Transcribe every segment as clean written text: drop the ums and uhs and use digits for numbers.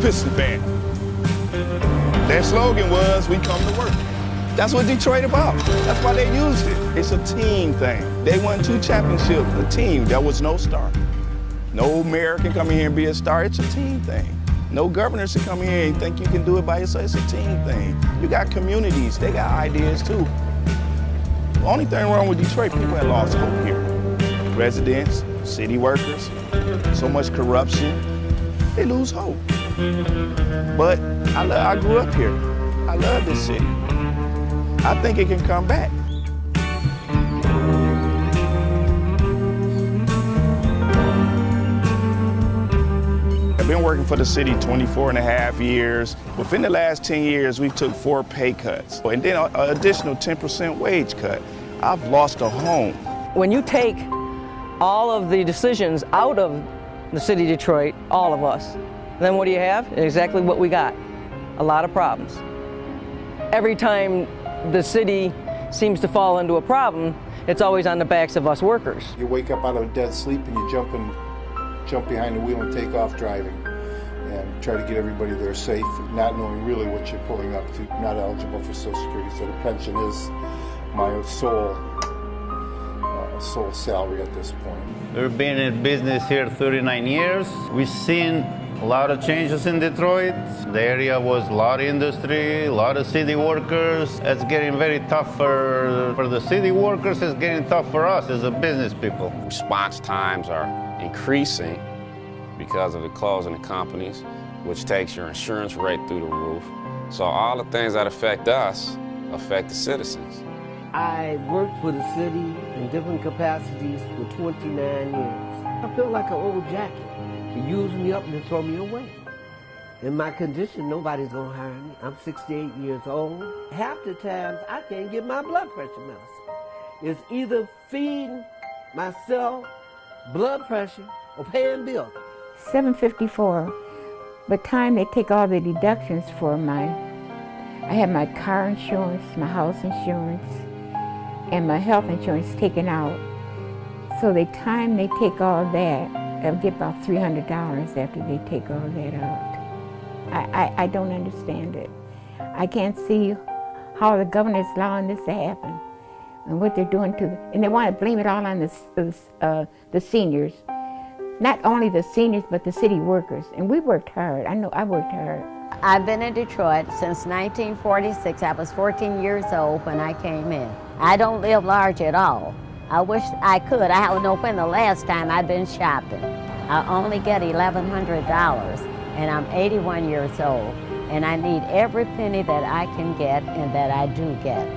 Piston fan. Their slogan was, "We come to work." That's what Detroit about. That's why they used it. It's a team thing. They won 2 championships, a team. There was no star. No mayor can come in here and be a star. It's a team thing. No governors can come in here and think you can do it by yourself. It's a team thing. You got communities. They got ideas too. The only thing wrong with Detroit, people have lost hope here. Residents, city workers, so much corruption, they lose hope. But I grew up here. I love this city. I think it can come back. I've been working for the city 24 and a half years. Within the last 10 years, we took 4 pay cuts, and then an additional 10% wage cut. I've lost a home. When you take all of the decisions out of the city of Detroit, all of us, then what do you have? Exactly what we got, a lot of problems. Every time the city seems to fall into a problem, it's always on the backs of us workers. You wake up out of a dead sleep and you jump behind the wheel and take off driving and try to get everybody there safe, not knowing really what you're pulling up to. Not eligible for Social Security, so the pension is my sole salary at this point. We've been in business here 39 years. We've seen a lot of changes in Detroit. The area was a lot of industry, a lot of city workers. It's getting very tough for the city workers. It's getting tough for us as a business people. Response times are increasing because of the closing of companies, which takes your insurance rate through the roof. So all the things that affect us affect the citizens. I worked for the city in different capacities for 29 years. I feel like an old jacket. They use me up and they throw me away. In my condition, nobody's gonna hire me. I'm 68 years old. Half the times, I can't get my blood pressure medicine. It's either feeding myself blood pressure or paying bills. $754. By the time they take all the deductions for I have my car insurance, my house insurance, and my health insurance taken out. So the time they take all that, I'll get about $300 after they take all that out. I don't understand it. I can't see how the governor is allowing this to happen and what they're doing and they want to blame it all on the seniors. Not only the seniors, but the city workers. And we worked hard. I know I worked hard. I've been in Detroit since 1946. I was 14 years old when I came in. I don't live large at all. I wish I could. I haven't opened the last time I've been shopping. I only get $1,100 and I'm 81 years old and I need every penny that I can get and that I do get.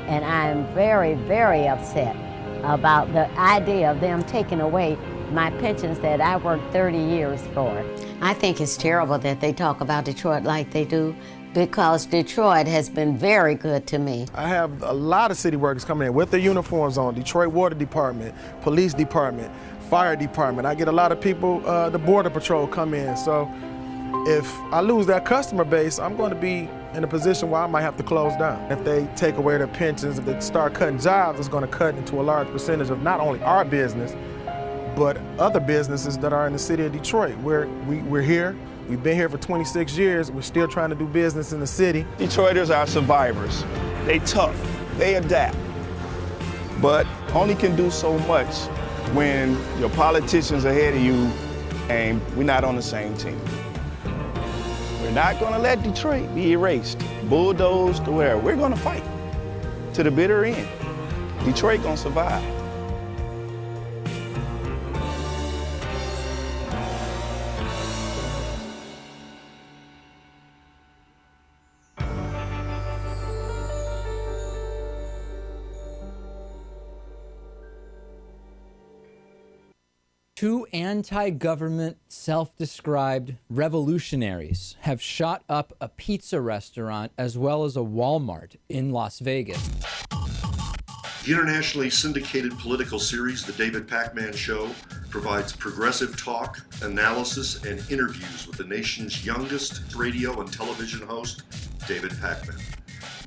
And I'm very, very upset about the idea of them taking away my pensions that I worked 30 years for. I think it's terrible that they talk about Detroit like they do, because Detroit has been very good to me. I have a lot of city workers coming in with their uniforms on, Detroit Water Department, Police Department, Fire Department. I get a lot of people, the Border Patrol come in. So if I lose that customer base, I'm going to be in a position where I might have to close down. If they take away their pensions, if they start cutting jobs, it's going to cut into a large percentage of not only our business, but other businesses that are in the city of Detroit. We're here. We've been here for 26 years. We're still trying to do business in the city. Detroiters are survivors. They tough, they adapt, but only can do so much when your politicians ahead of you and we're not on the same team. We're not gonna let Detroit be erased, bulldozed, or wherever. We're gonna fight to the bitter end. Detroit gonna survive. Two anti-government, self-described revolutionaries have shot up a pizza restaurant as well as a Walmart in Las Vegas. The internationally syndicated political series, The David Pakman Show, provides progressive talk, analysis, and interviews with the nation's youngest radio and television host, David Pakman.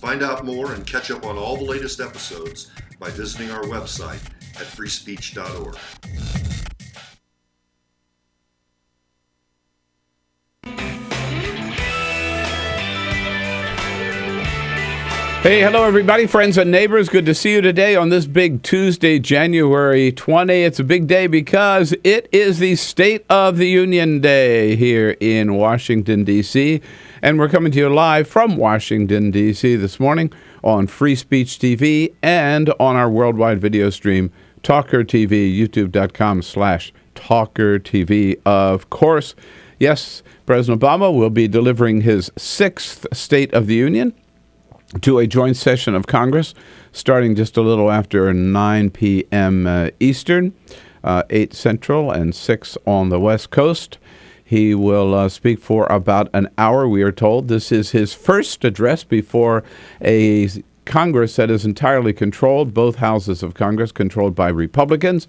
Find out more and catch up on all the latest episodes by visiting our website at freespeech.org. Hey, hello everybody, friends and neighbors. Good to see you today on this big Tuesday, January 20. It's a big day because it is the State of the Union Day here in Washington, D.C. And we're coming to you live from Washington, D.C. this morning on Free Speech TV and on our worldwide video stream, TawkrTV, youtube.com/TawkrTV. Of course, yes, President Obama will be delivering his 6th State of the Union to a joint session of Congress starting just a little after 9 p.m. Eastern, 8 Central, and 6 on the West Coast. He will speak for about an hour, we are told. This is his first address before a Congress that is entirely controlled, both houses of Congress controlled by Republicans.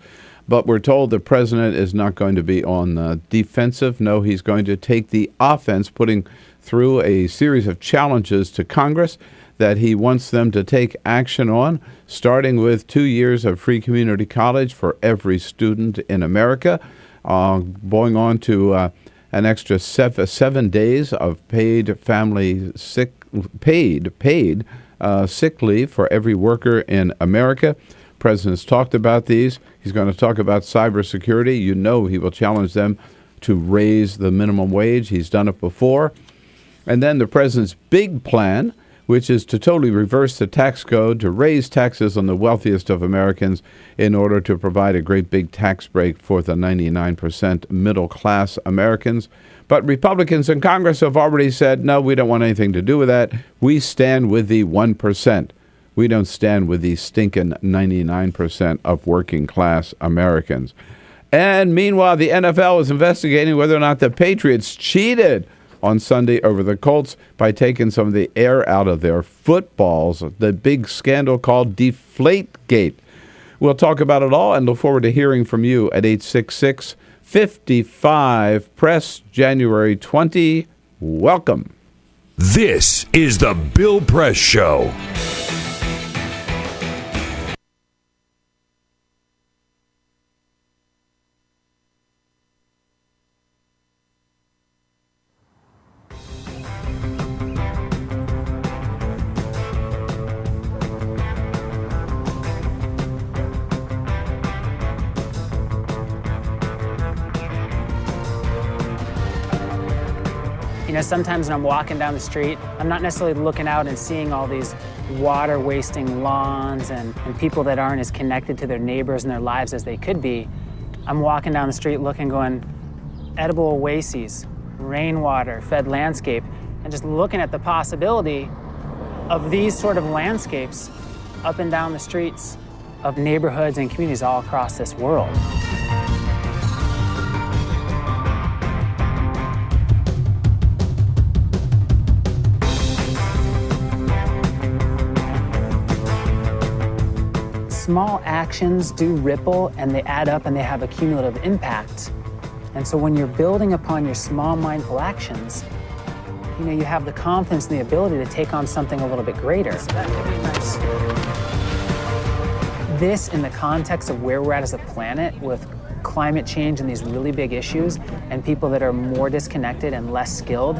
But we're told the president is not going to be on the defensive. No, he's going to take the offense, putting through a series of challenges to Congress that he wants them to take action on, starting with 2 years of free community college for every student in America, going on to an extra 7 days of paid sick leave for every worker in America. The President's talked about these. He's going to talk about cybersecurity. You know he will challenge them to raise the minimum wage. He's done it before. And then the President's big plan, which is to totally reverse the tax code, to raise taxes on the wealthiest of Americans in order to provide a great big tax break for the 99% middle-class Americans. But Republicans in Congress have already said, no, we don't want anything to do with that. We stand with the 1%. We don't stand with the stinking 99% of working-class Americans. And meanwhile, the NFL is investigating whether or not the Patriots cheated on Sunday over the Colts by taking some of the air out of their footballs, the big scandal called Deflategate. We'll talk about it all and look forward to hearing from you at 866-55-PRESS, January 20. Welcome. This is the Bill Press Show. You know, sometimes when I'm walking down the street, I'm not necessarily looking out and seeing all these water-wasting lawns and people that aren't as connected to their neighbors and their lives as they could be. I'm walking down the street looking, going, edible oases, rainwater, fed landscape, and just looking at the possibility of these sort of landscapes up and down the streets of neighborhoods and communities all across this world. Small actions do ripple and they add up and they have a cumulative impact. And so when you're building upon your small mindful actions, you know, you have the confidence and the ability to take on something a little bit greater. So that could be nice. This, in the context of where we're at as a planet with climate change and these really big issues and people that are more disconnected and less skilled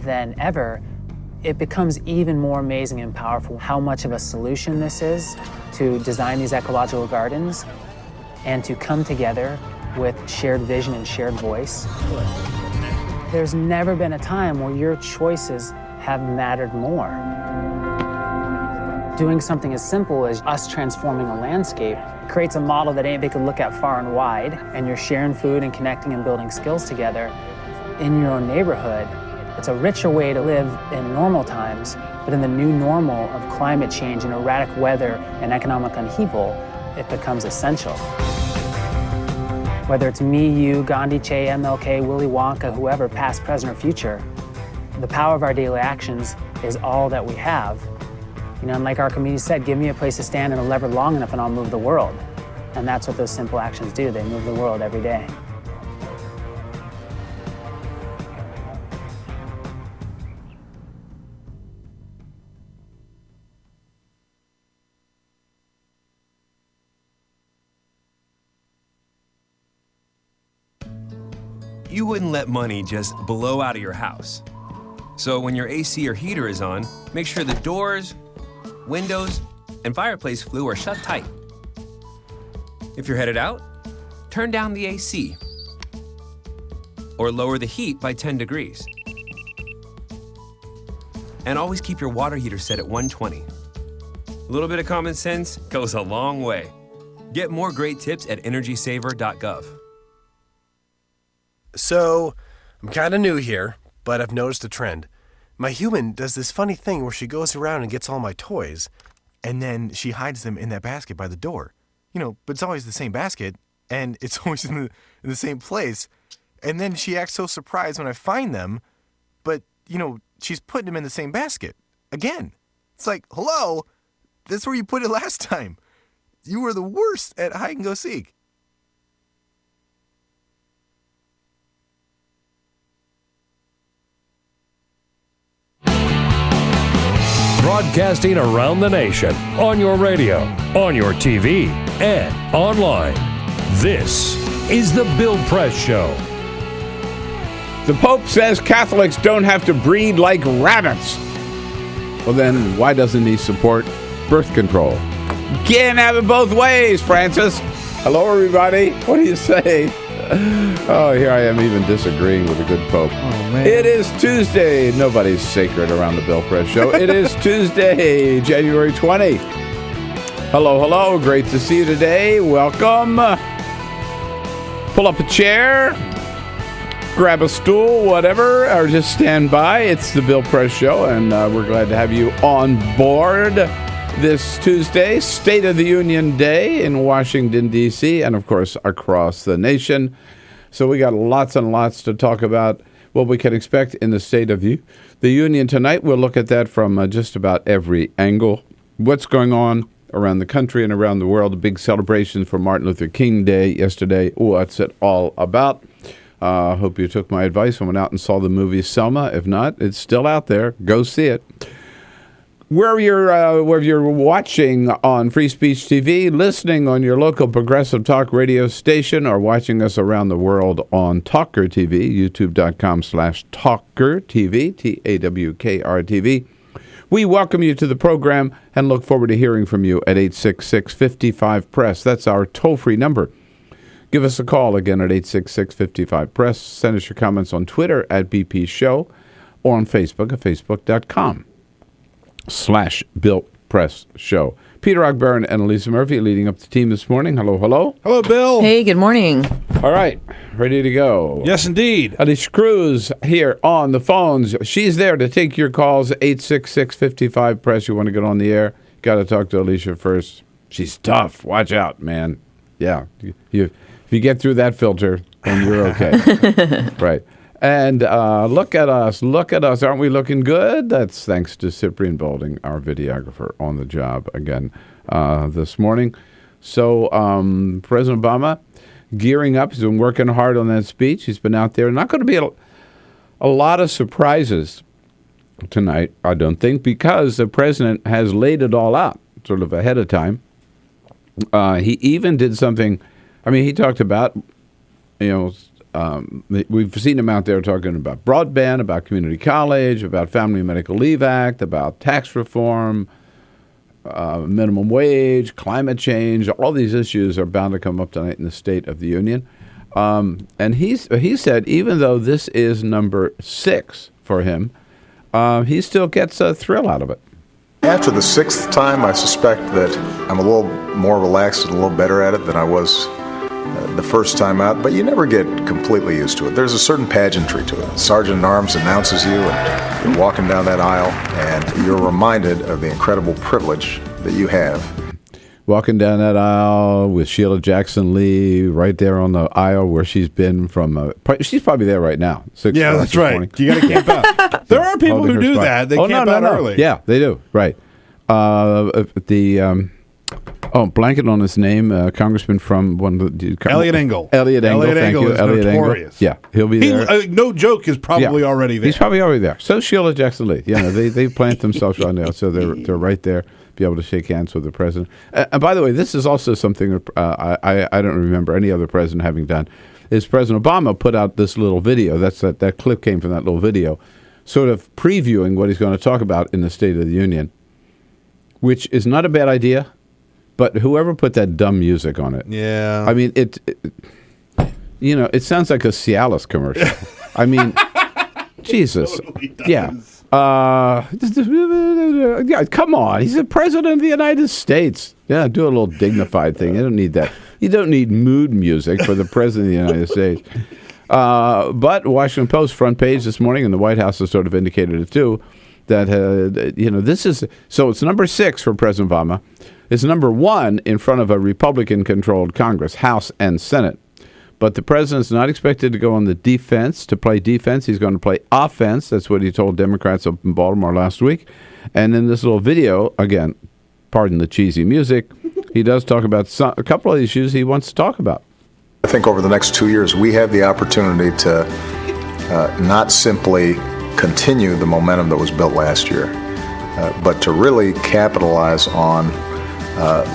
than ever, it becomes even more amazing and powerful how much of a solution this is to design these ecological gardens and to come together with shared vision and shared voice. There's never been a time where your choices have mattered more. Doing something as simple as us transforming a landscape creates a model that anybody can look at far and wide, and you're sharing food and connecting and building skills together in your own neighborhood. It's a richer way to live in normal times, but in the new normal of climate change and erratic weather and economic upheaval, it becomes essential. Whether it's me, you, Gandhi, Che, MLK, Willy Wonka, whoever, past, present, or future, the power of our daily actions is all that we have. You know, and like our community said, give me a place to stand and a lever long enough and I'll move the world. And that's what those simple actions do. They move the world every day. You wouldn't let money just blow out of your house. So when your AC or heater is on, make sure the doors windows, and fireplace flue are shut tight. If you're headed out, turn down the AC or lower the heat by 10 degrees. And always keep your water heater set at 120. A little bit of common sense goes a long way. Get more great tips at energysaver.gov. So, I'm kind of new here, but I've noticed a trend. My human does this funny thing where she goes around and gets all my toys, and then she hides them in that basket by the door. But it's always the same basket, and it's always in the same place. And then she acts so surprised when I find them, but, she's putting them in the same basket. Again. It's like, hello, that's where you put it last time. You were the worst at hide and go seek. Broadcasting around the nation, on your radio, on your TV, and online. This is The Bill Press Show. The Pope says Catholics don't have to breed like rabbits. Well, then why doesn't he support birth control? Can't have it both ways, Francis. Hello, everybody. What do you say? Oh, here I am even disagreeing with a good Pope. Oh, man. It is Tuesday. Nobody's sacred around the Bill Press Show. It is Tuesday, January 20. Hello, hello. Great to see you today. Welcome. Pull up a chair, grab a stool, whatever, or just stand by. It's the Bill Press Show, and we're glad to have you on board this Tuesday, State of the Union Day in Washington, D.C., and, of course, across the nation. So we got lots and lots to talk about what we can expect in the State of the Union tonight. We'll look at that from just about every angle. What's going on around the country and around the world, a big celebration for Martin Luther King Day yesterday. What's it all about? Hope you took my advice and went out and saw the movie Selma. If not, it's still out there. Go see it. Where you're watching on Free Speech TV, listening on your local progressive talk radio station, or watching us around the world on TawkrTV, youtube.com/TawkrTV, TAWKRTV. We welcome you to the program and look forward to hearing from you at 866-55-PRESS. That's our toll-free number. Give us a call again at 866-55-PRESS. Send us your comments on Twitter at BP Show or on Facebook at facebook.com/Bill Press Show. Peter Ogburn and Elisa Murphy leading up the team this morning. Hello, hello. Hello, Bill. Hey, good morning. All right, ready to go. Yes, indeed. Alicia Cruz here on the phones. She's there to take your calls, 866-55-PRESS. You want to get on the air? Got to talk to Alicia first. She's tough. Watch out, man. Yeah, if you get through that filter, then you're okay. Right. And look at us. Aren't we looking good? That's thanks to Cyprian Boulding, our videographer, on the job again this morning. So President Obama gearing up. He's been working hard on that speech. He's been out there. Not going to be a lot of surprises tonight, I don't think, because the president has laid it all out sort of ahead of time. He even did something. I mean, he talked about, we've seen him out there talking about broadband, about community college, about Family Medical Leave Act, about tax reform, minimum wage, climate change. All these issues are bound to come up tonight in the State of the Union. And he said even though this is number 6 for him, he still gets a thrill out of it. After the 6th time, I suspect that I'm a little more relaxed and a little better at it than I was the first time out, but you never get completely used to it. There's a certain pageantry to it. Sergeant-at-Arms announces you, and you're walking down that aisle, and you're reminded of the incredible privilege that you have. Walking down that aisle with Sheila Jackson Lee right there on the aisle where she's been from. She's probably there right now. Yeah, that's right. Morning. You got to camp out. There are people who do that. They camp out early. Yeah, they do. Right. Blanket on his name, Congressman from one of the... Elliot Engel. Elliot Engel, thank you. Is Elliot notorious. Engel. Yeah, he'll be there. No joke, is probably already there. He's probably already there. So Sheila Jackson Lee. They plant themselves right now, so they're right there, be able to shake hands with the president. And by the way, this is also something I don't remember any other president having done, is President Obama put out this little video. That clip came from that little video, sort of previewing what he's going to talk about in the State of the Union. which is not a bad idea, but whoever put that dumb music on it. Yeah. I mean, it it sounds like a Cialis commercial. I mean, Jesus. Totally yeah. Yeah, come on. He's the president of the United States. Yeah, do a little dignified thing. You don't need that. You don't need mood music for the president of the United States. But Washington Post front page this morning, and the White House has sort of indicated it too, that this is so. It's number 6 for President Obama. It's number 1 in front of a Republican-controlled Congress, House and Senate. But the president's not expected to go on the defense, to play defense. He's going to play offense. That's what he told Democrats up in Baltimore last week. And in this little video, again, pardon the cheesy music, he does talk about a couple of issues he wants to talk about. I think over the next 2 years, we have the opportunity to not simply continue the momentum that was built last year, but to really capitalize on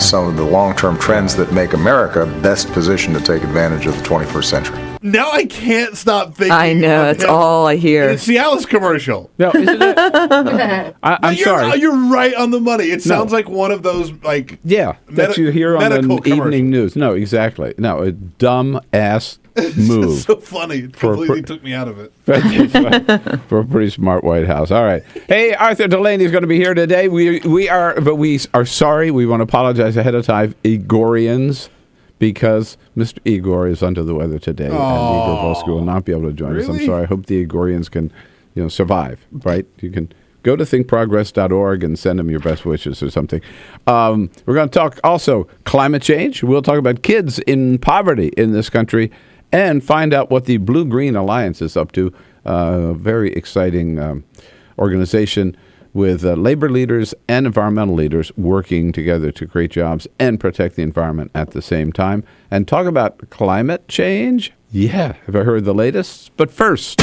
some of the long-term trends that make America best positioned to take advantage of the 21st century. Now I can't stop thinking. I know, that's all I hear. It's the Cialis commercial. No, isn't it? I'm sorry. You're right on the money. It sounds like one of those, like... Yeah, that you hear on the evening news. No, exactly. No, a dumb-ass move. It's so funny. It completely took me out of it. For a pretty smart White House. All right. Hey, Arthur Delaney is going to be here today. We are sorry. We want to apologize ahead of time, Igorians, because Mr. Igor is under the weather today, and Igor Volsky will not be able to join us. I'm sorry. I hope the Igorians can, survive. Right? You can go to thinkprogress.org and send them your best wishes or something. We're going to talk also climate change. We'll talk about kids in poverty in this country, and find out what the Blue-Green Alliance is up to. A very exciting organization with labor leaders and environmental leaders working together to create jobs and protect the environment at the same time. And talk about climate change. Yeah, have I heard the latest? But first,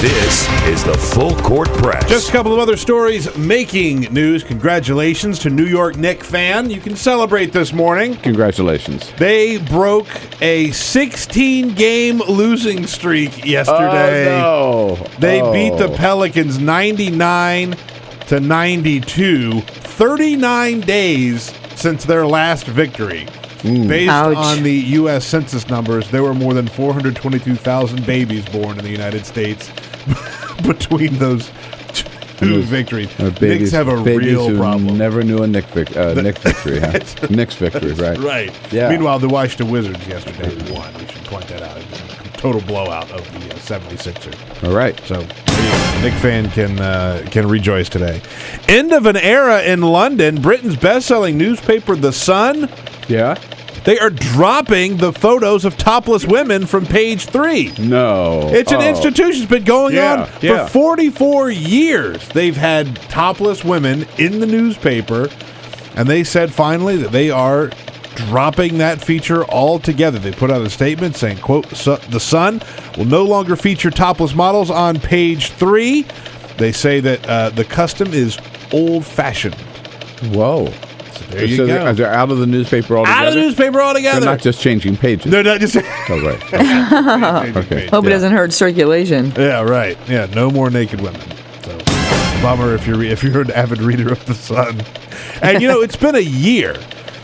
this is the Full Court Press. Just a couple of other stories making news. Congratulations to New York Knicks fan. You can celebrate this morning. Congratulations. They broke a 16-game losing streak yesterday. Oh, no. They beat the Pelicans 99-92. 39 days since their last victory. Based on the U.S. Census numbers, there were more than 422,000 babies born in the United States between those two victories. Knicks have a real problem. Never knew a Knicks victory. Huh? Knicks victory, right? Right. Yeah. Meanwhile, the Washington Wizards yesterday won. We should point that out. A total blowout of the 76ers. All right. So, Knicks fan can rejoice today. End of an era in London. Britain's best-selling newspaper, The Sun. Yeah. They are dropping the photos of topless women from page 3. No. It's an institution. It's been going on for 44 years. They've had topless women in the newspaper, and they said finally that they are dropping that feature altogether. They put out a statement saying, quote, The Sun will no longer feature topless models on page 3. They say that the custom is old-fashioned. Whoa. There you go. They're out of the newspaper altogether? Out of the newspaper altogether. They're not just changing pages. They're not just... Oh, right. Okay. Hope it doesn't hurt circulation. Yeah, right. Yeah, no more naked women. So, bummer if you're an avid reader of The Sun. And, it's been a year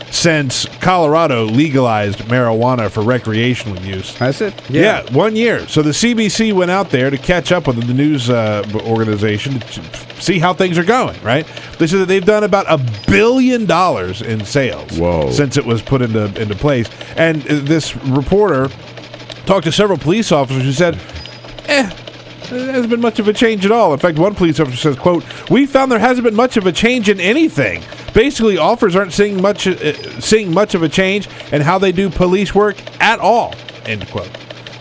since Colorado legalized marijuana for recreational use. Has it? Yeah, 1 year. So the CBC went out there to catch up with the news organization to see how things are going, right? They said that they've done about $1 billion in sales since it was put into place. And this reporter talked to several police officers who said, there hasn't been much of a change at all. In fact, one police officer says, quote, we found there hasn't been much of a change in anything. Basically, officers aren't seeing much of a change in how they do police work at all, end quote.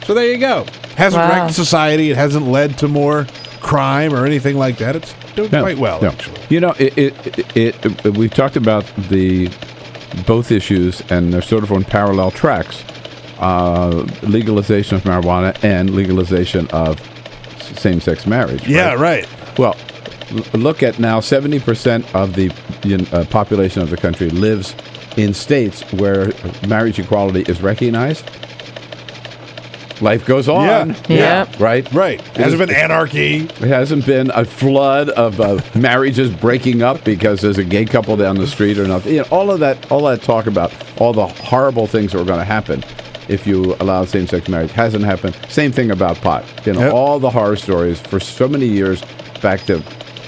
So there you go. Hasn't wrecked society. It hasn't led to more crime or anything like that. It's doing quite well, actually. We've talked about both issues, and they're sort of on parallel tracks. Legalization of marijuana and legalization of same-sex marriage. Yeah, right. Well, look at now, 70% of the population of the country lives in states where marriage equality is recognized. life goes on. Yeah. Right? Right. Hasn't been anarchy. It hasn't been a flood of marriages breaking up because there's a gay couple down the street or nothing. All that talk about all the horrible things that were going to happen if you allow same-sex marriage hasn't happened. Same thing about pot. All the horror stories for so many years back to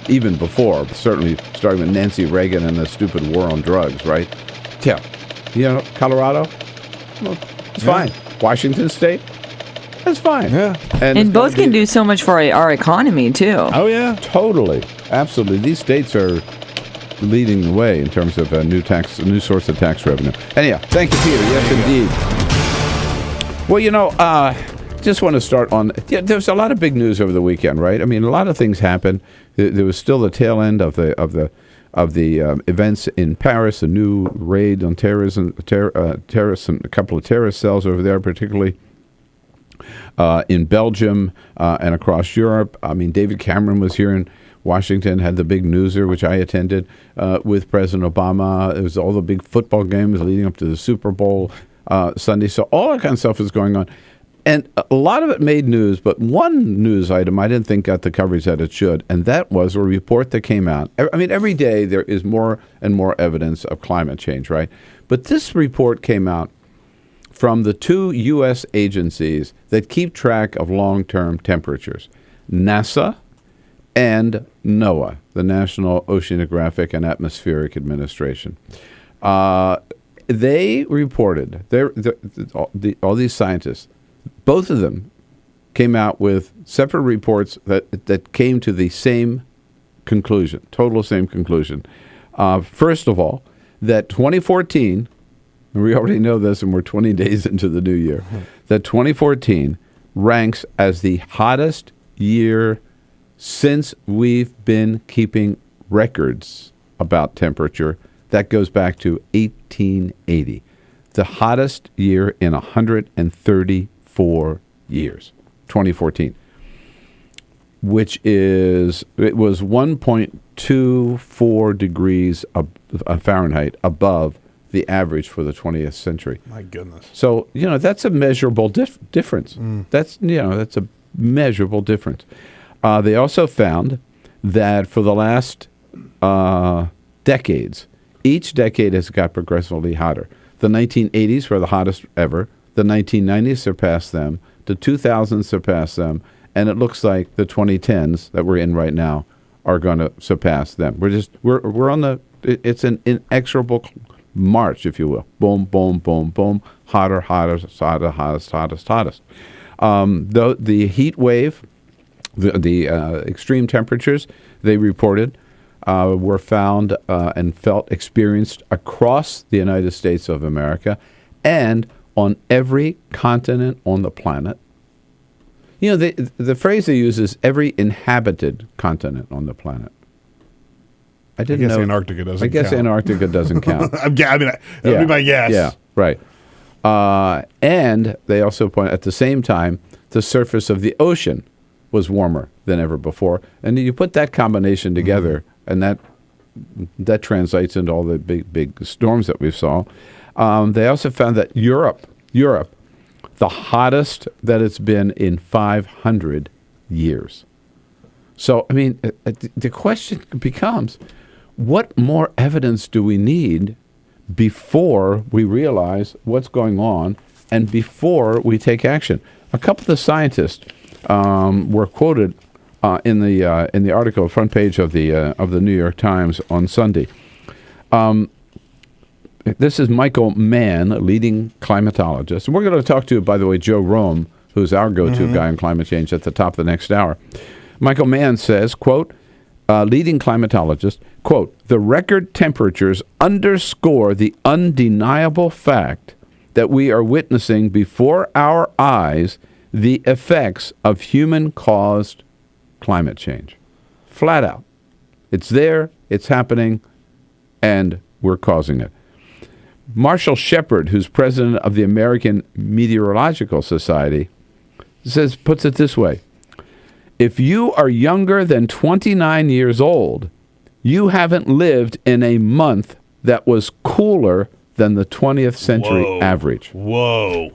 even before, certainly starting with Nancy Reagan and the stupid war on drugs, right? Yeah. Colorado? Well, it's fine. Washington State? That's fine. Yeah. And both can do so much for our economy, too. Oh, yeah. Totally. Absolutely. These states are leading the way in terms of a new source of tax revenue. Anyhow, thank you, Peter. Yes, indeed. Well, just want to start on. There's a lot of big news over the weekend, right? I mean, a lot of things happened. There was still the tail end of the events in Paris, a new raid on terrorism, terrorists, and a couple of terrorist cells over there, particularly in Belgium and across Europe. I mean, David Cameron was here in Washington, had the big newser, which I attended with President Obama. It was all the big football games leading up to the Super Bowl Sunday. So all that kind of stuff is going on. And a lot of it made news, but one news item I didn't think got the coverage that it should, and that was a report that came out. I mean, every day there is more and more evidence of climate change, right? But this report came out from the two U.S. agencies that keep track of long-term temperatures, NASA and NOAA, the National Oceanographic and Atmospheric Administration. They reported, all these scientists, both of them came out with separate reports that came to the same conclusion, total same conclusion. First of all, that 2014, and we already know this and we're 20 days into the new year, that 2014 ranks as the hottest year since we've been keeping records about temperature. That goes back to 1880, the hottest year in 134 years, 2014, which is, it was 1.24 degrees Fahrenheit above the average for the 20th century. My goodness. So, that's a measurable difference. That's a measurable difference. They also found that for the last decades, each decade has got progressively hotter. The 1980s were the hottest ever. The 1990s surpassed them. The 2000s surpassed them. And it looks like the 2010s that we're in right now are going to surpass them. We're on it's an inexorable march, if you will. Boom, boom, boom, boom. Hotter, hottest. The heat wave, the extreme temperatures they reported were found and experienced across the United States of America and on every continent on the planet. The phrase they use is every inhabited continent on the planet. I guess Antarctica doesn't count. I guess Antarctica doesn't count. That would be my guess. Yeah, right. And they also point at the same time, the surface of the ocean was warmer than ever before. And you put that combination together, and that translates into all the big storms that we saw. They also found that Europe, the hottest that it's been in 500 years. So, I mean, the question becomes, what more evidence do we need before we realize what's going on and before we take action? A couple of the scientists were quoted in the article, front page of the New York Times on Sunday. This is Michael Mann, a leading climatologist. And we're going to talk to, by the way, Joe Romm, who's our go-to guy on climate change, at the top of the next hour. Michael Mann says, quote, leading climatologist, quote, the record temperatures underscore the undeniable fact that we are witnessing before our eyes the effects of human-caused climate change. Flat out. It's there, it's happening, and we're causing it. Marshall Shepard, who's president of the American Meteorological Society, puts it this way. If you are younger than 29 years old, you haven't lived in a month that was cooler than the 20th century average. Whoa.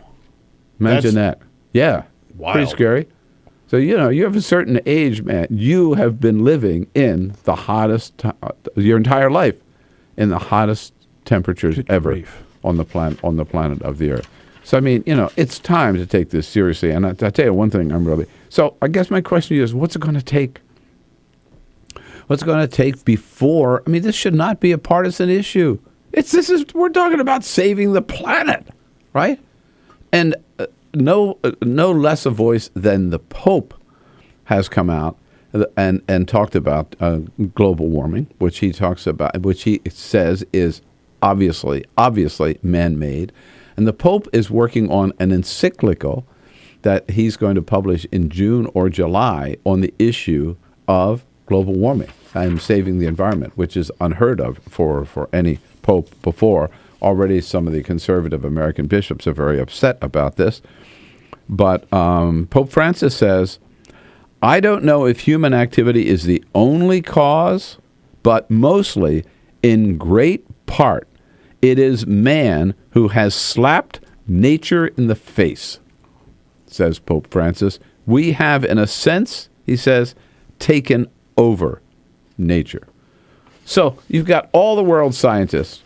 Imagine that. Yeah. Wild. Pretty scary. So, you know, you have a certain age, man. You have been living in the hottest, your entire life, in the hottest temperatures ever on the planet of the Earth. So, I mean, you know, it's time to take this seriously. And I tell you one thing, so I guess my question to you is, what's it going to take? What's it going to take before? I mean, this should not be a partisan issue. We're talking about saving the planet, right? And no less a voice than the Pope has come out and talked about global warming, which he says is obviously man-made. And the Pope is working on an encyclical that he's going to publish in June or July on the issue of global warming and saving the environment, which is unheard of for any Pope before. Already some of the conservative American bishops are very upset about this. But Pope Francis says, I don't know if human activity is the only cause, but mostly, in great part, it is man who has slapped nature in the face, says Pope Francis. We have, in a sense, he says, taken over nature. So you've got all the world's scientists,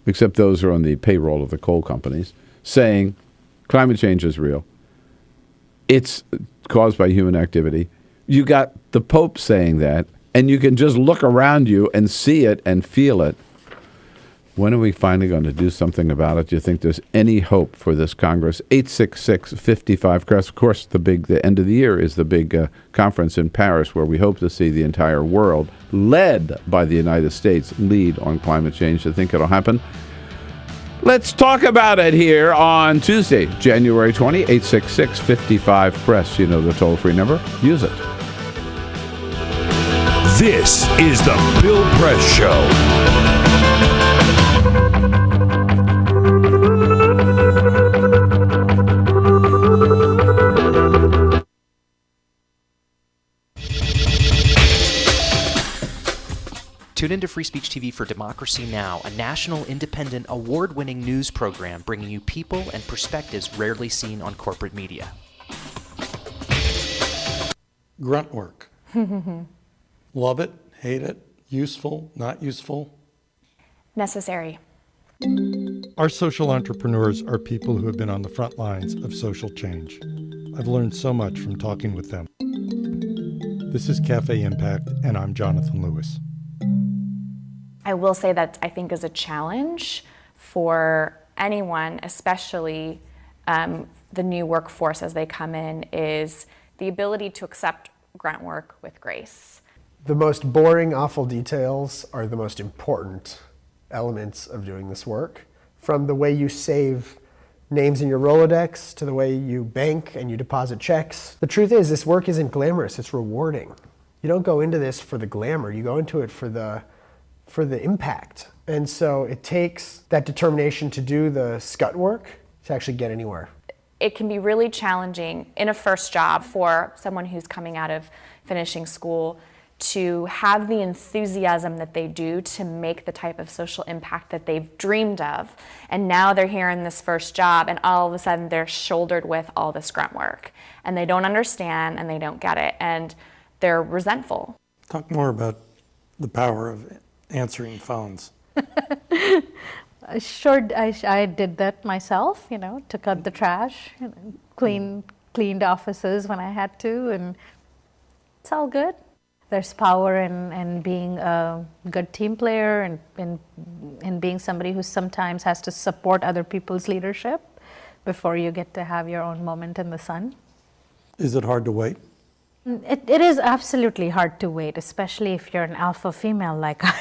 except those who are on the payroll of the coal companies, saying climate change is real. It's caused by human activity. You got the Pope saying that, and you can just look around you and see it and feel it. When are we finally going to do something about it? Do you think there's any hope for this Congress? 866-55-CRESS. Of course, the end of the year is the big conference in Paris where we hope to see the entire world, led by the United States, lead on climate change. Do you think it'll happen? Let's talk about it here on Tuesday, January 20, 866-55-CRESS. You know the toll-free number. Use it. This is the Bill Press Show. Tune into Free Speech TV for Democracy Now!, a national, independent, award-winning news program bringing you people and perspectives rarely seen on corporate media. Grunt work. Love it, hate it, useful, not useful. Necessary. Our social entrepreneurs are people who have been on the front lines of social change. I've learned so much from talking with them. This is Cafe Impact, and I'm Jonathan Lewis. I will say that I think is a challenge for anyone, especially the new workforce as they come in, is the ability to accept grunt work with grace. The most boring, awful details are the most important elements of doing this work. From the way you save names in your Rolodex to the way you bank and you deposit checks. The truth is, this work isn't glamorous, it's rewarding. You don't go into this for the glamour, you go into it for the impact. And so it takes that determination to do the scut work to actually get anywhere. It can be really challenging in a first job for someone who's coming out of finishing school to have the enthusiasm that they do to make the type of social impact that they've dreamed of. And now they're here in this first job and all of a sudden they're shouldered with all this grunt work. And they don't understand and they don't get it and they're resentful. Talk more about the power of answering phones. Sure, I did that myself, took out the trash, cleaned offices when I had to, and it's all good. There's power in being a good team player and in being somebody who sometimes has to support other people's leadership before you get to have your own moment in the sun. Is it hard to wait? It is absolutely hard to wait, especially if you're an alpha female like I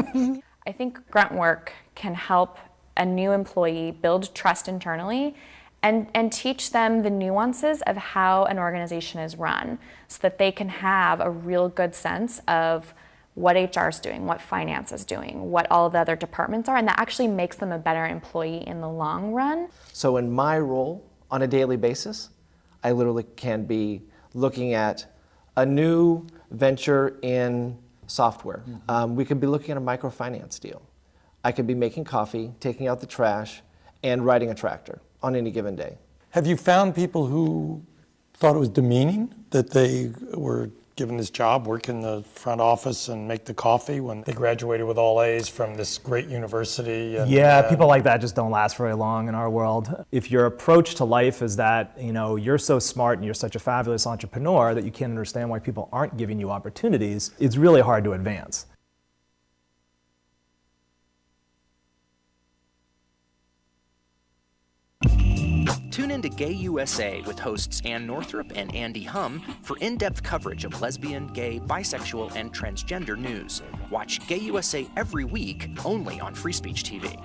am. I think grunt work can help a new employee build trust internally and teach them the nuances of how an organization is run so that they can have a real good sense of what HR is doing, what finance is doing, what all the other departments are, and that actually makes them a better employee in the long run. So in my role on a daily basis, I literally can be looking at a new venture in software. We could be looking at a microfinance deal. I could be making coffee, taking out the trash, and riding a tractor on any given day. Have you found people who thought it was demeaning that they were given this job, work in the front office and make the coffee when they graduated with all A's from this great university? Yeah, people like that just don't last very long in our world. If your approach to life is that, you're so smart and you're such a fabulous entrepreneur that you can't understand why people aren't giving you opportunities, it's really hard to advance. Tune in to Gay USA with hosts Ann Northrup and Andy Hum for in-depth coverage of lesbian, gay, bisexual, and transgender news. Watch Gay USA every week, only on Free Speech TV.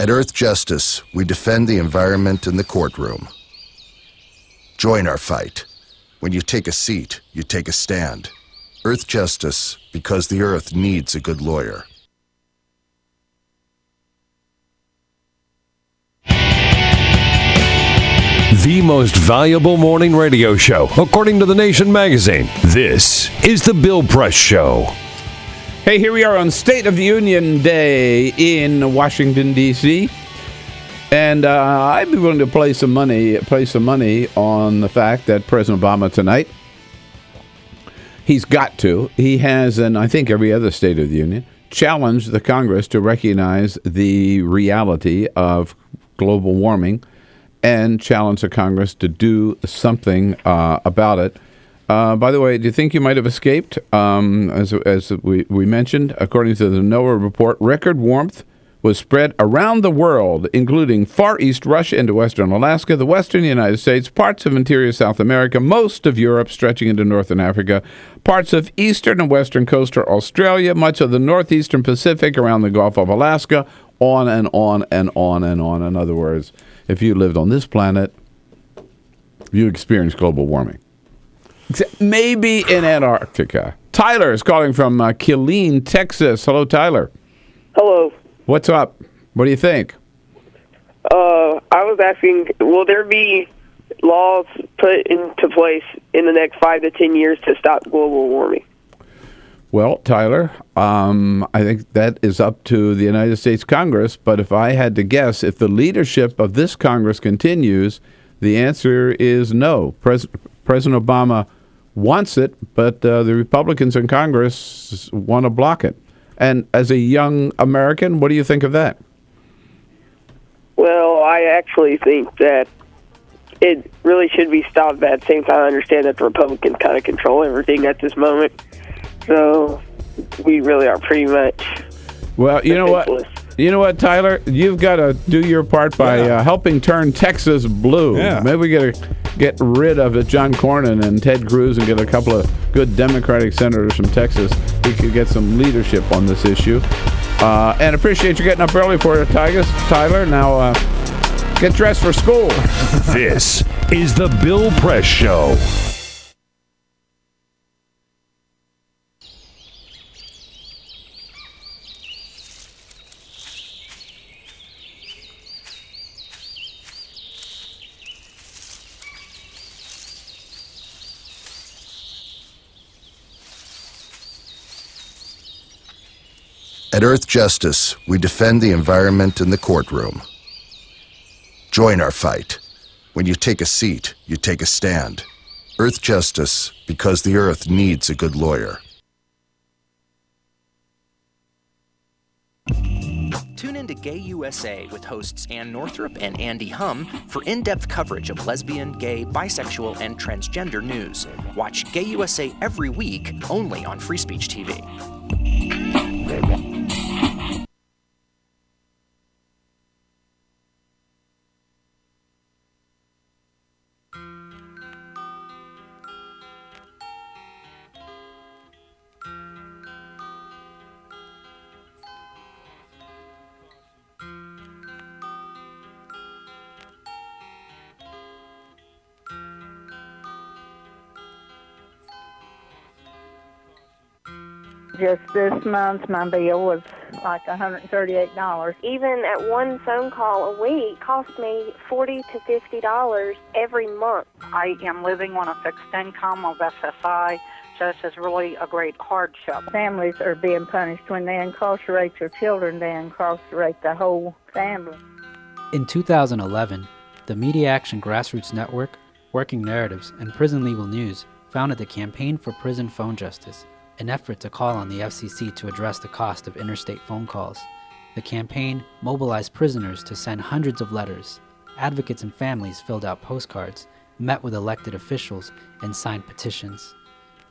At Earth Justice, we defend the environment in the courtroom. Join our fight. When you take a seat, you take a stand. Earth Justice, because the Earth needs a good lawyer. The most valuable morning radio show, according to The Nation magazine. This is The Bill Press Show. Hey, here we are on State of the Union Day in Washington, D.C. And I'd be willing to play some money on the fact that President Obama tonight, he has, and I think every other State of the Union, challenged the Congress to recognize the reality of global warming and challenge the Congress to do something about it. By the way, do you think you might have escaped? As we mentioned, according to the NOAA report, record warmth was spread around the world, including Far East Russia into western Alaska, the western United States, parts of interior South America, most of Europe stretching into northern Africa, parts of eastern and western coastal Australia, much of the northeastern Pacific around the Gulf of Alaska, on and on and on and on. In other words, if you lived on this planet, you experienced global warming. Maybe in Antarctica. Tyler is calling from Killeen, Texas. Hello, Tyler. Hello. What's up? What do you think? I was asking, will there be laws put into place in the next 5 to 10 years to stop global warming? Well, Tyler, I think that is up to the United States Congress. But if I had to guess, if the leadership of this Congress continues, the answer is no. President Obama wants it, but the Republicans in Congress want to block it. And as a young American, what do you think of that? Well, I actually think that it really should be stopped, but at the same time, I understand that the Republicans kind of control everything at this moment. So we really are pretty much... Well, you know what? You know what, Tyler? You've got to do your part by helping turn Texas blue. Yeah. Maybe we got to get rid of John Cornyn and Ted Cruz and get a couple of good Democratic senators from Texas. We could get some leadership on this issue. And appreciate you getting up early for it, Tyler. Now get dressed for school. This is the Bill Press Show. At Earth Justice, we defend the environment in the courtroom. Join our fight. When you take a seat, you take a stand. Earth Justice, because the Earth needs a good lawyer. Tune in to Gay USA with hosts Ann Northrup and Andy Hum for in-depth coverage of lesbian, gay, bisexual, and transgender news. Watch Gay USA every week, only on Free Speech TV. Just this month, my bill was like $138. Even at one phone call a week cost me $40 to $50 every month. I am living on a fixed income of SSI, so this is really a great hardship. Families are being punished when they incarcerate their children, they incarcerate the whole family. In 2011, the Media Action Grassroots Network, Working Narratives, and Prison Legal News founded the Campaign for Prison Phone Justice, an effort to call on the FCC to address the cost of interstate phone calls. The campaign mobilized prisoners to send hundreds of letters. Advocates and families filled out postcards, met with elected officials, and signed petitions.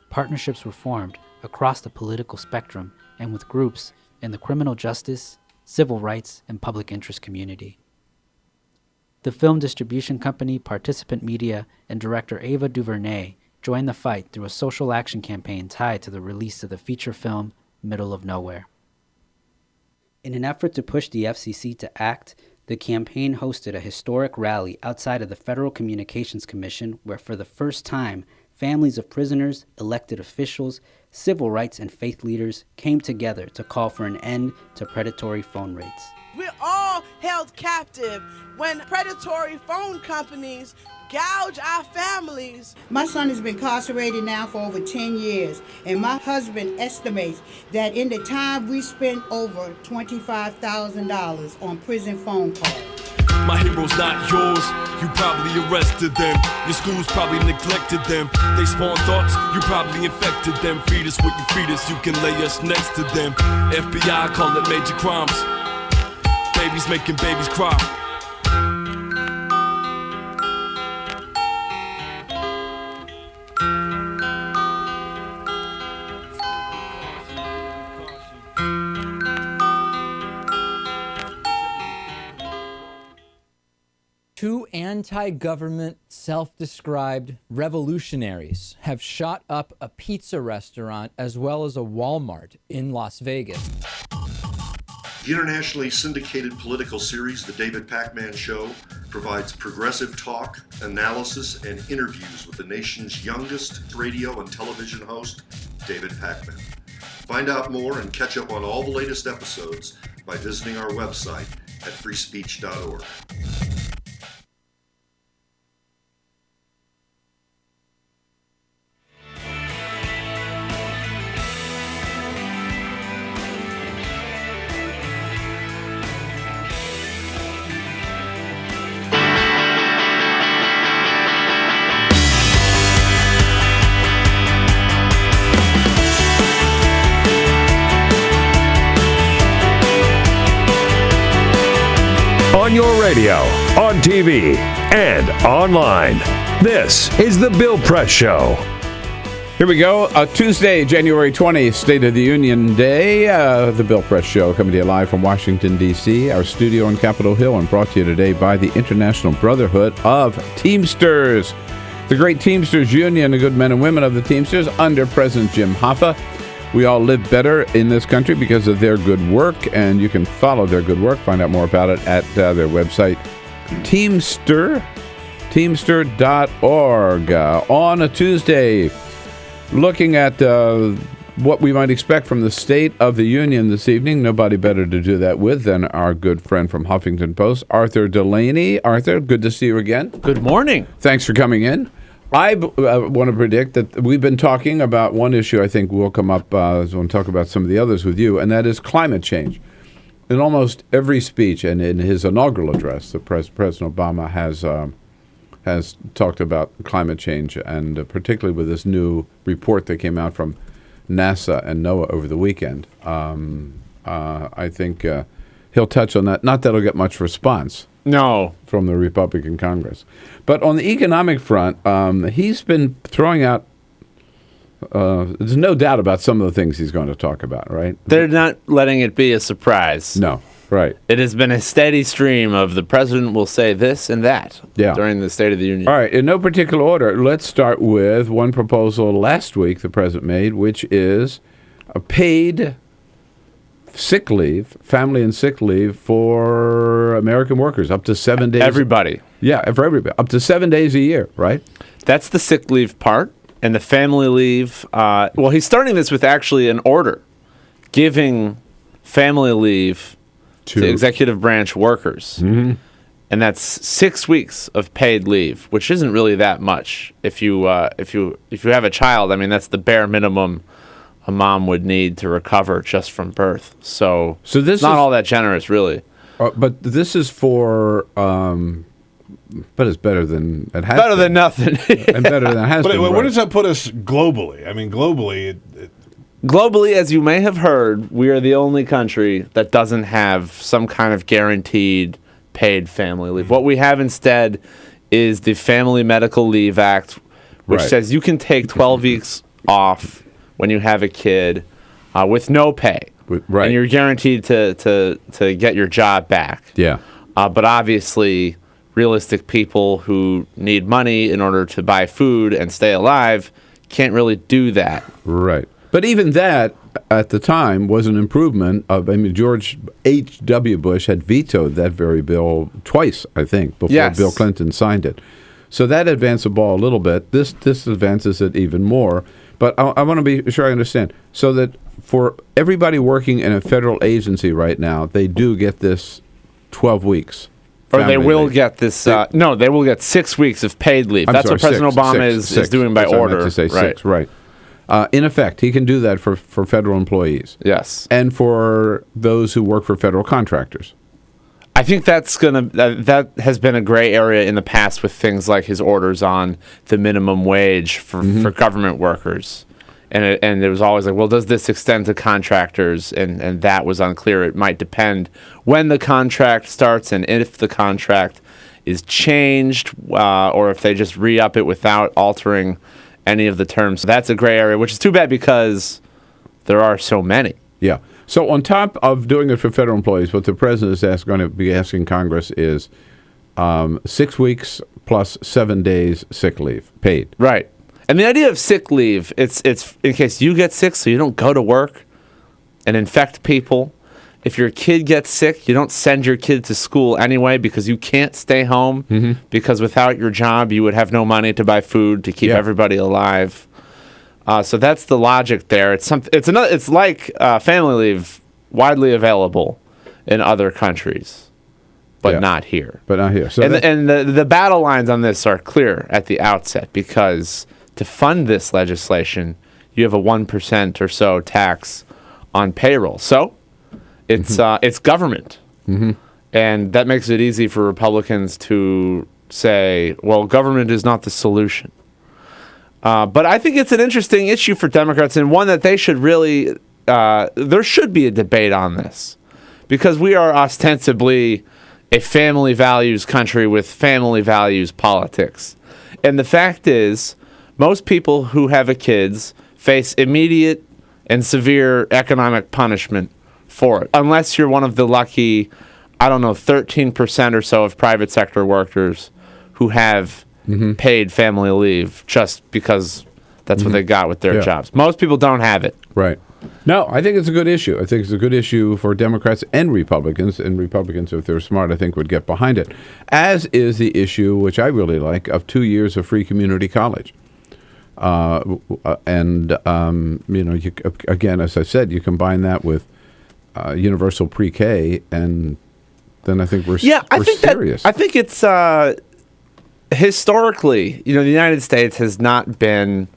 Partnerships were formed across the political spectrum and with groups in the criminal justice, civil rights, and public interest community. The film distribution company Participant Media and director Ava DuVernay joined the fight through a social action campaign tied to the release of the feature film Middle of Nowhere. In an effort to push the FCC to act, the campaign hosted a historic rally outside of the Federal Communications Commission where for the first time, families of prisoners, elected officials, civil rights and faith leaders came together to call for an end to predatory phone rates. We're all held captive when predatory phone companies gouge our families. My son has been incarcerated now for over 10 years, and my husband estimates that in the time we spent over $25,000 on prison phone calls. My hero's not yours, you probably arrested them. Your schools probably neglected them. They spawn thoughts, you probably infected them. Feed us what you feed us, you can lay us next to them. FBI call it major crimes. Babies making babies cry. Two anti-government, self-described revolutionaries have shot up a pizza restaurant as well as a Walmart in Las Vegas. The internationally syndicated political series, The David Pakman Show, provides progressive talk, analysis, and interviews with the nation's youngest radio and television host, David Pakman. Find out more and catch up on all the latest episodes by visiting our website at freespeech.org. On your radio, on TV, and online. This is the Bill Press Show. Here we go. Tuesday, January 20th, State of the Union Day. The Bill Press Show coming to you live from Washington, D.C., our studio on Capitol Hill, and brought to you today by the International Brotherhood of Teamsters. The great Teamsters Union, the good men and women of the Teamsters under President Jim Hoffa. We all live better in this country because of their good work, and you can follow their good work, find out more about it at their website, teamster.org. On a Tuesday, looking at what we might expect from the State of the Union this evening. Nobody better to do that with than our good friend from Huffington Post, Arthur Delaney. Arthur, good to see you again. Good morning. Thanks for coming in. I want to predict that we've been talking about one issue I think will come up. I want to talk about some of the others with you, and that is climate change. In almost every speech and in his inaugural address, President Obama has talked about climate change, and particularly with this new report that came out from NASA and NOAA over the weekend. I think he'll touch on that. Not that he'll get much response. No. From the Republican Congress. But on the economic front, he's been throwing out, there's no doubt about some of the things he's going to talk about, right? They're not letting it be a surprise. No, right. It has been a steady stream of the president will say this and that during the State of the Union. All right, in no particular order, let's start with one proposal last week the president made, which is a paid sick leave, family and sick leave for American workers, up to 7 days. Everybody. Yeah, for everybody. Up to 7 days a year, right? That's the sick leave part. And the family leave, well, he's starting this with actually an order giving family leave to executive branch workers. Mm-hmm. And that's 6 weeks of paid leave, which isn't really that much. If you have a child, I mean, that's the bare minimum a mom would need to recover just from birth. So this not is all that generous, really. But this is for, but it's better than it has. Better than nothing, and better than it has. But been, where does that put us globally? I mean, globally, Globally, as you may have heard, we are the only country that doesn't have some kind of guaranteed paid family leave. What we have instead is the Family Medical Leave Act, which says you can take 12 weeks off when you have a kid with no pay. And you're guaranteed to get your job back. Yeah. But obviously, realistic people who need money in order to buy food and stay alive can't really do that. Right. But even that, at the time, was an improvement of, I mean, George H.W. Bush had vetoed that very bill twice, I think, before Bill Clinton signed it. So that advanced the ball a little bit. This advances it even more. But I want to be sure I understand. So that for everybody working in a federal agency right now, they do get this 12 weeks. Or they will get this. No, they will get 6 weeks of paid leave. That's what President Obama is doing by order. I meant to say six, right. In effect, he can do that for federal employees. Yes. And for those who work for federal contractors. I think that has been a gray area in the past with things like his orders on the minimum wage for government workers. And it was always like, well, does this extend to contractors? And that was unclear. It might depend when the contract starts and if the contract is changed or if they just re-up it without altering any of the terms. So that's a gray area, which is too bad because there are so many. Yeah. So on top of doing it for federal employees, what the president is going to be asking Congress is 6 weeks plus 7 days sick leave paid. Right. And the idea of sick leave, it's in case you get sick so you don't go to work and infect people. If your kid gets sick, you don't send your kid to school anyway because you can't stay home because without your job, you would have no money to buy food to keep everybody alive. So that's the logic there. It's like family leave, widely available in other countries, but not here. But not here. So and the battle lines on this are clear at the outset because to fund this legislation, you have a 1% or so tax on payroll. So it's government. And that makes it easy for Republicans to say, well, government is not the solution. But I think it's an interesting issue for Democrats and one that they should really, there should be a debate on this because we are ostensibly a family values country with family values politics. And the fact is, most people who have kids face immediate and severe economic punishment for it, unless you're one of the lucky, 13% or so of private sector workers who have paid family leave just because that's what they got with their jobs. Most people don't have it. Right. No, I think it's a good issue. I think it's a good issue for Democrats and Republicans. And Republicans, if they're smart, I think would get behind it. As is the issue, which I really like, of 2 years of free community college. Again, as I said, you combine that with universal pre-K, and then I think we're serious. I think it's historically, the United States has not been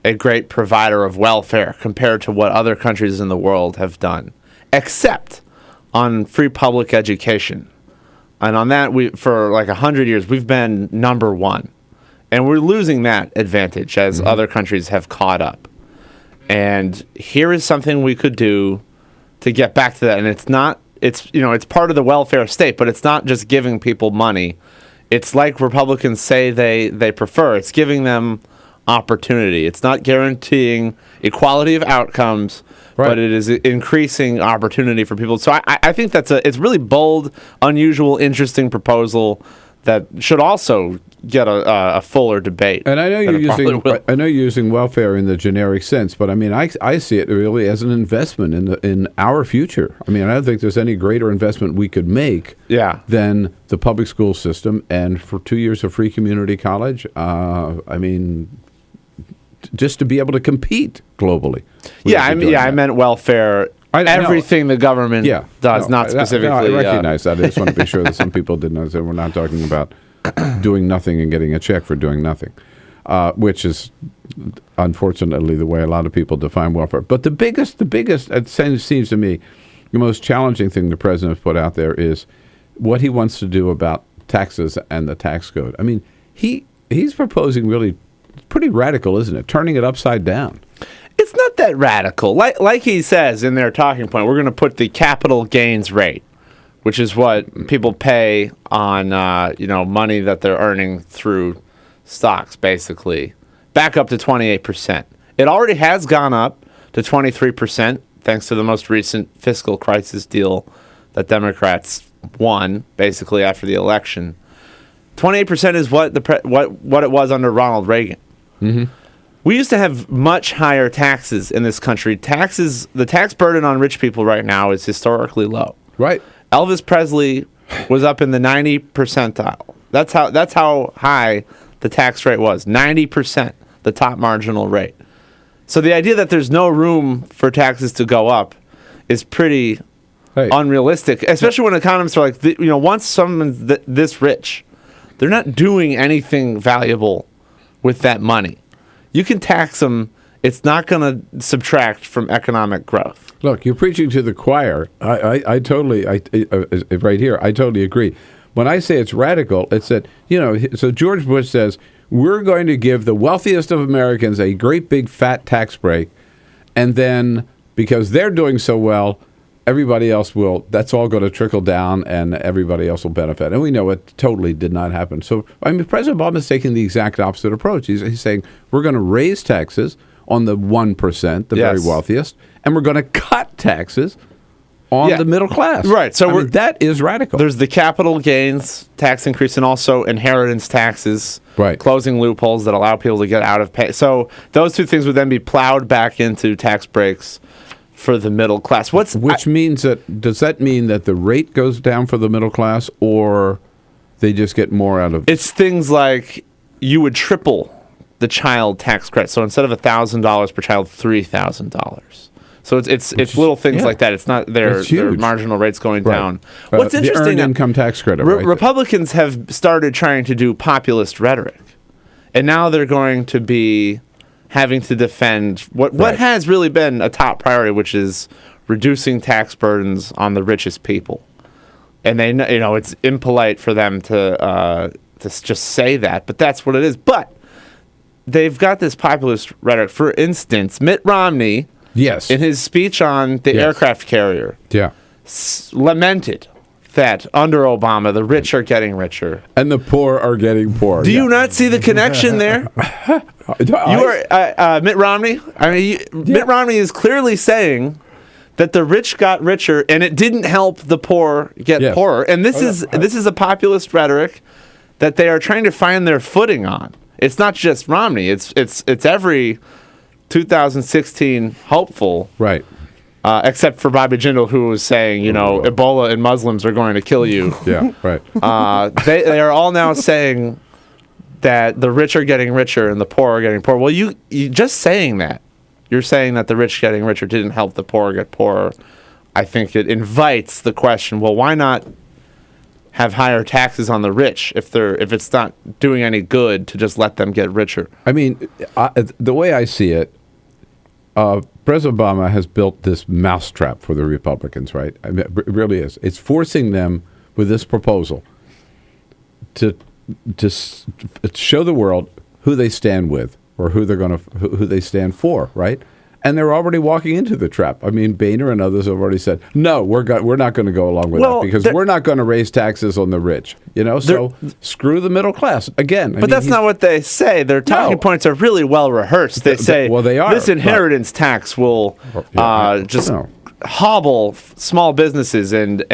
a great provider of welfare compared to what other countries in the world have done, except on free public education. And on that, for like 100 years, we've been number one. And we're losing that advantage as other countries have caught up. And here is something we could do to get back to that. And it's part of the welfare state, but it's not just giving people money. It's like Republicans say they prefer. It's giving them opportunity. It's not guaranteeing equality of outcomes, but it is increasing opportunity for people. So I think it's really bold, unusual, interesting proposal that should also get a fuller debate. And I know you're using welfare in the generic sense, but I mean I see it really as an investment in our future. I mean, I don't think there's any greater investment we could make than the public school system. And for 2 years of free community college, I mean, just to be able to compete globally. I meant welfare everything the government does, not specifically. I recognize that. I just want to be sure that some people didn't understand. We're not talking about doing nothing and getting a check for doing nothing, which is unfortunately the way a lot of people define welfare. But the biggest, it seems to me, the most challenging thing the president has put out there is what he wants to do about taxes and the tax code. I mean, he's proposing really pretty radical, isn't it? Turning it upside down. It's not that radical. Like he says in their talking point, we're going to put the capital gains rate, which is what people pay on money that they're earning through stocks, basically, back up to 28%. It already has gone up to 23%, thanks to the most recent fiscal crisis deal that Democrats won, basically after the election. 28% is what it was under Ronald Reagan. Mm-hmm. We used to have much higher taxes in this country. The tax burden on rich people right now is historically low. Right. Elvis Presley was up in the 90 percentile. That's how high the tax rate was. 90%, the top marginal rate. So the idea that there's no room for taxes to go up is pretty unrealistic, especially when economists are like, once someone's this rich, they're not doing anything valuable with that money. You can tax them. It's not going to subtract from economic growth. Look, you're preaching to the choir. I totally agree. When I say it's radical, it's that, so George Bush says, we're going to give the wealthiest of Americans a great big fat tax break. And then because they're doing so well, everybody else that's all going to trickle down and everybody else will benefit. And we know it totally did not happen. So, President Obama is taking the exact opposite approach. He's saying we're going to raise taxes on the 1%, the very wealthiest, and we're going to cut taxes on the middle class. Right. So that is radical. There's the capital gains tax increase and also inheritance taxes, closing loopholes that allow people to get out of pay. So those two things would then be plowed back into tax breaks for the middle class. Does that mean that the rate goes down for the middle class, or they just get more out of it? It's things like you would triple the child tax credit. So instead of $1,000 per child, $3,000. So it's little things like that. It's not their marginal rates going down. What's interesting, the earned income tax credit. Republicans have started trying to do populist rhetoric, and now they're going to be having to defend what has really been a top priority, which is reducing tax burdens on the richest people. And they know, it's impolite for them to just say that, but that's what it is. But they've got this populist rhetoric. For instance, Mitt Romney, in his speech on the aircraft carrier, lamented that under Obama, the rich are getting richer. And the poor are getting poorer. Do you not see the connection there? Mitt Romney? Mitt Romney is clearly saying that the rich got richer and it didn't help the poor get poorer. And this is a populist rhetoric that they are trying to find their footing on. It's not just Romney. It's every 2016 hopeful. Right. Except for Bobby Jindal, who was saying, Ebola and Muslims are going to kill you. Yeah, right. They are all now saying that the rich are getting richer and the poor are getting poorer. Well, you just saying that, you're saying that the rich getting richer didn't help the poor get poorer. I think it invites the question, well, why not have higher taxes on the rich if it's not doing any good to just let them get richer? I mean, the way I see it, President Obama has built this mousetrap for the Republicans, right? I mean, it really is. It's forcing them with this proposal to show the world who they stand with or who they stand for, right? And they're already walking into the trap. I mean, Boehner and others have already said, no, we're not going to go along with that because we're not going to raise taxes on the rich. So screw the middle class again. But that's not what they say. Their talking points are really well rehearsed. They say, they are, this inheritance tax will hobble small businesses and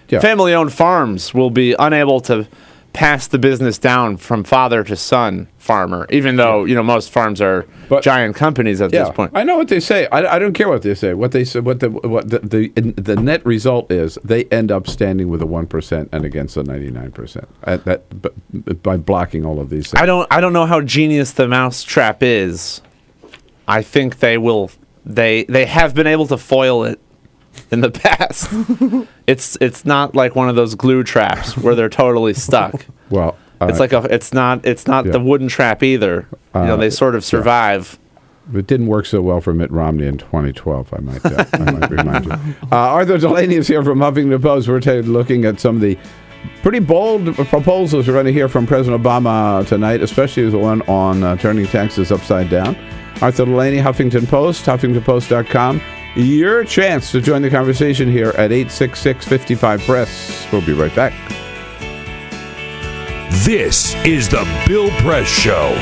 family-owned farms will be unable to pass the business down from father to son farmer, even though most farms are giant companies at this point. I know what they say. I don't care what they say. What they say, what the net result is, they end up standing with the 1% and against the 99%. By blocking all of these things. I don't know how genius the mousetrap is. I think they will they have been able to foil it in the past. It's not like one of those glue traps where they're totally stuck. Well, it's not the wooden trap either. They sort of survive. It didn't work so well for Mitt Romney in 2012, I might remind you. Arthur Delaney is here from Huffington Post. We're looking at some of the pretty bold proposals we're going to hear from President Obama tonight, especially the one on turning taxes upside down. Arthur Delaney, Huffington Post, HuffingtonPost.com. Your chance to join the conversation here at 866-55-PRESS. We'll be right back. This is the Bill Press Show.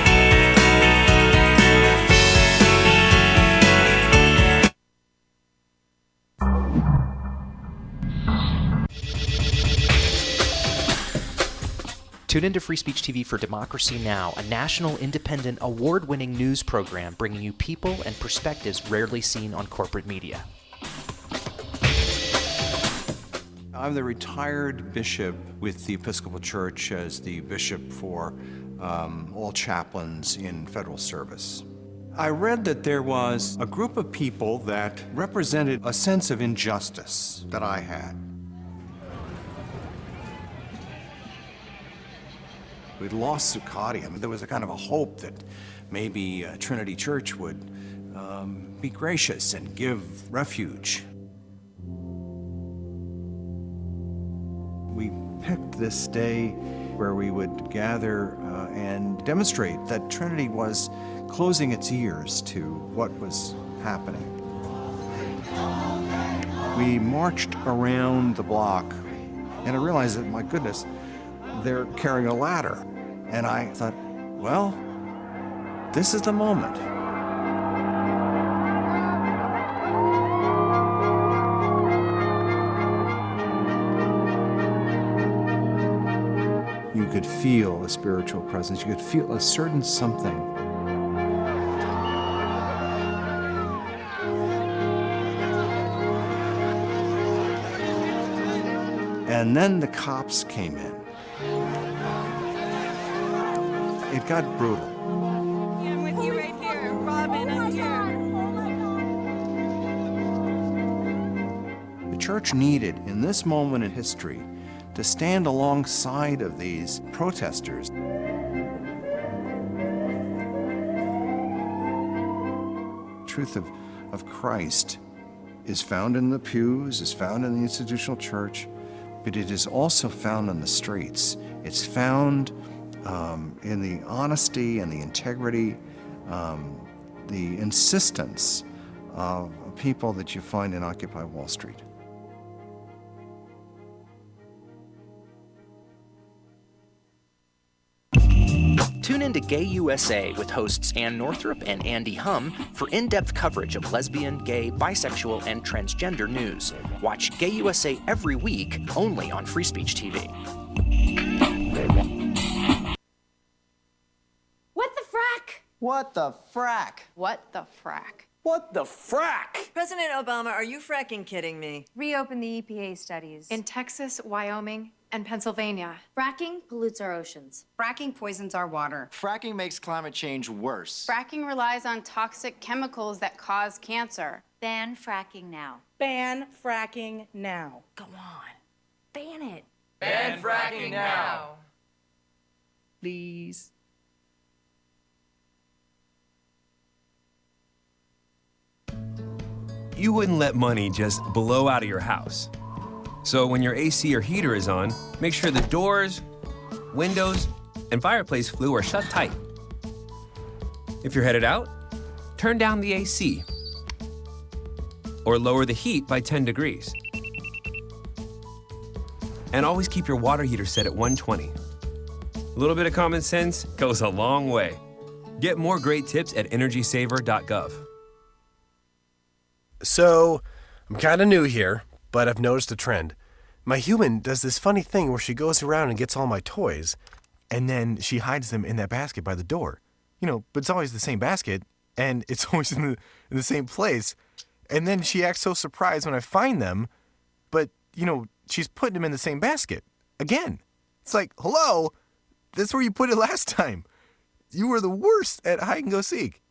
Tune into Free Speech TV for Democracy Now!, a national, independent, award-winning news program bringing you people and perspectives rarely seen on corporate media. I'm the retired bishop with the Episcopal Church as the bishop for all chaplains in federal service. I read that there was a group of people that represented a sense of injustice that I had. We'd lost Zuccotti. I mean, there was a kind of a hope that maybe Trinity Church would be gracious and give Refuge. We picked this day where we would gather and demonstrate that Trinity was closing its ears to what was happening. We marched around the block, and I realized that, my goodness, they're carrying a ladder. And I thought, well, this is the moment. You could feel a spiritual presence. You could feel a certain something. And then the cops came in. It got brutal. I'm with you right here. Robin, I'm here. The church needed, in this moment in history, to stand alongside of these protesters. The truth of Christ is found in the pews, is found in the institutional church, but it is also found on the streets. It's found in the honesty and the integrity, the insistence of people that you find in Occupy Wall Street. Tune in to Gay USA with hosts Ann Northrup and Andy Hum for in-depth coverage of lesbian, gay, bisexual, and transgender news. Watch Gay USA every week, only on Free Speech TV. What the frack? What the frack? What the frack? What the frack? President Obama, are you fracking kidding me? Reopen the EPA studies. In Texas, Wyoming, and Pennsylvania. Fracking pollutes our oceans. Fracking poisons our water. Fracking makes climate change worse. Fracking relies on toxic chemicals that cause cancer. Ban fracking now. Ban fracking now. Go on. Ban it. Ban fracking now. Please. You wouldn't let money just blow out of your house. So when your AC or heater is on, make sure the doors, windows, and fireplace flue are shut tight. If you're headed out, turn down the AC or lower the heat by 10 degrees. And always keep your water heater set at 120. A little bit of common sense goes a long way. Get more great tips at energysaver.gov. So, I'm kind of new here, but I've noticed a trend. My human does this funny thing where she goes around and gets all my toys, and then she hides them in that basket by the door. You know, but it's always the same basket, and it's always in the same place. And then she acts so surprised when I find them, but, you know, she's putting them in the same basket. Again. It's like, hello, that's where you put it last time. You were the worst at hide and go seek.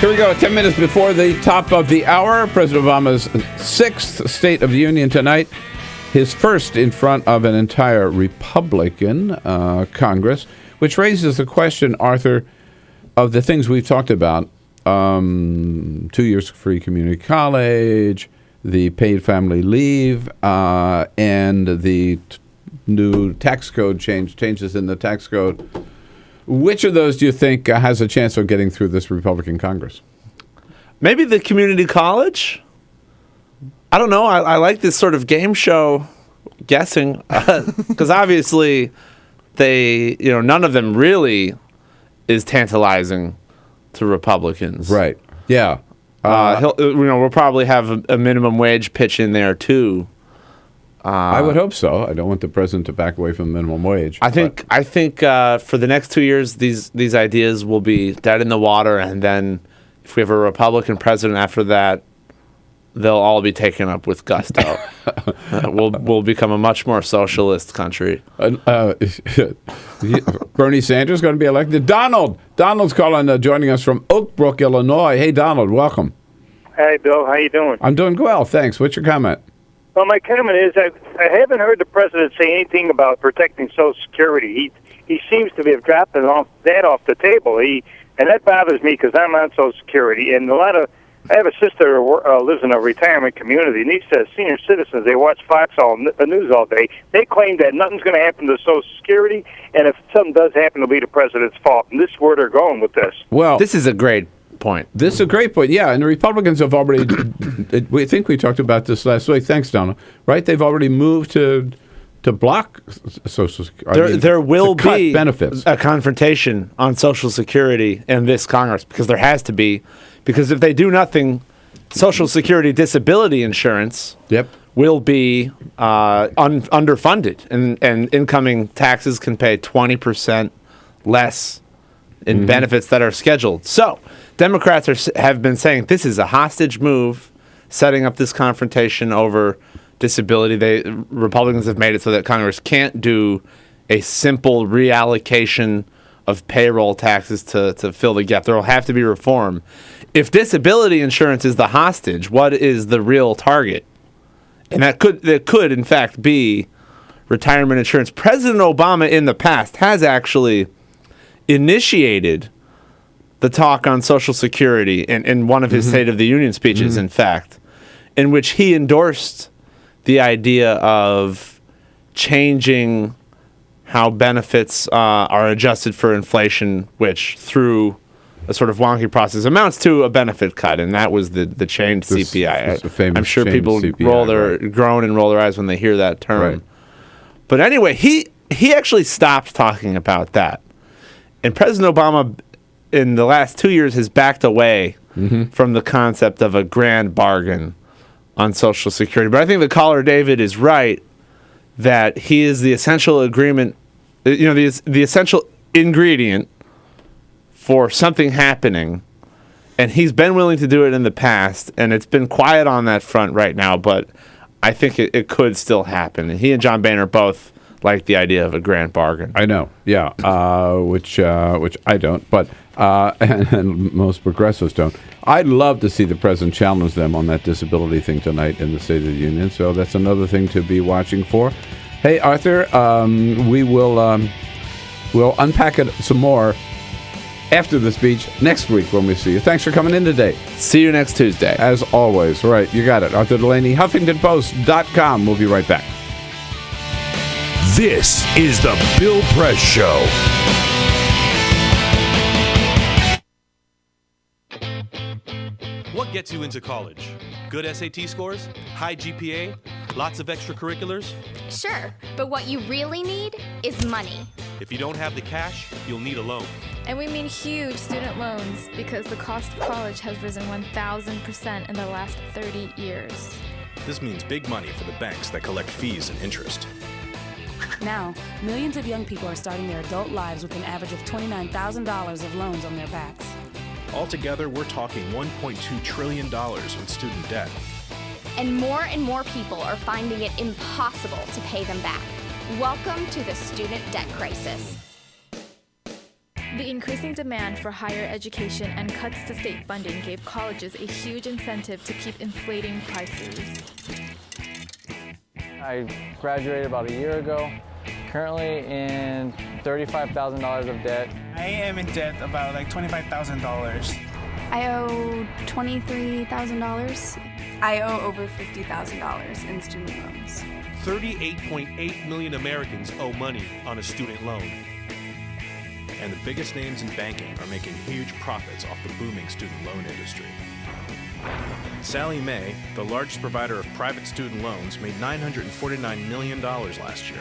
Here we go, 10 minutes before the top of the hour. President Obama's 6th State of the Union tonight. His first in front of an entire Republican Congress, which raises the question, Arthur, of the things we've talked about. 2 years free community college, the paid family leave, and the new tax code changes in the tax code. Which of those do you think has a chance of getting through this Republican Congress? Maybe the community college. I don't know. I like this sort of game show guessing because obviously none of them really is tantalizing to Republicans. Right. Yeah. We'll probably have a minimum wage pitch in there too. I would hope so. I don't want the president to back away from minimum wage. I think for the next 2 years, these ideas will be dead in the water, and then if we have a Republican president after that, they'll all be taken up with gusto. We'll become a much more socialist country. Bernie Sanders going to be elected. Donald's calling, joining us from Oak Brook, Illinois. Hey, Donald, welcome. Hey, Bill, how you doing? I'm doing well, thanks. What's your comment? Well, my comment is I haven't heard the president say anything about protecting Social Security. He seems to have dropped off the table. And that bothers me because I'm on Social Security, and I have a sister who lives in a retirement community, and these senior citizens, they watch Fox News all day. They claim that nothing's going to happen to Social Security, and if something does happen, it'll be the president's fault. And this is where they're going with this. Well, this is a great point. This is a great point, yeah. And the Republicans have already, I think we talked about this last week. Thanks, Donald. Right? They've already moved to block Social Security. There will be benefits. A confrontation on Social Security in this Congress because there has to be. Because if they do nothing, Social Security disability insurance will be underfunded, and incoming taxes can pay 20% less in benefits that are scheduled. So Democrats have been saying this is a hostage move, setting up this confrontation over disability. Republicans have made it so that Congress can't do a simple reallocation of payroll taxes to fill the gap. There will have to be reform. If disability insurance is the hostage, what is the real target? And that could in fact be retirement insurance. President Obama in the past has actually initiated the talk on Social Security in one of his State of the Union speeches, in fact, in which he endorsed the idea of changing how benefits are adjusted for inflation, which through a sort of wonky process amounts to a benefit cut, and that was the changed CPI. I'm sure people CPI, groan and roll their eyes when they hear that term. Right. But anyway, he actually stopped talking about that. And President Obama, in the last 2 years, has backed away from the concept of a grand bargain on Social Security. But I think the caller, David, is right that he is the essential agreement, the essential ingredient for something happening. And he's been willing to do it in the past, and it's been quiet on that front right now, but I think it could still happen. And he and John Boehner both like the idea of a grand bargain. I know, yeah, which I don't, but and most progressives don't. I'd love to see the president challenge them on that disability thing tonight in the State of the Union, so that's another thing to be watching for. Hey, Arthur, we will we'll unpack it some more after the speech next week when we see you. Thanks for coming in today. See you next Tuesday. As always. Right, you got it. Arthur Delaney, HuffingtonPost.com. We'll be right back. This is the Bill Press Show. What gets you into college? Good SAT scores? High GPA? Lots of extracurriculars? Sure, but what you really need is money. If you don't have the cash, you'll need a loan. And we mean huge student loans because the cost of college has risen 1,000% in the last 30 years. This means big money for the banks that collect fees and interest. Now, millions of young people are starting their adult lives with an average of $29,000 of loans on their backs. Altogether, we're talking $1.2 trillion in student debt. And more people are finding it impossible to pay them back. Welcome to the student debt crisis. The increasing demand for higher education and cuts to state funding gave colleges a huge incentive to keep inflating prices. I graduated about a year ago, currently in $35,000 of debt. I am in debt about like $25,000. I owe $23,000. I owe over $50,000 in student loans. 38.8 million Americans owe money on a student loan. And the biggest names in banking are making huge profits off the booming student loan industry. Sallie Mae, the largest provider of private student loans, made $949 million last year.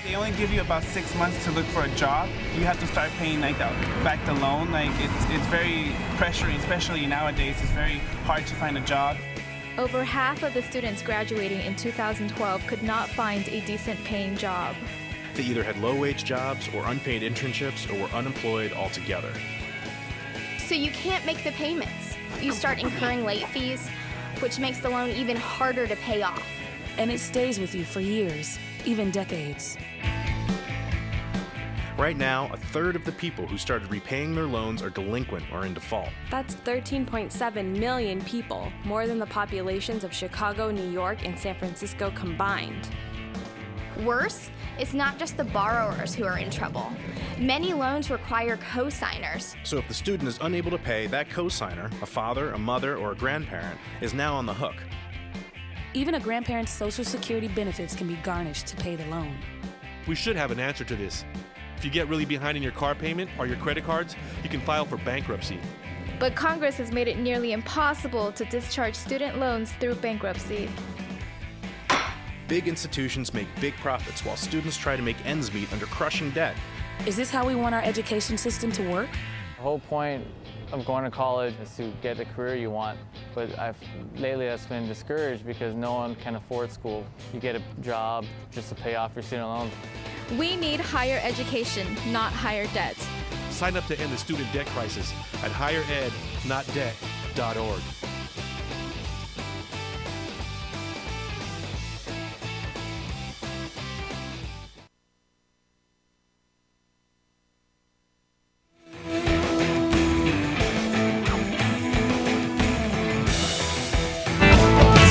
They only give you about 6 months to look for a job. You have to start paying back the loan. It's very pressuring, especially nowadays. It's very hard to find a job. Over half of the students graduating in 2012 could not find a decent paying job. They either had low-wage jobs or unpaid internships or were unemployed altogether. So you can't make the payments. You start incurring late fees, which makes the loan even harder to pay off. And it stays with you for years, even decades. Right now, a third of the people who started repaying their loans are delinquent or in default. That's 13.7 million people, more than the populations of Chicago, New York, and San Francisco combined. Worse, it's not just the borrowers who are in trouble. Many loans require co-signers. So if the student is unable to pay, that co-signer, a father, a mother, or a grandparent, is now on the hook. Even a grandparent's Social Security benefits can be garnished to pay the loan. We should have an answer to this. If you get really behind in your car payment or your credit cards, you can file for bankruptcy. But Congress has made it nearly impossible to discharge student loans through bankruptcy. Big institutions make big profits while students try to make ends meet under crushing debt. Is this how we want our education system to work? The whole point of going to college is to get the career you want, but lately I've been discouraged because no one can afford school. You get a job just to pay off your student loans. We need higher education, not higher debt. Sign up to end the student debt crisis at higherednotdebt.org.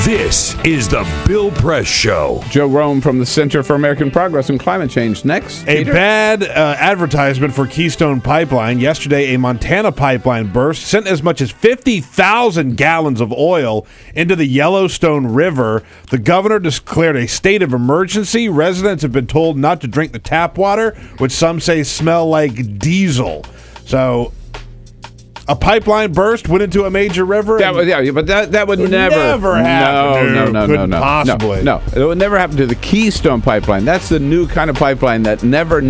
This is the Bill Press Show. Joe Romm from the Center for American Progress and Climate Change. Next, A Peter? bad advertisement for Keystone Pipeline. Yesterday, a Montana pipeline burst, sent as much as 50,000 gallons of oil into the Yellowstone River. The governor declared a state of emergency. Residents have been told not to drink the tap water, which some say smell like diesel. So a pipeline burst, went into a major river. But that would never happen. No. Couldn't possibly. No, it would never happen to the Keystone Pipeline. That's the new kind of pipeline that never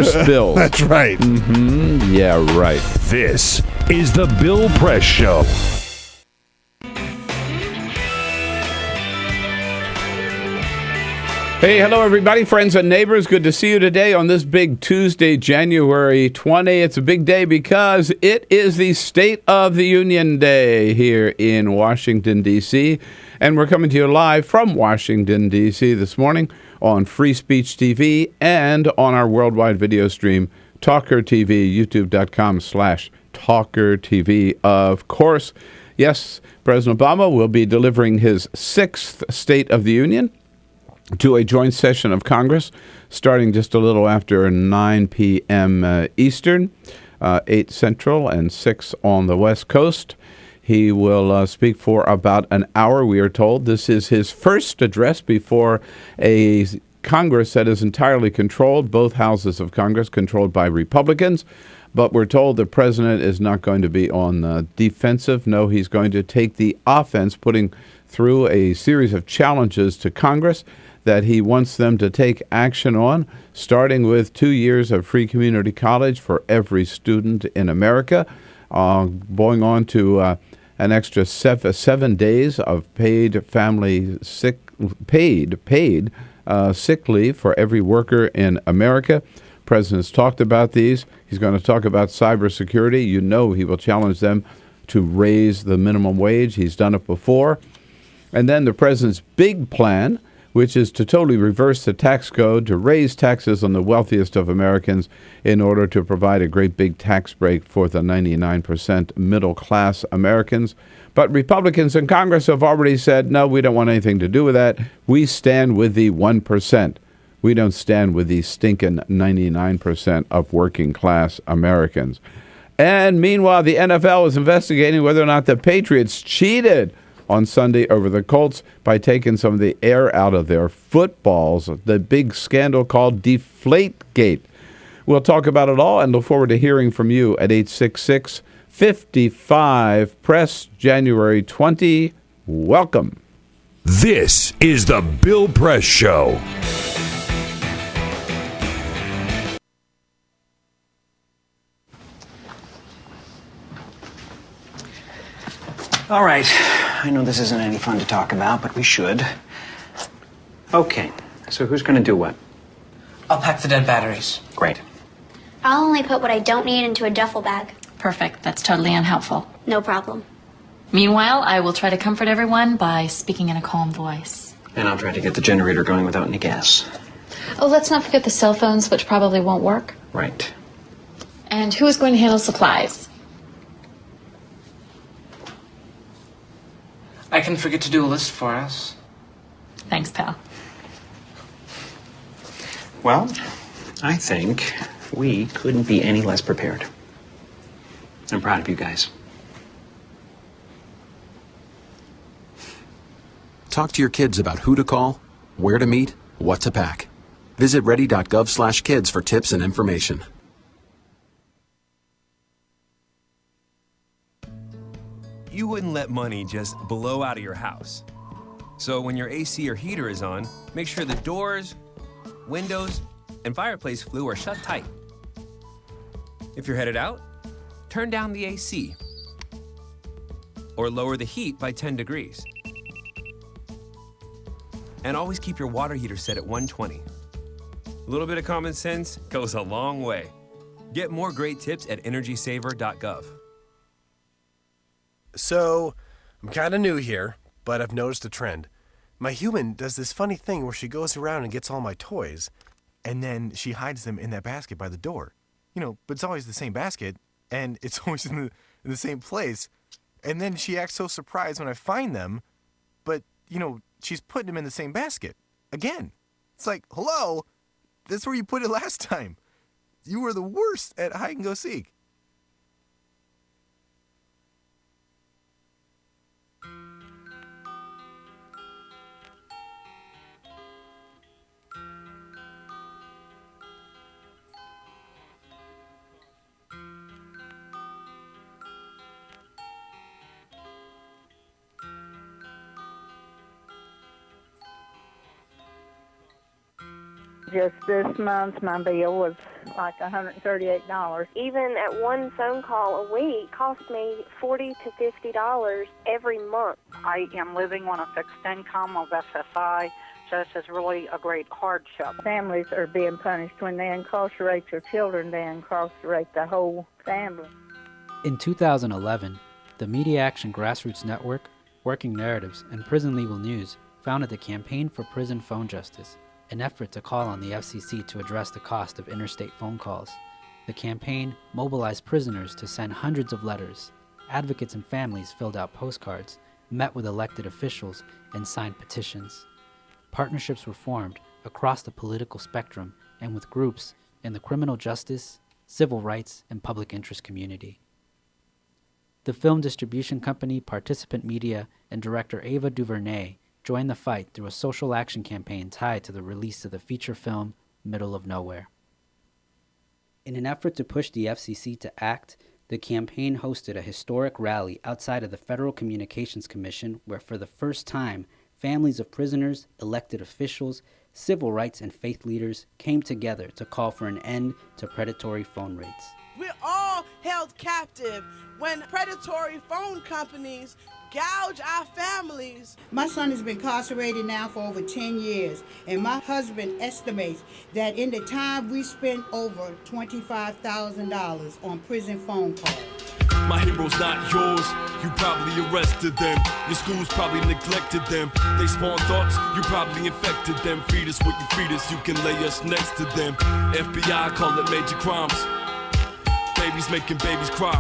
spills. That's right. Mm-hmm. Yeah, right. This is the Bill Press Show. Hey, hello, everybody, friends and neighbors. Good to see you today on this big Tuesday, January 20. It's a big day because it is the State of the Union Day here in Washington, D.C., and we're coming to you live from Washington, D.C. this morning on Free Speech TV and on our worldwide video stream, TawkrTV, youtube.com/TawkrTV. Of course, yes, President Obama will be delivering his 6th State of the Union to a joint session of Congress starting just a little after 9 p.m. Eastern, 8 Central, and 6 on the West Coast. He will speak for about an hour, we are told. This is his first address before a Congress that is entirely controlled, both houses of Congress controlled by Republicans. But we're told the president is not going to be on the defensive. No, he's going to take the offense, putting through a series of challenges to Congress that he wants them to take action on, starting with 2 years of free community college for every student in America, going on to an extra 7 days of paid sick leave for every worker in America. The president's talked about these. He's going to talk about cybersecurity. You know he will challenge them to raise the minimum wage. He's done it before. And then the president's big plan, which is to totally reverse the tax code, to raise taxes on the wealthiest of Americans in order to provide a great big tax break for the 99% middle-class Americans. But Republicans in Congress have already said, no, we don't want anything to do with that. We stand with the 1%. We don't stand with the stinking 99% of working-class Americans. And meanwhile, the NFL is investigating whether or not the Patriots cheated on Sunday over the Colts by taking some of the air out of their footballs, the big scandal called Deflategate. We'll talk about it all and look forward to hearing from you at 866-55-PRESS, January 20. Welcome. This is the Bill Press Show. All right. I know this isn't any fun to talk about, but we should. Okay. So who's going to do what? I'll pack the dead batteries. Great. I'll only put what I don't need into a duffel bag. Perfect. That's totally unhelpful. No problem. Meanwhile, I will try to comfort everyone by speaking in a calm voice. And I'll try to get the generator going without any gas. Oh, let's not forget the cell phones, which probably won't work. Right. And who is going to handle supplies? I can forget to do a list for us. Thanks, pal. Well, I think we couldn't be any less prepared. I'm proud of you guys. Talk to your kids about who to call, where to meet, what to pack. Visit ready.gov/kids for tips and information. You wouldn't let money just blow out of your house. So when your AC or heater is on, make sure the doors, windows, and fireplace flue are shut tight. If you're headed out, turn down the AC or lower the heat by 10 degrees. And always keep your water heater set at 120. A little bit of common sense goes a long way. Get more great tips at energysaver.gov. So, I'm kind of new here, but I've noticed a trend. My human does this funny thing where she goes around and gets all my toys, and then she hides them in that basket by the door. You know, but it's always the same basket, and it's always in the same place. And then she acts so surprised when I find them, but, you know, she's putting them in the same basket. Again. It's like, hello? That's where you put it last time. You were the worst at hide and go seek. Just this month, my bill was like $138. Even at one phone call a week cost me $40 to $50 every month. I am living on a fixed income of SSI, so this is really a great hardship. Families are being punished. When they incarcerate your children, they incarcerate the whole family. In 2011, the Media Action Grassroots Network, Working Narratives, and Prison Legal News founded the Campaign for Prison Phone Justice, an effort to call on the FCC to address the cost of interstate phone calls. The campaign mobilized prisoners to send hundreds of letters. Advocates and families filled out postcards, met with elected officials, and signed petitions. Partnerships were formed across the political spectrum and with groups in the criminal justice, civil rights, and public interest community. The film distribution company Participant Media and director Ava DuVernay joined the fight through a social action campaign tied to the release of the feature film Middle of Nowhere. In an effort to push the FCC to act, the campaign hosted a historic rally outside of the Federal Communications Commission where for the first time, families of prisoners, elected officials, civil rights and faith leaders came together to call for an end to predatory phone rates. We're all held captive when predatory phone companies gouge our families. My son has been incarcerated now for over 10 years, and my husband estimates that in the time we spent over $25,000 on prison phone calls. my heroes not yours. You probably arrested them. Your schools probably neglected them. They spawn thoughts, you probably infected them. Feed us what you feed us, you can lay us next to them. FBI call it major crimes. Babies making babies cry.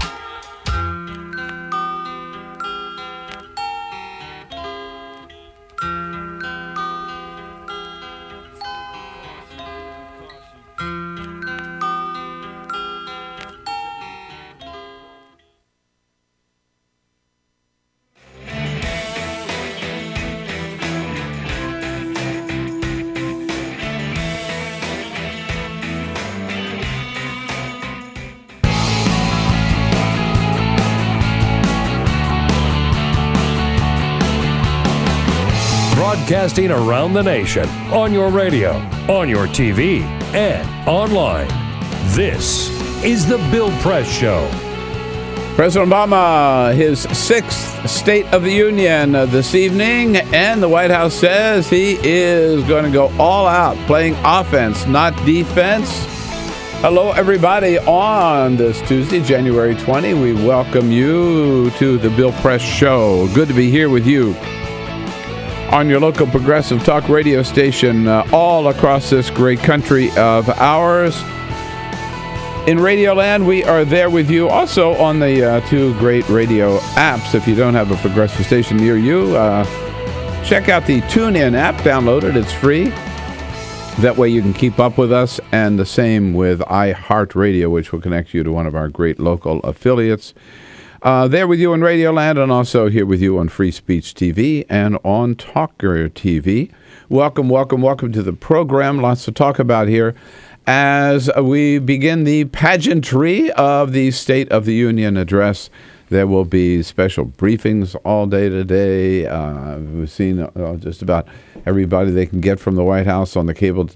Broadcasting around the nation, on your radio, on your TV, and online. This is the Bill Press Show. President Obama, his 6th State of the Union this evening, and the White House says he is going to go all out, playing offense, not defense. Hello, everybody. On this Tuesday, January 20, we welcome you to the Bill Press Show. Good to be here with you on your local progressive talk radio station all across this great country of ours. In Radioland, we are there with you. Also on the 2 great radio apps. If you don't have a progressive station near you, check out the TuneIn app. Download it. It's free. That way you can keep up with us. And the same with iHeartRadio, which will connect you to one of our great local affiliates. There with you on Radioland, and also here with you on Free Speech TV and on TawkrTV. Welcome, welcome, welcome to the program. Lots to talk about here as we begin the pageantry of the State of the Union address. There will be special briefings all day today. We've seen just about everybody they can get from the White House on the cable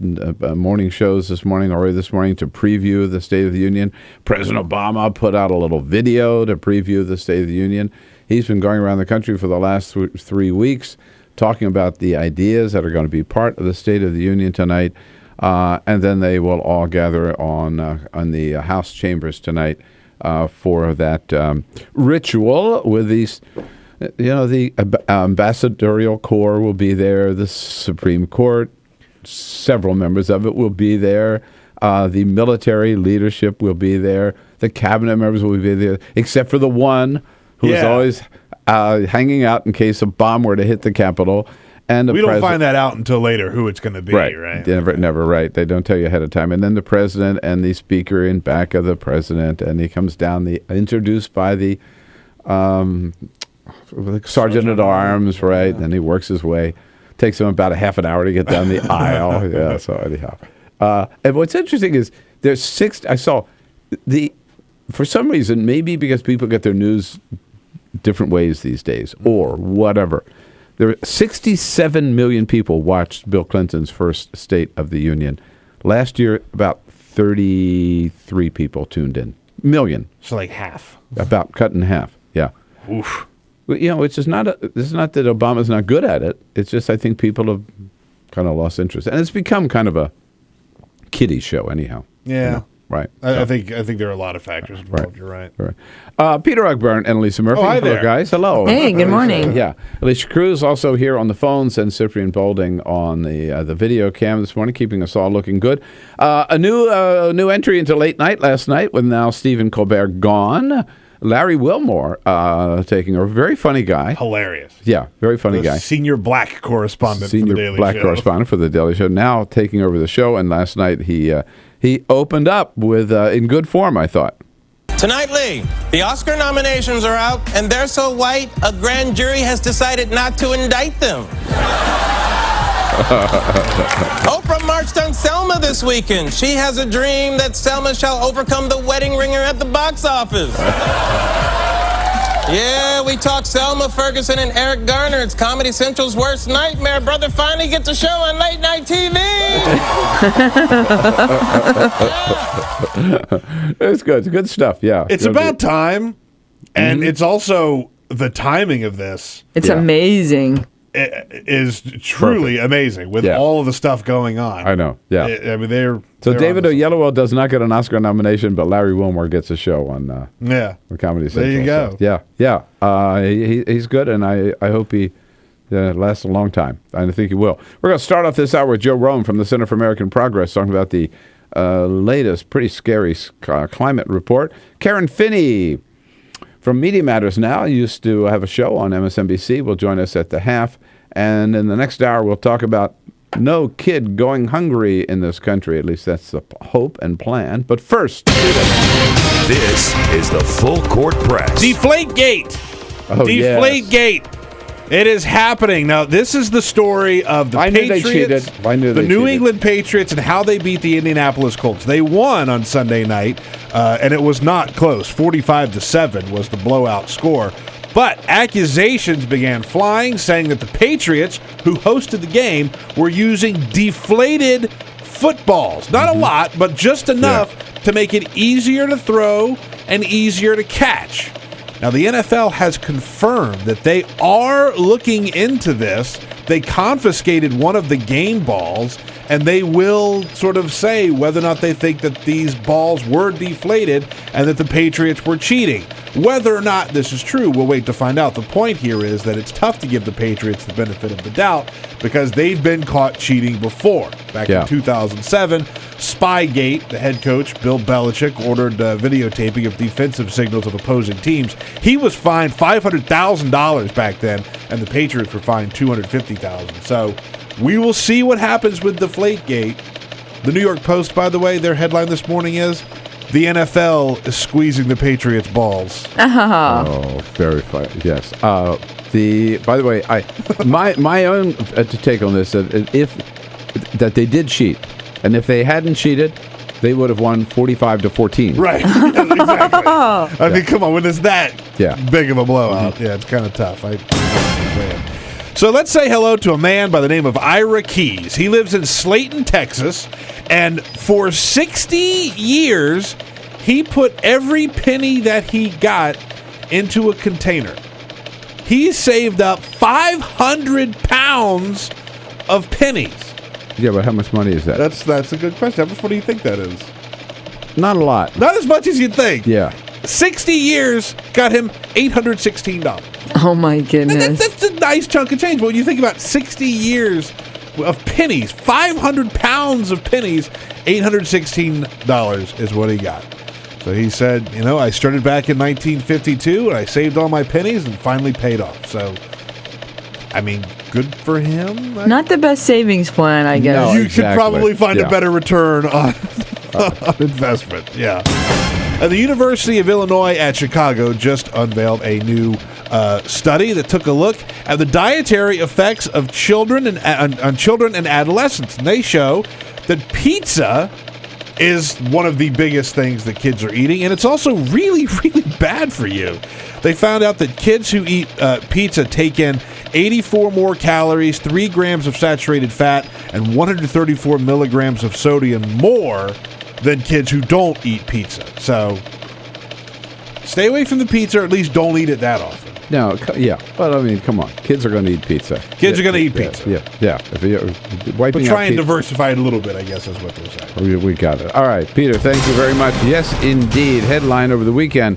morning shows this morning, already this morning, to preview the State of the Union. President Obama put out a little video to preview the State of the Union. He's been going around the country for the last 3 weeks talking about the ideas that are going to be part of the State of the Union tonight. And then they will all gather on the House chambers tonight for that ritual with these, the ambassadorial corps will be there, the Supreme Court, several members of it will be there, the military leadership will be there, the cabinet members will be there, except for the one who is always hanging out in case a bomb were to hit the Capitol. And we don't find that out until later who it's going to be, right? Never right. They don't tell you ahead of time. And then the president and the speaker in back of the president, and he comes down, introduced by the sergeant at arms, right? And he works his way. Takes him about a half an hour to get down the aisle. Yeah. So anyhow, and what's interesting is there's 6. I saw for some reason, maybe because people get their news different ways these days, or whatever. There were 67 million people watched Bill Clinton's first State of the Union. Last year, about 33 people tuned in. Million. So like half. About cut in half, yeah. Oof. It's just not it's not that Obama's not good at it. It's just I think people have kind of lost interest. And it's become kind of a kiddie show anyhow. Yeah. Right. I think there are a lot of factors involved. Right. You're right. Peter Ogburn and Lisa Murphy. Hi there. Hello, guys. Hello. Hey, good morning. Yeah. Alicia Cruz also here on the phones, and Cyprian Bolding on the video cam this morning, keeping us all looking good. A new entry into late night last night with now Stephen Colbert gone. Larry Wilmore taking over. Very funny guy. Hilarious. Yeah, very funny guy. Senior black correspondent for the Daily Show. Black correspondent for the Daily Show. Now taking over the show, and last night he opened up with in good form, I thought. Tonight, Lee, the Oscar nominations are out, and they're so white, a grand jury has decided not to indict them. Oprah marched on Selma this weekend. She has a dream that Selma shall overcome the wedding ringer at the box office. Yeah, we talked Selma, Ferguson, and Eric Garner. It's Comedy Central's worst nightmare. Brother finally gets a show on late night TV. It's good. It's good stuff. Yeah. It's about time, and it's also the timing of this. It's amazing. is truly amazing with all of the stuff going on. I know. Yeah. I mean, they're David Oyelowo does not get an Oscar nomination, but Larry Wilmore gets a show on the Comedy Central. There you go. So, he's good, and I hope he lasts a long time. I think he will. We're going to start off this hour with Joe Romm from the Center for American Progress talking about the latest pretty scary climate report. Karen Finney from Media Matters Now used to have a show on MSNBC. Will join us at the half. And in the next hour, we'll talk about no kid going hungry in this country. At least that's the hope and plan. But first, this is the Full Court Press. Deflategate. Deflategate. It is happening. Now, this is the story of the Patriots, the New England Patriots, and how they beat the Indianapolis Colts. They won on Sunday night, and it was not close. 45-7 was the blowout score. But accusations began flying, saying that the Patriots, who hosted the game, were using deflated footballs. Not a lot, but just enough to make it easier to throw and easier to catch. Now, the NFL has confirmed that they are looking into this. They confiscated one of the game balls, and they will sort of say whether or not they think that these balls were deflated and that the Patriots were cheating. Whether or not this is true, we'll wait to find out. The point here is that it's tough to give the Patriots the benefit of the doubt because they've been caught cheating before. Back in 2007, Spygate, the head coach, Bill Belichick, ordered videotaping of defensive signals of opposing teams. He was fined $500,000 back then, and the Patriots were fined $250,000. So we will see what happens with Deflategate. The New York Post, by the way, their headline this morning is, the NFL is squeezing the Patriots' balls. Oh, very funny. Yes. By the way, my own take on this that they did cheat, and if they hadn't cheated, they would have won 45-14. Right. Exactly. I mean, come on, when it's that big of a blowout, it's kind of tough. So let's say hello to a man by the name of Ira Keys. He lives in Slayton, Texas, and for 60 years, he put every penny that he got into a container. He saved up 500 pounds of pennies. Yeah, but how much money is that? That's a good question. How much do you think that is? Not a lot. Not as much as you'd think. Yeah. 60 years got him $816. Oh, my goodness. That's a nice chunk of change. But when you think about 60 years of pennies, 500 pounds of pennies, $816 is what he got. So he said, I started back in 1952, and I saved all my pennies and finally paid off. So, I mean, good for him. Not the best savings plan, I guess. No, you could probably find a better return on investment. Yeah. And the University of Illinois at Chicago just unveiled a new study that took a look at the dietary effects of children and on children and adolescents. And they show that pizza is one of the biggest things that kids are eating, and it's also really, really bad for you. They found out that kids who eat pizza take in 84 more calories, 3 grams of saturated fat, and 134 milligrams of sodium more than kids who don't eat pizza. So stay away from the pizza, or at least don't eat it that often. No, but I mean, come on. Kids are going to eat pizza. Kids are going to eat pizza. Yeah. But try and diversify it a little bit, I guess, is what they're saying. We got it. All right, Peter, thank you very much. Yes, indeed. Headline over the weekend.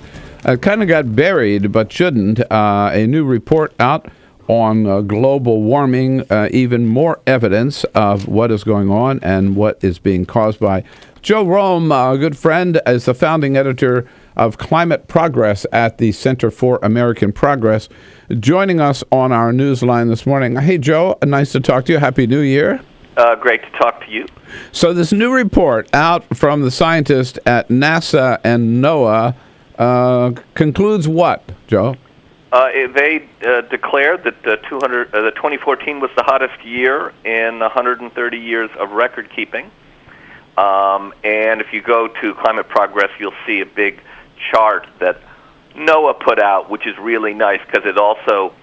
Kind of got buried, but shouldn't. A new report out on global warming, even more evidence of what is going on and what is being caused by. Joe Romm, a good friend, is the founding editor of Climate Progress at the Center for American Progress, joining us on our newsline this morning. Hey, Joe, nice to talk to you. Happy New Year. Great to talk to you. So this new report out from the scientists at NASA and NOAA concludes what, Joe? They declared that 2014 was the hottest year in 130 years of record keeping. And if you go to Climate Progress, you'll see a big chart that NOAA put out, which is really nice because it also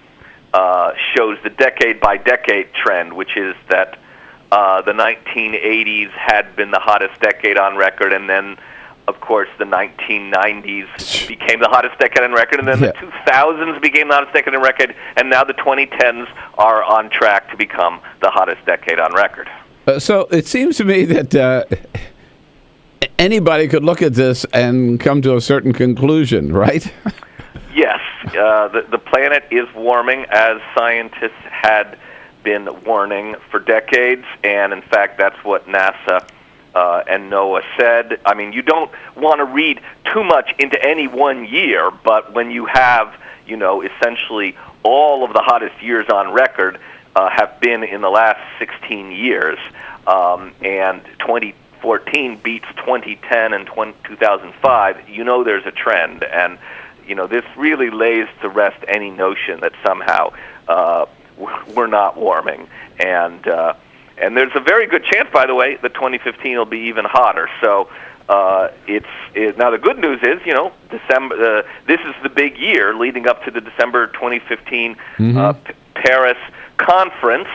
shows the decade-by-decade trend, which is that the 1980s had been the hottest decade on record, and then, of course, the 1990s became the hottest decade on record, and then the 2000s became the hottest decade on record, and now the 2010s are on track to become the hottest decade on record. So it seems to me that anybody could look at this and come to a certain conclusion, right? Yes, the planet is warming, as scientists had been warning for decades, and in fact, that's what NASA and NOAA said. I mean, you don't want to read too much into any one year, but when you have, essentially all of the hottest years on record have been in the last 16 years, and 2014 beats 2010 and 2005, there's a trend, and this really lays to rest any notion that somehow we're not warming, and there's a very good chance, by the way, that 2015 will be even hotter. So now the good news is, December. This is the big year leading up to the December 2015 Paris conference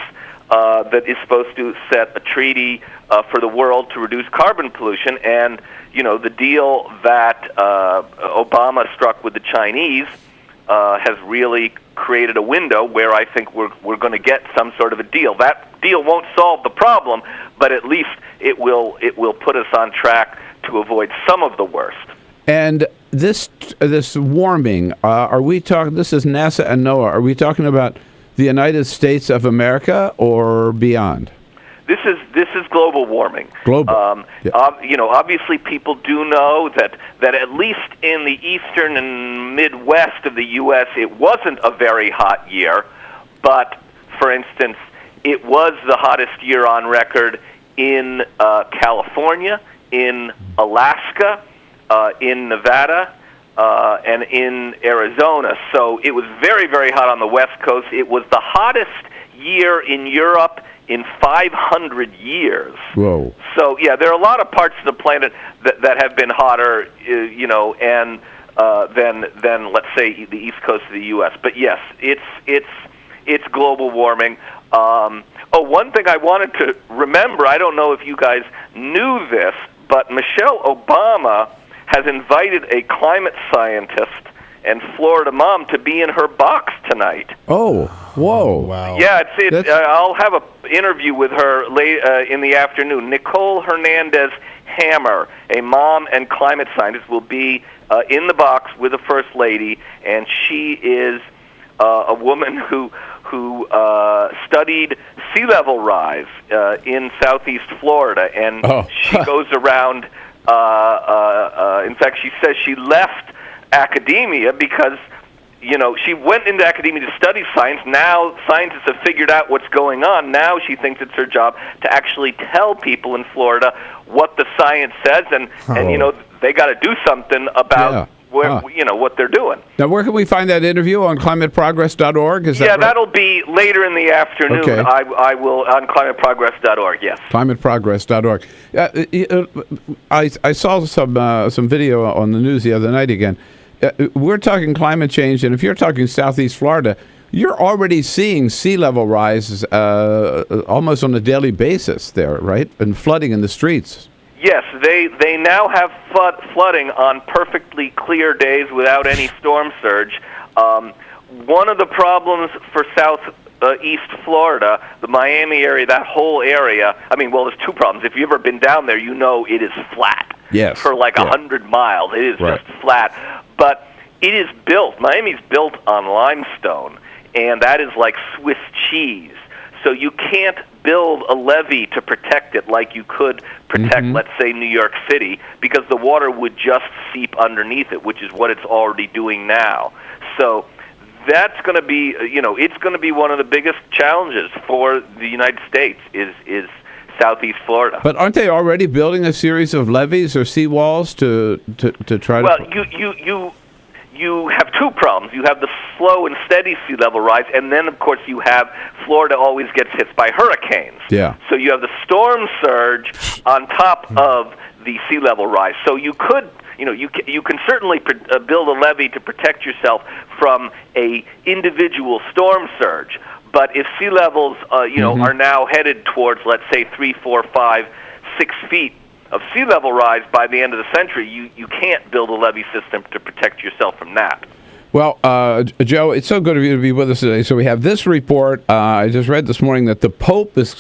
that is supposed to set a treaty for the world to reduce carbon pollution, and the deal that Obama struck with the Chinese has really created a window where I think we're going to get some sort of a deal. That deal won't solve the problem, but at least it will put us on track to avoid some of the worst. And this warming, are we talking? This is NASA and NOAA. Are we talking about the United States of America or beyond? This is global warming. Global. Obviously, people do know that at least in the eastern and Midwest of the U.S., it wasn't a very hot year. But, for instance, it was the hottest year on record in California, in Alaska, in Nevada, and in Arizona. So it was very, very hot on the West Coast. It was the hottest year in Europe in 500 years. Whoa. So, yeah, there are a lot of parts of the planet that have been hotter, than let's say the East Coast of the U.S. But yes, it's global warming. One thing I wanted to remember, I don't know if you guys knew this, but Michelle Obama has invited a climate scientist and Florida mom to be in her box tonight. Oh, whoa. Wow. Yeah, I'll have an interview with her late in the afternoon. Nicole Hernandez Hammer, a mom and climate scientist, will be in the box with the First Lady, and she is a woman who studied sea level rise in southeast Florida, and she goes around. In fact, she says she left academia because she went into academia to study science. Now scientists have figured out what's going on. Now she thinks it's her job to actually tell people in Florida what the science says, and they got to do something about what they're doing. Now, where can we find that interview? On climateprogress.org? Is that right? That'll be later in the afternoon. Okay. I will on climateprogress.org. Yes. Climateprogress.org. I saw some video on the news the other night again. We're talking climate change, and if you're talking southeast Florida, you're already seeing sea level rise almost on a daily basis there, right? And flooding in the streets. Yes, they now have flooding on perfectly clear days without any storm surge. One of the problems for southeast Florida, the Miami area, that whole area, there's two problems. If you've ever been down there, it is flat. Yes. For 100 miles. It is just flat. But it is built. Miami's built on limestone, and that is like Swiss cheese. So you can't build a levee to protect it like you could protect, let's say, New York City, because the water would just seep underneath it, which is what it's already doing now. So that's going to be, it's going to be one of the biggest challenges for the United States is southeast Florida. But aren't they already building a series of levees or seawalls to try to... Well, you have two problems. You have the slow and steady sea level rise, and then, of course, you have Florida always gets hit by hurricanes. Yeah. So you have the storm surge on top of the sea level rise. So you could, you can certainly build a levee to protect yourself from a individual storm surge. But if sea levels, are now headed towards, let's say, 3, 4, 5, 6 feet of sea level rise by the end of the century, you can't build a levee system to protect yourself from that. Well, Joe, it's so good of you to be with us today. So we have this report. I just read this morning that the Pope is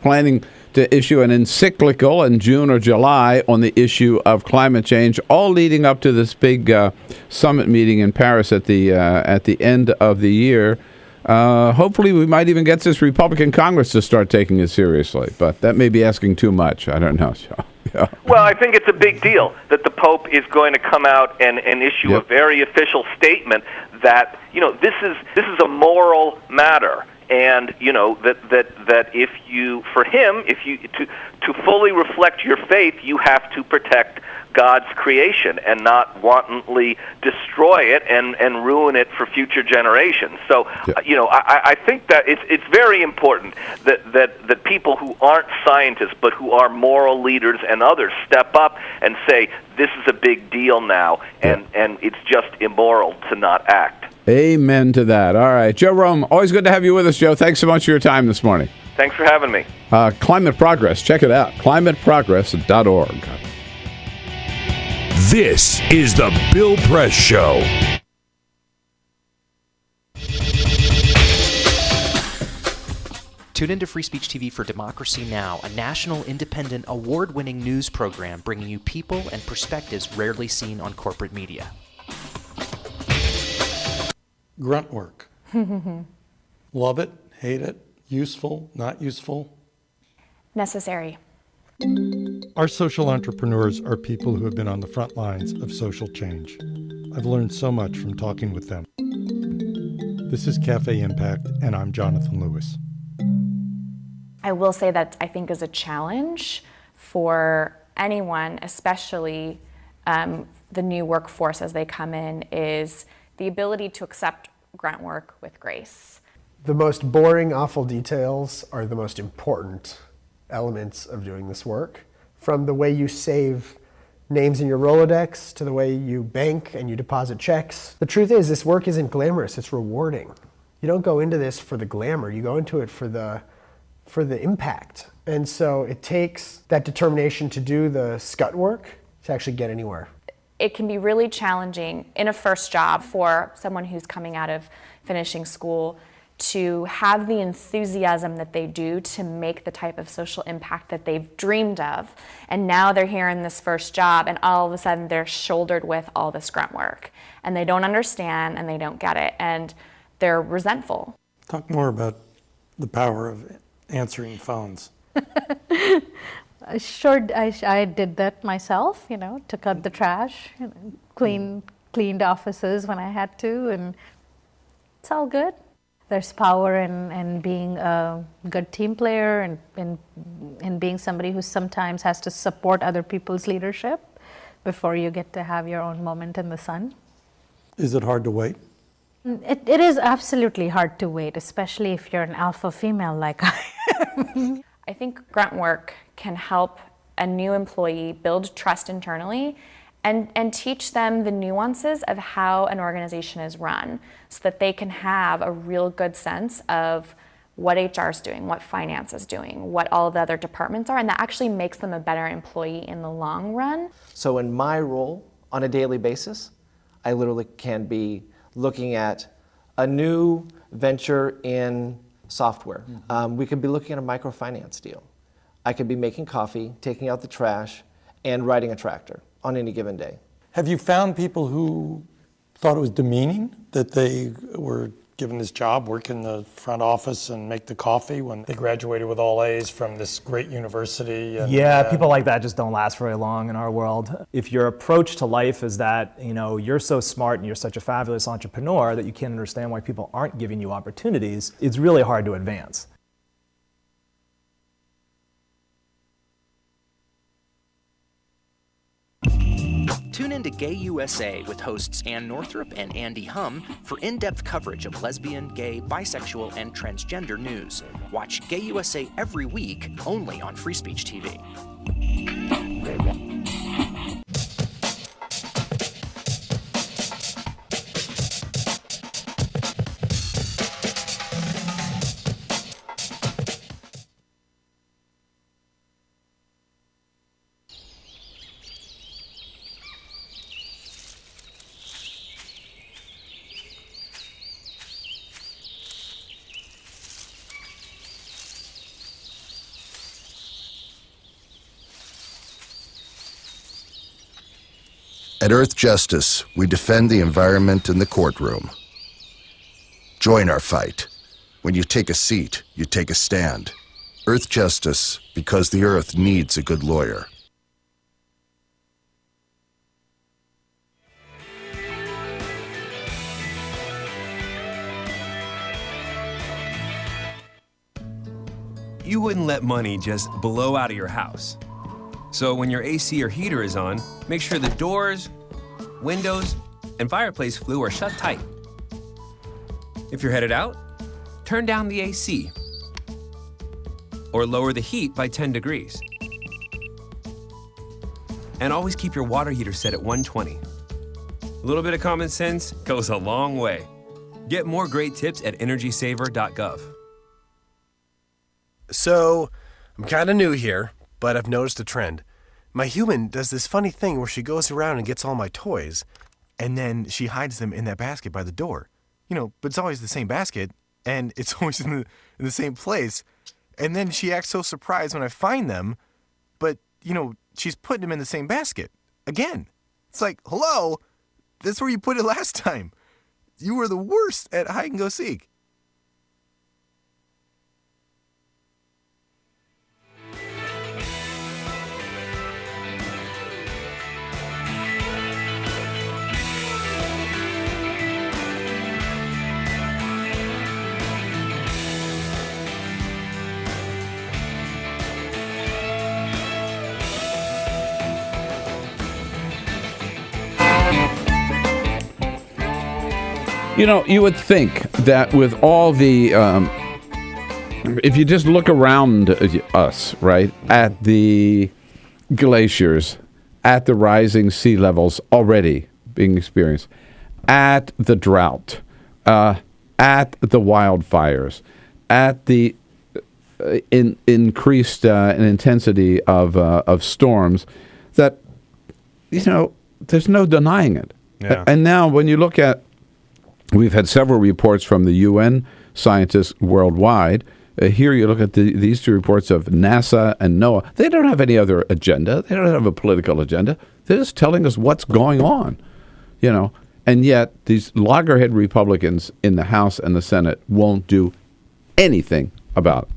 planning to issue an encyclical in June or July on the issue of climate change, all leading up to this big summit meeting in Paris at the end of the year. Hopefully, we might even get this Republican Congress to start taking it seriously, but that may be asking too much. I don't know, Joe. Yeah. Well, I think it's a big deal that the Pope is going to come out and issue a very official statement that, this is a moral matter. And that if you to fully reflect your faith, you have to protect God's creation and not wantonly destroy it and ruin it for future generations. So, I think that it's very important that people who aren't scientists but who are moral leaders and others step up and say, this is a big deal now, and it's just immoral to not act. Amen to that. All right. Joe Romm, always good to have you with us, Joe. Thanks so much for your time this morning. Thanks for having me. Climate Progress. Check it out. climateprogress.org. This is the Bill Press Show. Tune into Free Speech TV for Democracy Now!, a national, independent, award-winning news program bringing you people and perspectives rarely seen on corporate media. Grunt work. Love it, hate it, useful, not useful. Necessary. Our social entrepreneurs are people who have been on the front lines of social change. I've learned so much from talking with them. This is Cafe Impact, and I'm Jonathan Lewis. I will say that I think is a challenge for anyone, especially the new workforce as they come in, is the ability to accept grunt work with grace. The most boring, awful details are the most important elements of doing this work. From the way you save names in your Rolodex to the way you bank and you deposit checks. The truth is, this work isn't glamorous, it's rewarding. You don't go into this for the glamour, you go into it for the impact. And so it takes that determination to do the scut work to actually get anywhere. It can be really challenging in a first job for someone who's coming out of finishing school to have the enthusiasm that they do to make the type of social impact that they've dreamed of. And now they're here in this first job and all of a sudden they're shouldered with all this grunt work. And they don't understand and they don't get it and they're resentful. Talk more about the power of answering phones. Sure, I did that myself, took out the trash, cleaned offices when I had to, and it's all good. There's power in being a good team player and in being somebody who sometimes has to support other people's leadership before you get to have your own moment in the sun. Is it hard to wait? It is absolutely hard to wait, especially if you're an alpha female like I am. I think grunt work can help a new employee build trust internally and teach them the nuances of how an organization is run so that they can have a real good sense of what HR is doing, what finance is doing, what all the other departments are, and that actually makes them a better employee in the long run. So in my role on a daily basis, I literally can be looking at a new venture in software. We could be looking at a microfinance deal. I could be making coffee, taking out the trash, and riding a tractor on any given day. Have you found people who thought it was demeaning that they were given this job, work in the front office and make the coffee when they graduated with all A's from this great university? And, people like that just don't last very long in our world. If your approach to life is that, you're so smart and you're such a fabulous entrepreneur that you can't understand why people aren't giving you opportunities, it's really hard to advance. Tune in to Gay USA with hosts Ann Northrup and Andy Hum for in-depth coverage of lesbian, gay, bisexual, and transgender news. Watch Gay USA every week, only on Free Speech TV. At Earth Justice, we defend the environment in the courtroom. Join our fight. When you take a seat, you take a stand. Earth Justice, because the Earth needs a good lawyer. You wouldn't let money just blow out of your house. So when your AC or heater is on, make sure the doors, windows, and fireplace flue are shut tight. If you're headed out, turn down the AC or lower the heat by 10 degrees. And always keep your water heater set at 120. A little bit of common sense goes a long way. Get more great tips at energysaver.gov. So, I'm kind of new here, but I've noticed a trend. My human does this funny thing where she goes around and gets all my toys, and then she hides them in that basket by the door. But it's always the same basket, and it's always in the same place. And then she acts so surprised when I find them, but, she's putting them in the same basket. Again. It's like, hello, that's where you put it last time. You were the worst at hide and go seek. You would think that with all the, if you just look around us, right, at the glaciers, at the rising sea levels already being experienced, at the drought, at the wildfires, at the increased intensity of storms, that, there's no denying it. Yeah. And now when you look at, we've had several reports from the UN scientists worldwide. Here you look at these two reports of NASA and NOAA. They don't have any other agenda. They don't have a political agenda. They're just telling us what's going on, And yet these loggerhead Republicans in the House and the Senate won't do anything about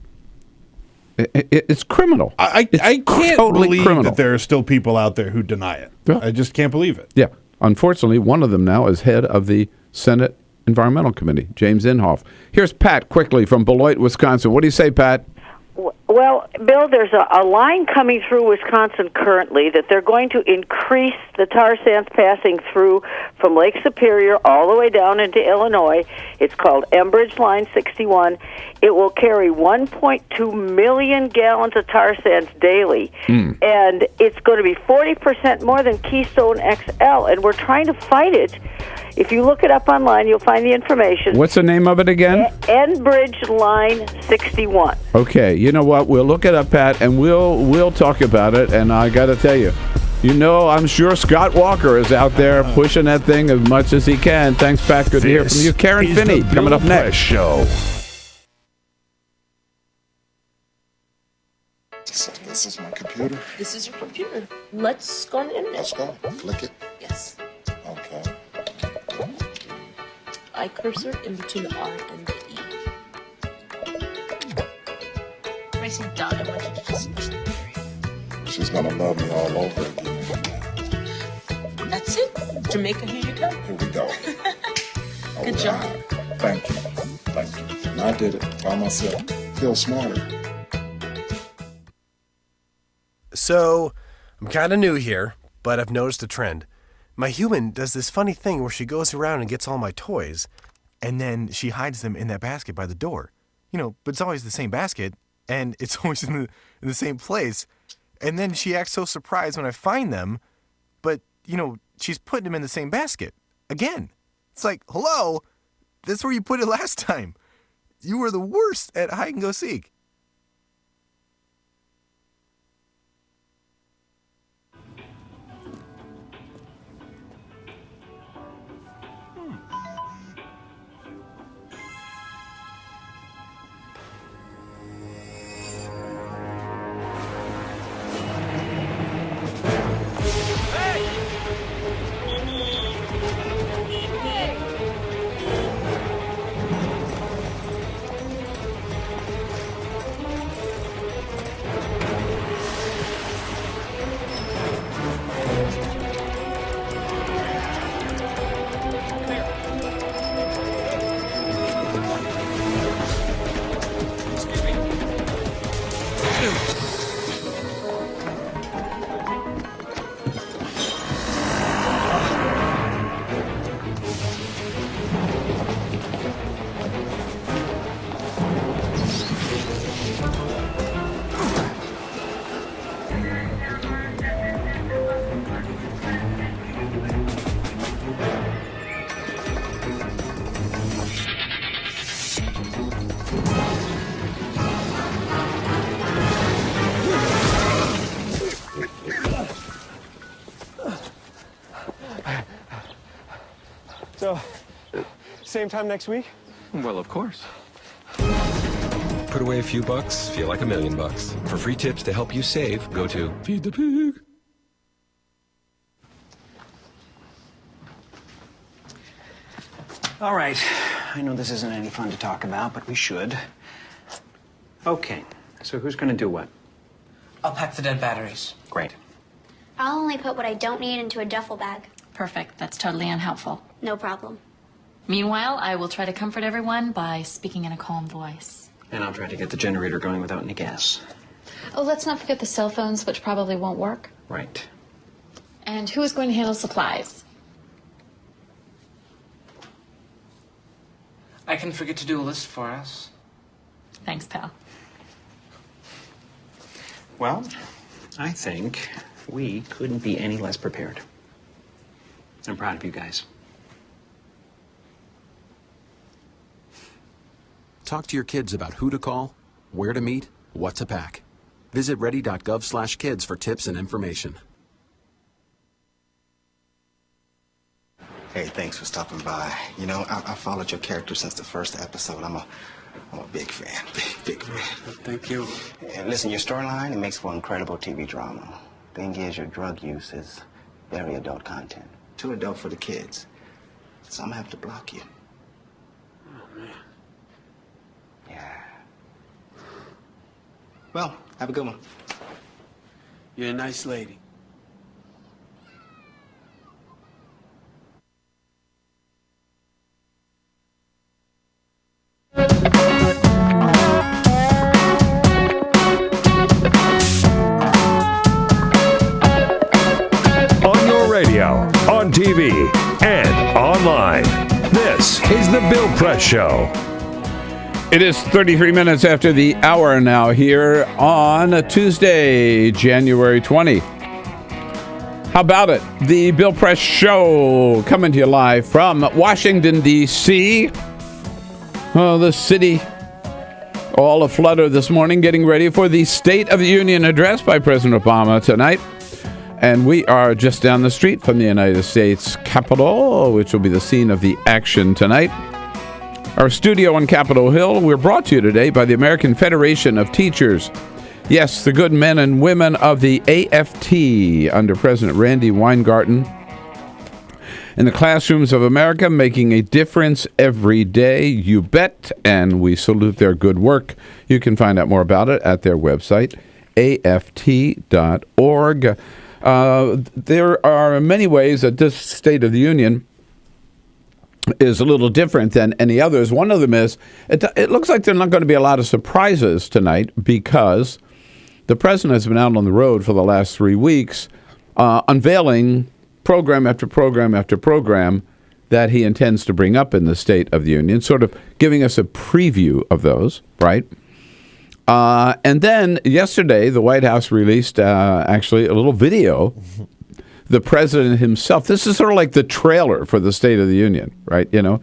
it. It's criminal. I can't totally believe criminal. that there are still people out there who deny it. Yeah. I just can't believe it. Yeah. Unfortunately, one of them now is head of the Senate Environmental Committee, James Inhofe. Here's Pat quickly from Beloit, Wisconsin. What do you say, Pat? Well, Bill, there's a line coming through Wisconsin currently that they're going to increase the tar sands passing through from Lake Superior all the way down into Illinois. It's called Enbridge Line 61. It will carry 1.2 million gallons of tar sands daily, and it's going to be 40% more than Keystone XL, and we're trying to fight it. If you look it up online, you'll find the information. What's the name of it again? Enbridge Line 61. Okay, you know what? We'll look it up, Pat, and we'll talk about it. And I got to tell you, I'm sure Scott Walker is out there pushing that thing as much as he can. Thanks, Pat. Good to hear from you. Karen Finney coming up next. Show. So this is my computer. This is your computer. Let's go on the internet. Let's go. Click it. Yes. Okay. I cursor in between the R and the E. When I say dot, I want you to just push the period. She's gonna love me all over again. That's it. Jamaica, here you go. Here we go. Good job. Thank you. Thank you. And I did it by myself. Feel smarter. So, I'm kind of new here, but I've noticed a trend. My human does this funny thing where she goes around and gets all my toys, and then she hides them in that basket by the door. But it's always the same basket, and it's always in the same place. And then she acts so surprised when I find them, but, she's putting them in the same basket. Again. It's like, hello, that's where you put it last time. You were the worst at hide and go seek. So, same time next week? Well, of course. Put away a few bucks, feel like $1 million. For free tips to help you save, go to Feed the Pig. All right. I know this isn't any fun to talk about, but we should. Okay. So who's going to do what? I'll pack the dead batteries. Great. I'll only put what I don't need into a duffel bag. Perfect. That's totally unhelpful. No problem. Meanwhile, I will try to comfort everyone by speaking in a calm voice. And I'll try to get the generator going without any gas. Oh, let's not forget the cell phones, which probably won't work. Right. And who is going to handle supplies? I can forget to do a list for us. Thanks, pal. Well, I think we couldn't be any less prepared. I'm proud of you guys. Talk to your kids about who to call, where to meet, what to pack. Visit ready.gov/kids for tips and information. Hey, thanks for stopping by. You know, I followed your character since the first episode. I'm a big fan. Big fan. Thank you. And listen, your storyline, it makes for incredible TV drama. Thing is, your drug use is very adult content. Too adult for the kids. So I'm gonna have to block you. Oh, man. Yeah. Well, have a good one. You're a nice lady. On your radio, on TV, and online. This is The Bill Press Show. It is 33 minutes after the hour now here on Tuesday, January 20. How about it? The Bill Press Show coming to you live from Washington, D.C. Oh, the city all aflutter this morning, getting ready for the State of the Union address by President Obama tonight. And we are just down the street from the United States Capitol, which will be the scene of the action tonight. Our studio on Capitol Hill, we're brought to you today by the American Federation of Teachers. Yes, the good men and women of the AFT under President Randy Weingarten. In the classrooms of America, making a difference every day, you bet, and we salute their good work. You can find out more about it at their website, aft.org. There are many ways that this State of the Union is a little different than any others. One of them is, it looks like there are not going to be a lot of surprises tonight because the president has been out on the road for the last 3 weeks unveiling program after program after program that he intends to bring up in the State of the Union, sort of giving us a preview of those, right? And then yesterday, the White House released actually a little video. The president himself, this is sort of like the trailer for the State of the Union, right? You know,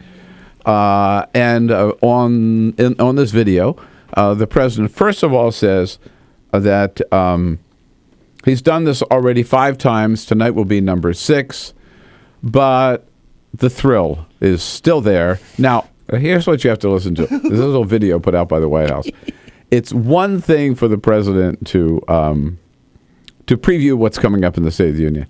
and on this video, the president first of all says that he's done this already 5 times. Tonight will be number 6, but the thrill is still there. Now, here's what you have to listen to. This is a little video put out by the White House. It's one thing for the president to preview what's coming up in the State of the Union.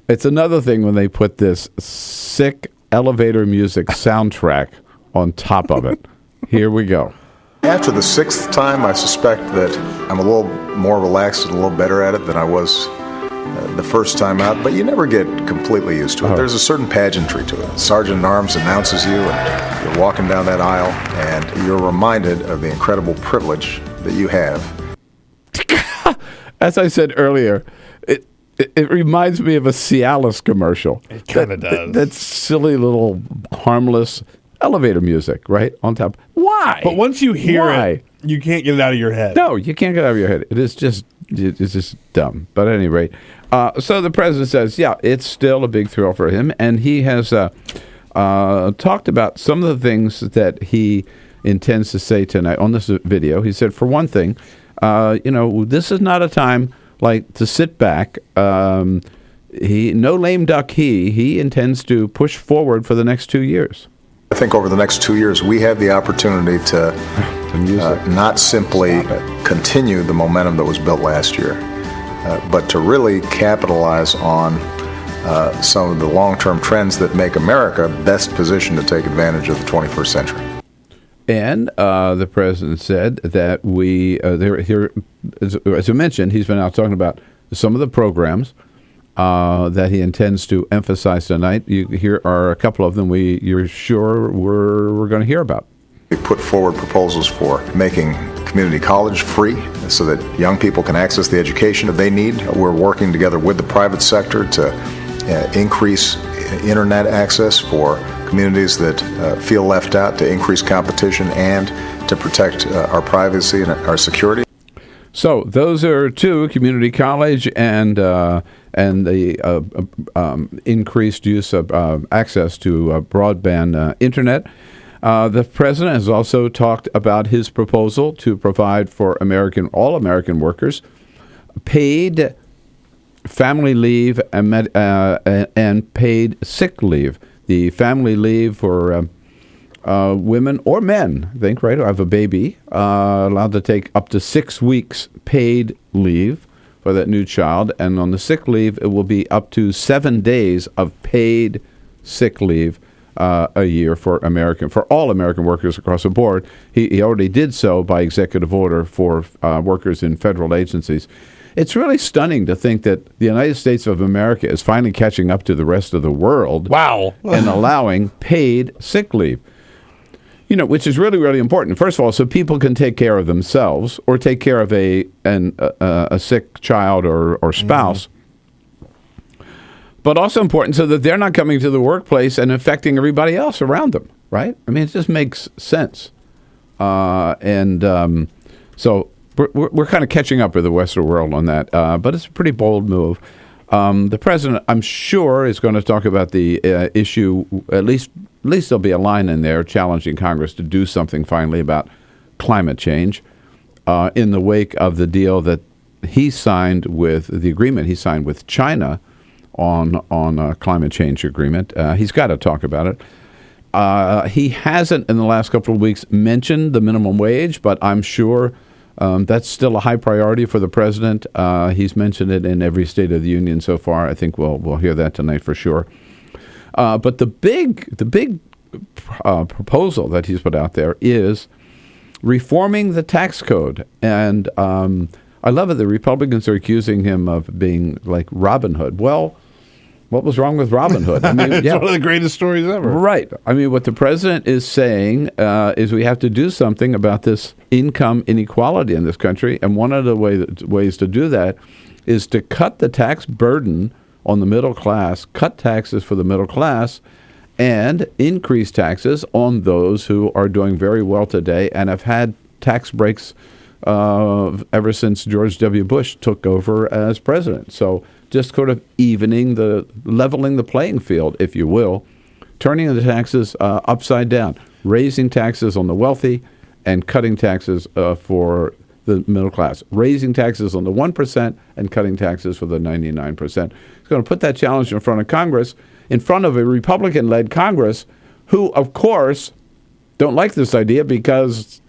It's another thing when they put this sick elevator music soundtrack on top of it. Here we go. After the 6th time, I suspect that I'm a little more relaxed and a little better at it than I was the first time out, but you never get completely used to it. There's a certain pageantry to it. Sergeant at Arms announces you, and you're walking down that aisle, and you're reminded of the incredible privilege that you have. as I said earlier, it reminds me of a Cialis commercial. It kind of does. That silly little harmless elevator music, right? On top. Why? But once you hear it, you can't get it out of your head. No, you can't get it out of your head. It's just dumb. But at any rate, so the president says, yeah, it's still a big thrill for him. And he has talked about some of the things that he intends to say tonight on this video. He said, for one thing, this is not a time like to sit back. No lame duck. He intends to push forward for the next 2 years. I think over the next 2 years, we have the opportunity to not simply continue the momentum that was built last year, but to really capitalize on some of the long-term trends that make America best positioned to take advantage of the 21st century. And the president said that as I mentioned, he's been out talking about some of the programs that he intends to emphasize tonight. Here are a couple of them you're sure we're going to hear about. We put forward proposals for making community college free so that young people can access the education that they need. We're working together with the private sector to increase internet access for communities that feel left out, to increase competition, and to protect our privacy and our security. So those are two: community college and the increased use of access to broadband internet. The president has also talked about his proposal to provide for all American workers paid family leave and paid sick leave. The family leave for women or men, I think, right, who have a baby, allowed to take up to 6 weeks paid leave for that new child. And on the sick leave, it will be up to 7 days of paid sick leave a year for all American workers across the board. He already did so by executive order for workers in federal agencies. It's really stunning to think that the United States of America is finally catching up to the rest of the world. Wow. And allowing paid sick leave, which is really, really important. First of all, so people can take care of themselves or take care of a sick child or spouse. But also important so that they're not coming to the workplace and affecting everybody else around them, right? I mean, it just makes sense. So we're kind of catching up with the Western world on that, but it's a pretty bold move. The president, I'm sure, is going to talk about the issue. At least there'll be a line in there challenging Congress to do something finally about climate change in the wake of the deal that the agreement he signed with China on a climate change agreement. He's got to talk about it. He hasn't in the last couple of weeks mentioned the minimum wage, but I'm sure that's still a high priority for the president. He's mentioned it in every State of the Union so far. I think we'll hear that tonight for sure. But the big proposal that he's put out there is reforming the tax code. And I love it. The Republicans are accusing him of being like Robin Hood. Well, what was wrong with Robin Hood? I mean, it's one of the greatest stories ever. Right. I mean, what the president is saying is we have to do something about this income inequality in this country. And one of the ways to do that is to cut the tax burden on the middle class, cut taxes for the middle class, and increase taxes on those who are doing very well today and have had tax breaks ever since George W. Bush took over as president. So just sort of leveling the playing field, if you will, turning the taxes upside down, raising taxes on the wealthy and cutting taxes for the middle class, raising taxes on the 1% and cutting taxes for the 99%. He's going to put that challenge in front of Congress, in front of a Republican-led Congress, who, of course, don't like this idea because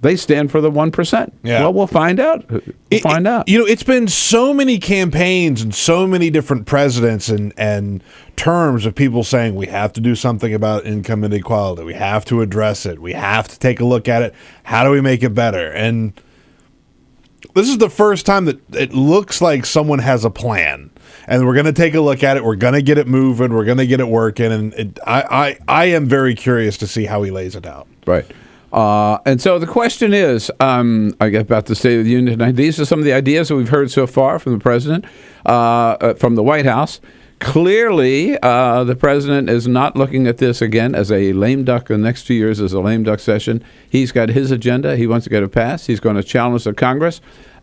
they stand for the 1%. Yeah. Well, we'll find out. It's been so many campaigns and so many different presidents and terms of people saying we have to do something about income inequality. We have to address it. We have to take a look at it. How do we make it better? And this is the first time that it looks like someone has a plan. And we're going to take a look at it. We're going to get it moving. We're going to get it working. And I am very curious to see how he lays it out. Right. And so the question is, I get about the State of the Union tonight. These are some of the ideas that we've heard so far from the president, from the White House. Clearly, the president is not looking at this again as a lame duck. The next 2 years as a lame duck session. He's got his agenda. He wants to get it passed. He's going to challenge the Congress.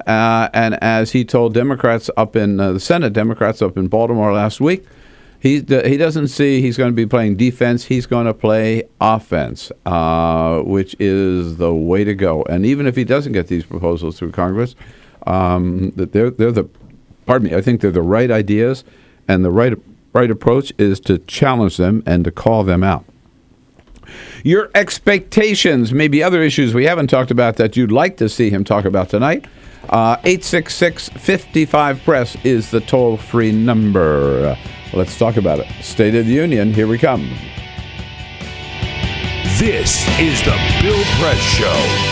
And as he told Democrats up in the Senate, Democrats up in Baltimore last week, he doesn't see he's going to be playing defense. He's going to play offense, which is the way to go. And even if he doesn't get these proposals through Congress, I think they're the right ideas. And the right approach is to challenge them and to call them out. Your expectations, maybe other issues we haven't talked about that you'd like to see him talk about tonight. 866-55-PRESS is the toll-free number. Let's talk about it. State of the Union, here we come. This is the Bill Press Show.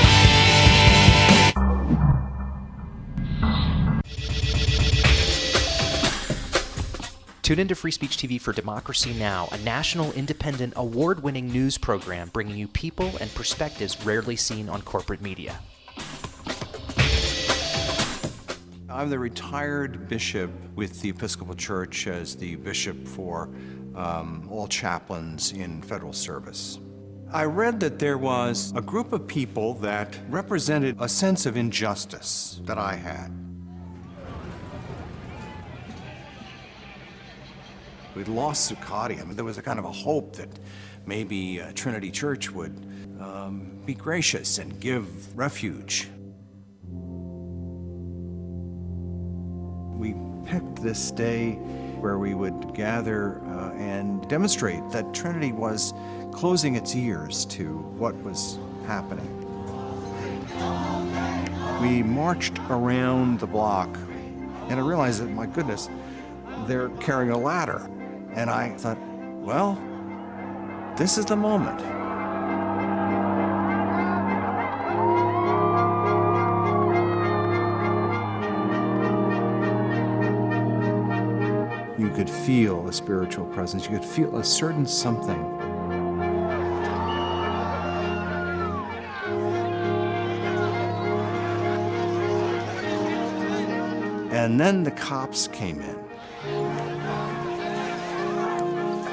Tune into Free Speech TV for Democracy Now!, a national, independent, award-winning news program bringing you people and perspectives rarely seen on corporate media. I'm the retired bishop with the Episcopal Church as the bishop for all chaplains in federal service. I read that there was a group of people that represented a sense of injustice that I had. We'd lost Zuccotti. I mean, there was a kind of a hope that maybe Trinity Church would be gracious and give Refuge. We picked this day where we would gather and demonstrate that Trinity was closing its ears to what was happening. We marched around the block, and I realized that, my goodness, they're carrying a ladder. And I thought, well, this is the moment. You could feel a spiritual presence. You could feel a certain something. And then the cops came in.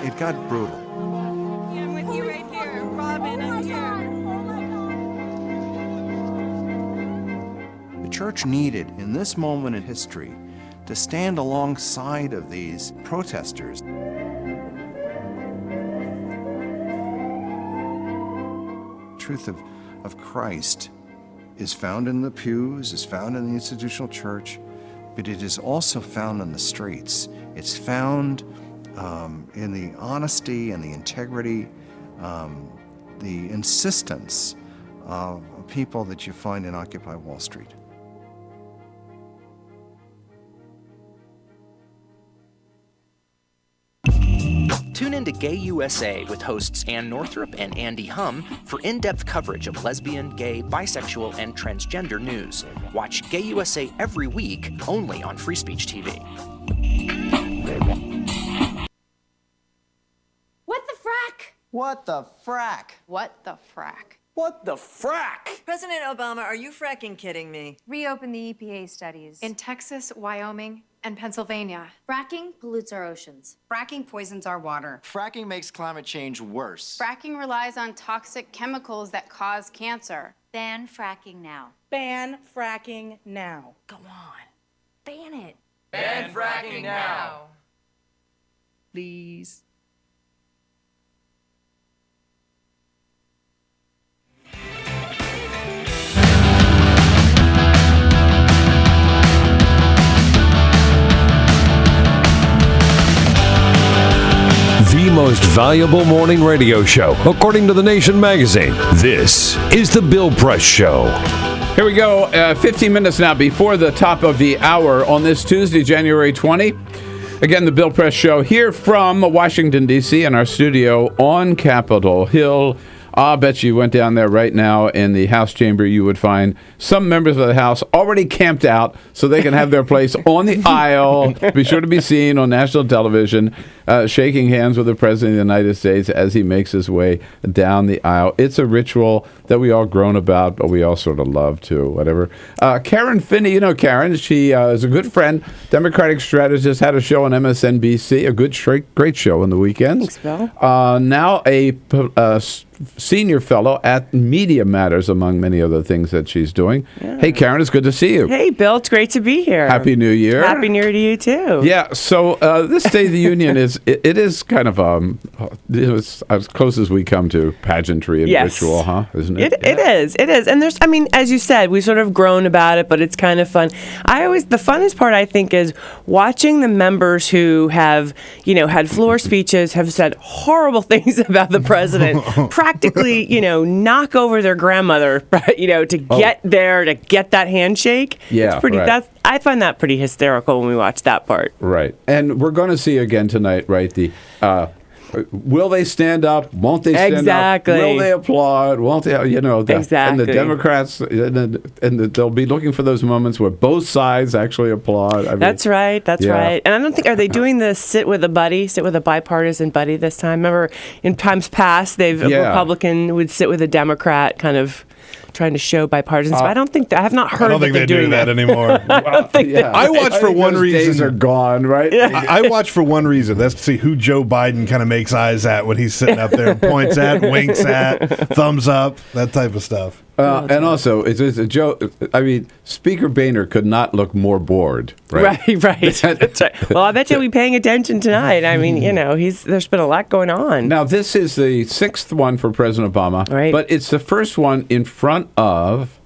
It got brutal. I'm with you right here. Robin, I'm here. The church needed, in this moment in history, to stand alongside of these protesters. The truth of Christ is found in the pews, is found in the institutional church, but it is also found on the streets. It's found in the honesty and the integrity, the insistence of people that you find in Occupy Wall Street. Tune in to Gay USA with hosts Ann Northrup and Andy Hum for in-depth coverage of lesbian, gay, bisexual, and transgender news. Watch Gay USA every week, only on Free Speech TV. What the frack? What the frack? What the frack? What the frack? President Obama, are you fracking kidding me? Reopen the EPA studies. In Texas, Wyoming, and Pennsylvania. Fracking pollutes our oceans. Fracking poisons our water. Fracking makes climate change worse. Fracking relies on toxic chemicals that cause cancer. Ban fracking now. Ban fracking now. Go on. Ban it. Ban fracking now. Please. The most valuable morning radio show, according to The Nation magazine. This is The Bill Press Show. Here we go, 15 minutes now before the top of the hour on this Tuesday, January 20. Again, The Bill Press Show here from Washington, D.C. in our studio on Capitol Hill. I bet you went down there right now in the House chamber, you would find some members of the House already camped out so they can have their place on the aisle, be sure to be seen on national television, shaking hands with the President of the United States as he makes his way down the aisle. It's a ritual that we all groan about, but we all sort of love too, whatever. Karen Finney, you know Karen, she is a good friend, Democratic strategist, had a show on MSNBC, a good, great show on the weekends. Thanks, Bill. Now a senior fellow at Media Matters, among many other things that she's doing. Yeah. Hey, Karen, it's good to see you. Hey, Bill, it's great to be here. Happy New Year. Happy New Year to you, too. Yeah, so this State of the Union it is kind of it's as close as we come to pageantry and ritual, huh? Isn't it? It is. And there's, I mean, as you said, we sort of groan about it, but it's kind of fun. The funnest part, I think, is watching the members who have, had floor speeches, have said horrible things about the president, practically, knock over their grandmother, to get there, to get that handshake. Yeah, it's pretty. right. I find that pretty hysterical when we watch that part. Right, and we're going to see again tonight, right? The will they stand up? Won't they stand up? Will they applaud? Won't they? Exactly. And the Democrats, they'll be looking for those moments where both sides actually applaud. That's right. And I don't think, are they doing the sit with a bipartisan buddy this time? Remember, in times past, a Republican would sit with a Democrat, kind of trying to show bipartisanship. But I have not heard. I don't think they're doing that anymore. I watch for one reason. Days are gone, right? Yeah. I watch for one reason. That's to see who Joe Biden kind of makes eyes at when he's sitting up there, points at, winks at, thumbs up, that type of stuff. And also, it's a joke. I mean, Speaker Boehner could not look more bored, right? Right. That's right. Well, I bet you'll be paying attention tonight. I mean, there's been a lot going on. Now, this is the 6th one for President Obama, right? But it's the first one in front of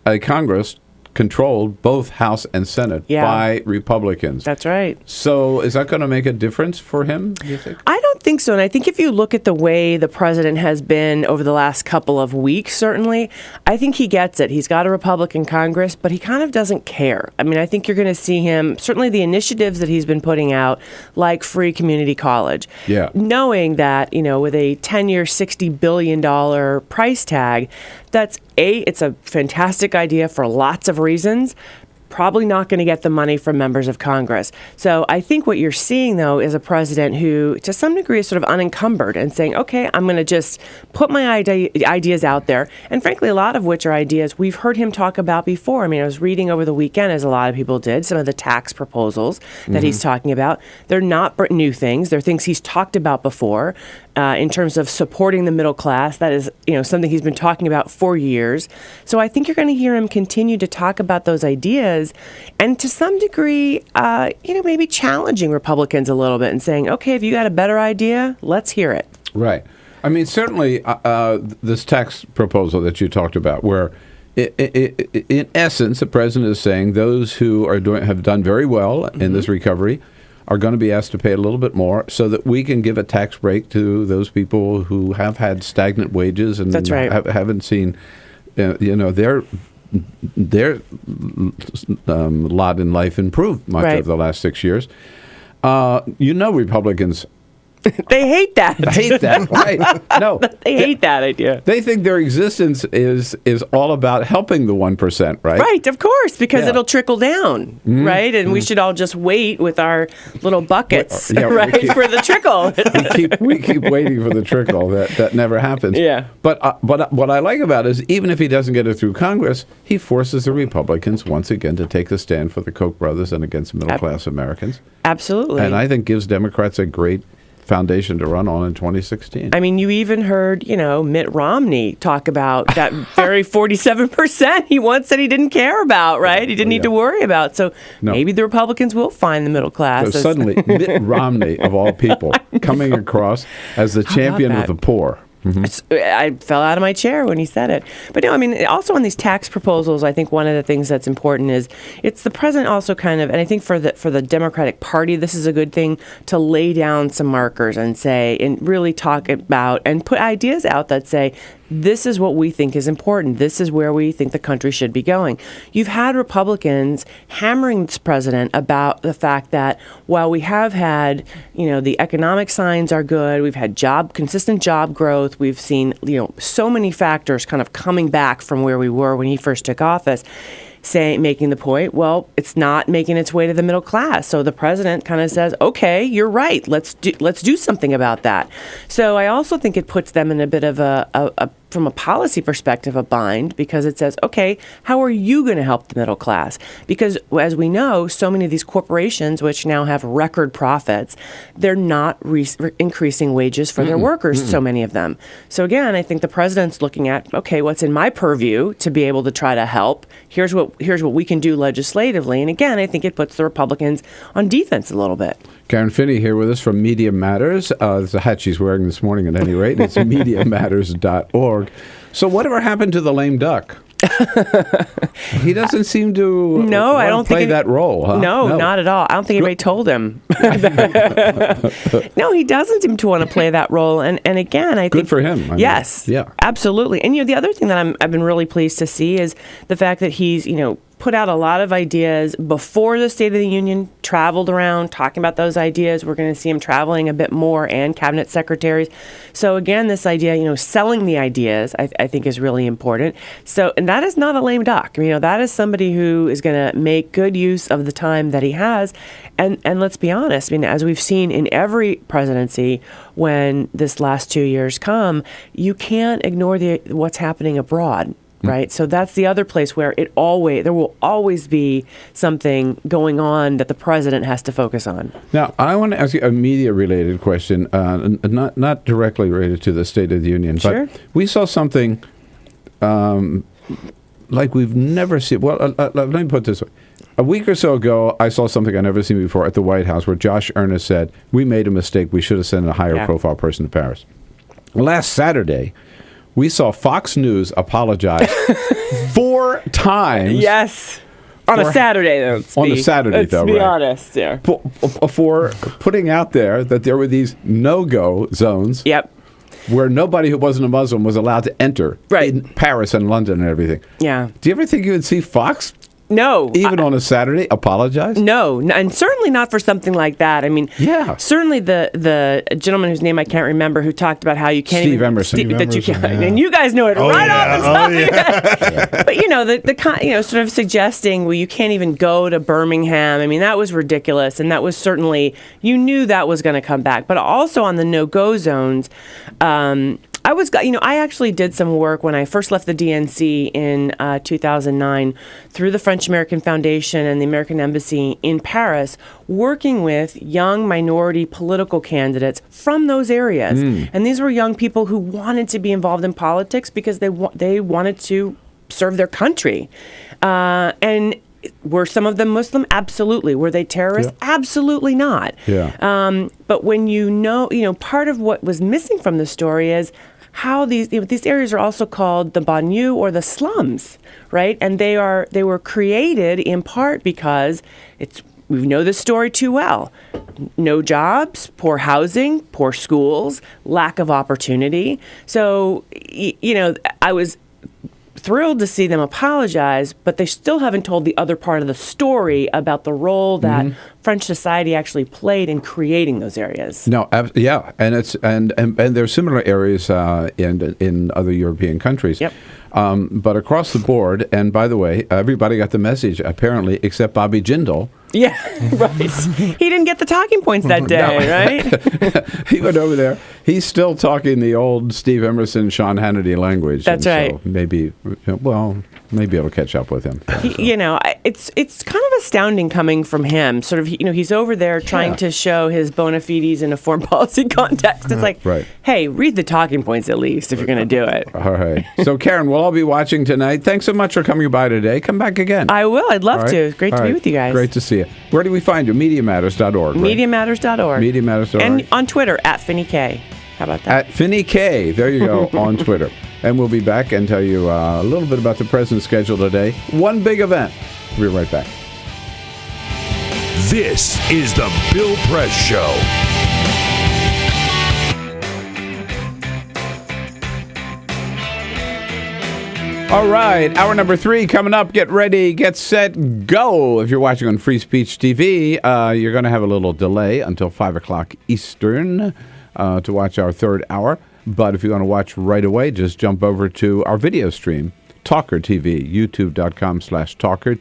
a Congress controlled, both House and Senate, by Republicans. That's right. So is that going to make a difference for him, do you think? I don't think so. And I think if you look at the way the president has been over the last couple of weeks, certainly, I think he gets it. He's got a Republican Congress, but he kind of doesn't care. I mean, I think you're going to see him, certainly the initiatives that he's been putting out, like free community college. Yeah. Knowing that, with a 10-year, $60 billion price tag, it's a fantastic idea for lots of reasons. Probably not going to get the money from members of Congress. So I think what you're seeing, though, is a president who, to some degree, is sort of unencumbered and saying, okay, I'm going to just put my ideas out there. And frankly, a lot of which are ideas we've heard him talk about before. I mean, I was reading over the weekend, as a lot of people did, some of the tax proposals that he's talking about. They're not new things. They're things he's talked about before. In terms of supporting the middle class, that is, something he's been talking about for years. So I think you're going to hear him continue to talk about those ideas, and to some degree, maybe challenging Republicans a little bit and saying, "Okay, if you got a better idea, let's hear it." Right. I mean, certainly, this tax proposal that you talked about, where in essence, the president is saying those who have done very well in this recovery are going to be asked to pay a little bit more so that we can give a tax break to those people who have had stagnant wages and That's right. haven't seen, their lot in life improve much over the last 6 years. Republicans. They hate that. They hate that, right? No, they hate that idea. They think their existence is all about helping the 1%, right? Right, of course, because it'll trickle down, right? And we should all just wait with our little buckets, for the trickle. we keep waiting for the trickle. That never happens. Yeah. But what I like about it is, even if he doesn't get it through Congress, he forces the Republicans once again to take a stand for the Koch brothers and against middle-class Americans. Absolutely. And I think gives Democrats a great foundation to run on in 2016. I mean, you even heard, Mitt Romney talk about that very 47% he once said he didn't care about, right? He didn't need to worry about. So maybe the Republicans will find the middle class. So suddenly, Mitt Romney, of all people, coming across as the champion of the poor. I fell out of my chair when he said it. But also on these tax proposals, I think one of the things that's important is it's the president also kind of, and I think for the Democratic Party, this is a good thing to lay down some markers and say, and really talk about and put ideas out that say, this is what we think is important. This is where we think the country should be going. You've had Republicans hammering this president about the fact that while we have had, the economic signs are good, we've had consistent job growth, we've seen, so many factors kind of coming back from where we were when he first took office, making the point, well, it's not making its way to the middle class. So the president kind of says, okay, you're right. Let's do something about that. So I also think it puts them in a bit of from a policy perspective, a bind, because it says, okay, how are you going to help the middle class? Because as we know, so many of these corporations, which now have record profits, they're not increasing wages for their workers, so many of them. So again, I think the president's looking at, okay, what's in my purview to be able to try to help? Here's what we can do legislatively. And again, I think it puts the Republicans on defense a little bit. Karen Finney here with us from Media Matters. There's a hat she's wearing this morning at any rate. It's MediaMatters.org. So whatever happened to the lame duck? He doesn't seem to I don't play think that role. Huh? No, not at all. I don't think anybody told him. No, he doesn't seem to want to play that role. And again, I think good for him. Yes, yeah, absolutely. And the other thing that I've been really pleased to see is the fact that he's put out a lot of ideas before the State of the Union, traveled around talking about those ideas. We're going to see him traveling a bit more, and cabinet secretaries. So again, this idea, selling the ideas, I think is really important. So, and that is not a lame duck. That is somebody who is going to make good use of the time that he has. And let's be honest, as we've seen in every presidency, when this last 2 years come, you can't ignore what's happening abroad. Right. So that's the other place where there will always be something going on that the president has to focus on. Now, I want to ask you a media-related question, not directly related to the State of the Union. Sure. But we saw something like we've never seen. Well, let me put it this way. A week or so ago, I saw something I've never seen before at the White House where Josh Earnest said, we made a mistake. We should have sent a higher-profile person to Paris. Last Saturday, we saw Fox News apologize 4 times. Yes. On a Saturday, though. On a Saturday, though, right? Let's be honest, yeah. For putting out there that there were these no-go zones. Yep. Where nobody who wasn't a Muslim was allowed to enter. Right. In Paris and London and everything. Yeah. Do you ever think you would see Fox? No. Even on a Saturday, apologize? No, and certainly not for something like that. Certainly the gentleman whose name I can't remember who talked about how you can't Steve Emerson. That you can't, and you guys know it off the top of your head. But sort of suggesting, well, you can't even go to Birmingham. That was ridiculous, and that was certainly, you knew that was going to come back. But also on the no-go zones, I actually did some work when I first left the DNC in 2009 through the French American Foundation and the American Embassy in Paris, working with young minority political candidates from those areas. And these were young people who wanted to be involved in politics because they wanted to serve their country. And were some of them Muslim? Absolutely. Were they terrorists? Yeah. Absolutely not. Yeah. But when part of what was missing from the story is how these areas are also called the banlieue or the slums, right? And they were created in part because we know this story too well. No jobs, poor housing, poor schools, lack of opportunity. So, I was thrilled to see them apologize, but they still haven't told the other part of the story about the role that French society actually played in creating those areas. No, yeah, and there are similar areas in other European countries. Yep. But across the board, and by the way, everybody got the message apparently, except Bobby Jindal. Yeah, right. He didn't get the talking points that day, right? He went over there. He's still talking the old Steve Emerson, Sean Hannity language. That's right. So maybe it'll catch up with him. It's kind of astounding coming from him. Sort of, he's over there trying to show his bona fides in a foreign policy context. It's like, hey, read the talking points at least if you're going to do it. All right. So, Karen, we'll all be watching tonight. Thanks so much for coming by today. Come back again. I will. I'd love to. It's great to be with you guys. Great to see you. Where do we find you? MediaMatters.org. Right? MediaMatters.org. MediaMatters.org. And on Twitter, @FinneyK. How about that? @FinneyK. There you go, on Twitter. And we'll be back and tell you a little bit about the president's schedule today. One big event. We'll be right back. This is the Bill Press Show. All right, hour number 3 coming up. Get ready, get set, go. If you're watching on Free Speech TV, you're going to have a little delay until 5 o'clock Eastern to watch our third hour. But if you want to watch right away, just jump over to our video stream, TawkrTV, youtube.com/Tawkr,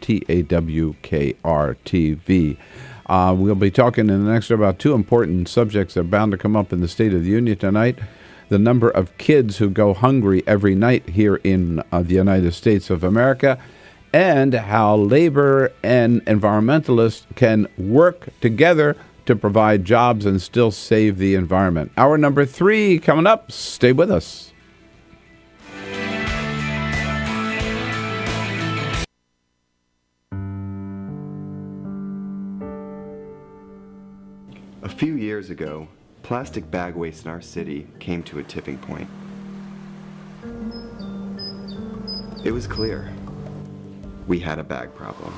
TAWKR-TV. We'll be talking in the next about 2 important subjects that are bound to come up in the State of the Union tonight. The number of kids who go hungry every night here in the United States of America, and how labor and environmentalists can work together to provide jobs and still save the environment. Hour number 3 coming up. Stay with us. A few years ago, plastic bag waste in our city came to a tipping point. It was clear. We had a bag problem.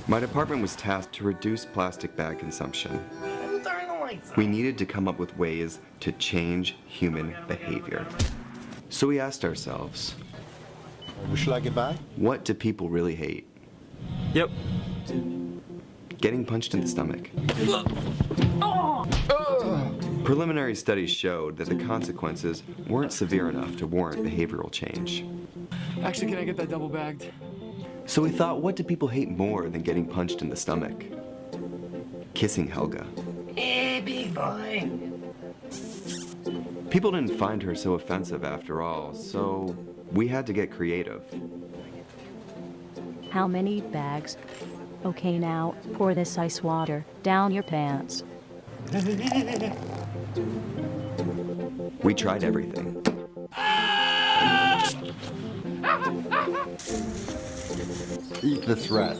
My department was tasked to reduce plastic bag consumption. We needed to come up with ways to change human behavior. So we asked ourselves, would you like a bag? What do people really hate? Yep. Getting punched in the stomach. Preliminary studies showed that the consequences weren't severe enough to warrant behavioral change. Actually, can I get that double bagged? So we thought, what do people hate more than getting punched in the stomach? Kissing Helga. Hey, big boy. People didn't find her so offensive after all, so we had to get creative. How many bags? Okay, now, pour this ice water down your pants. We tried everything. Eat this rat.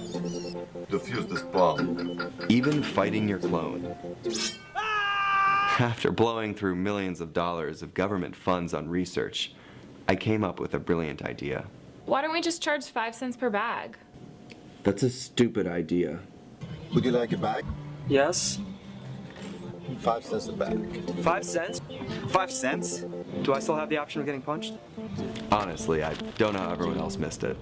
Defuse this bomb. Even fighting your clone. After blowing through millions of dollars of government funds on research, I came up with a brilliant idea. Why don't we just charge 5 cents per bag? That's a stupid idea. Would you like a bag? Yes. 5 cents a bag. 5 cents? 5 cents? Do I still have the option of getting punched? Honestly, I don't know how everyone else missed it.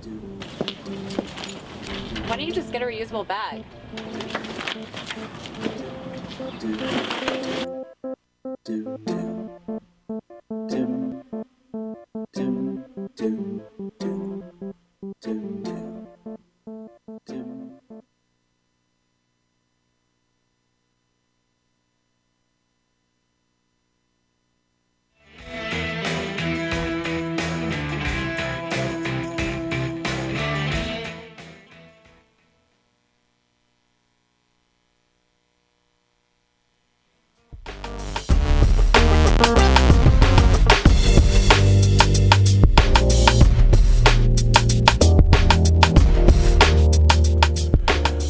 Why don't you just get a reusable bag?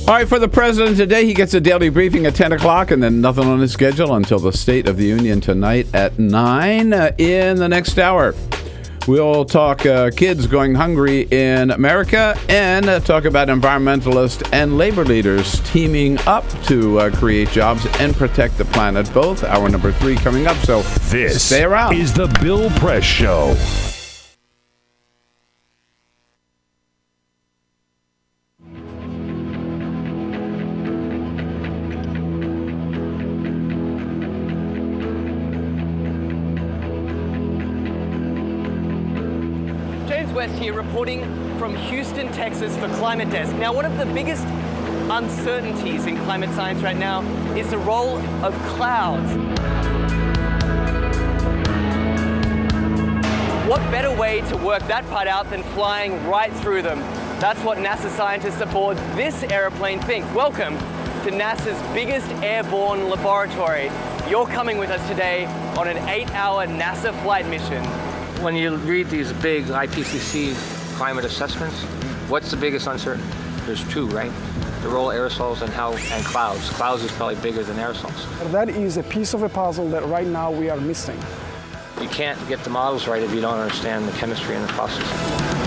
All right, for the president today, he gets a daily briefing at 10 o'clock and then nothing on his schedule until the State of the Union tonight at 9. In the next hour, we'll talk kids going hungry in America and talk about environmentalists and labor leaders teaming up to create jobs and protect the planet. Both. Hour number 3 coming up, so this stay around. Is the Bill Press Show. West here reporting from Houston, Texas for Climate Desk. Now, one of the biggest uncertainties in climate science right now is the role of clouds. What better way to work that part out than flying right through them? That's what NASA scientists aboard this airplane think. Welcome to NASA's biggest airborne laboratory. You're coming with us today on an 8-hour NASA flight mission. When you read these big IPCC climate assessments, what's the biggest uncertainty? There's 2, right? The role of aerosols and clouds. Clouds is probably bigger than aerosols. That is a piece of a puzzle that right now we are missing. You can't get the models right if you don't understand the chemistry and the process.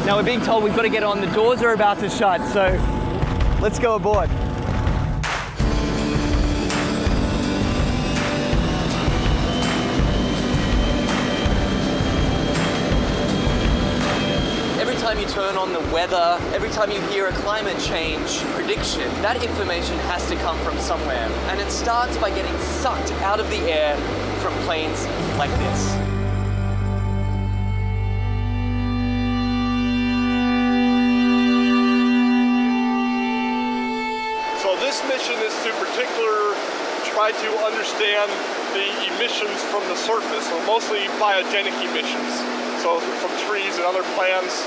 Now we're being told we've got to get on. The doors are about to shut, so let's go aboard. time you turn on the weather, every time you hear a climate change prediction, that information has to come from somewhere. And it starts by getting sucked out of the air from planes like this. So this mission is to try to understand the emissions from the surface, so mostly biogenic emissions, so from trees and other plants.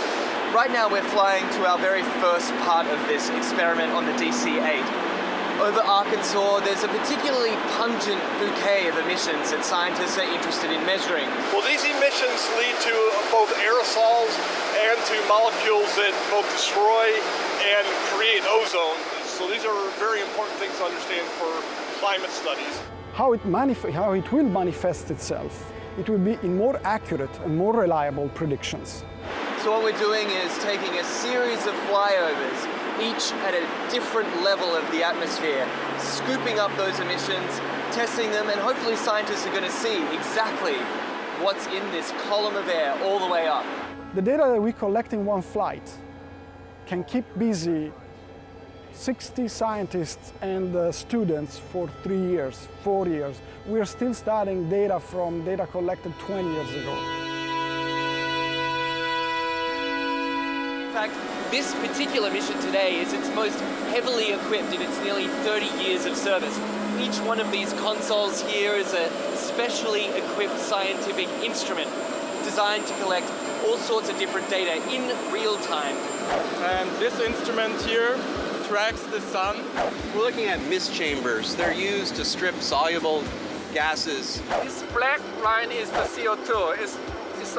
Right now we're flying to our very first part of this experiment on the DC-8. Over Arkansas, there's a particularly pungent bouquet of emissions that scientists are interested in measuring. Well, these emissions lead to both aerosols and to molecules that both destroy and create ozone. So these are very important things to understand for climate studies. How it will manifest itself, it will be in more accurate and more reliable predictions. So what we're doing is taking a series of flyovers, each at a different level of the atmosphere, scooping up those emissions, testing them, and hopefully scientists are going to see exactly what's in this column of air all the way up. The data that we collect in one flight can keep busy 60 scientists and students for 3 years, 4 years. We're still studying data from data collected 20 years ago. In fact, this particular mission today is its most heavily equipped in its nearly 30 years of service. Each one of these consoles here is a specially equipped scientific instrument designed to collect all sorts of different data in real time. And this instrument here tracks the sun. We're looking at mist chambers. They're used to strip soluble gases. This black line is the CO2. It's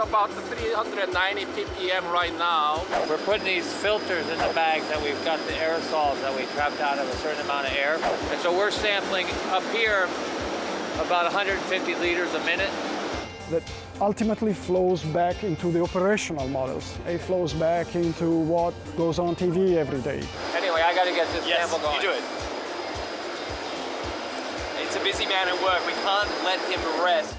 about 390 ppm right now. We're putting these filters in the bags that we've got the aerosols that we trapped out of a certain amount of air. And so we're sampling up here about 150 liters a minute. That ultimately flows back into the operational models. It flows back into what goes on TV every day. Anyway, I got to get this sample going. You do it. It's a busy man at work. We can't let him rest.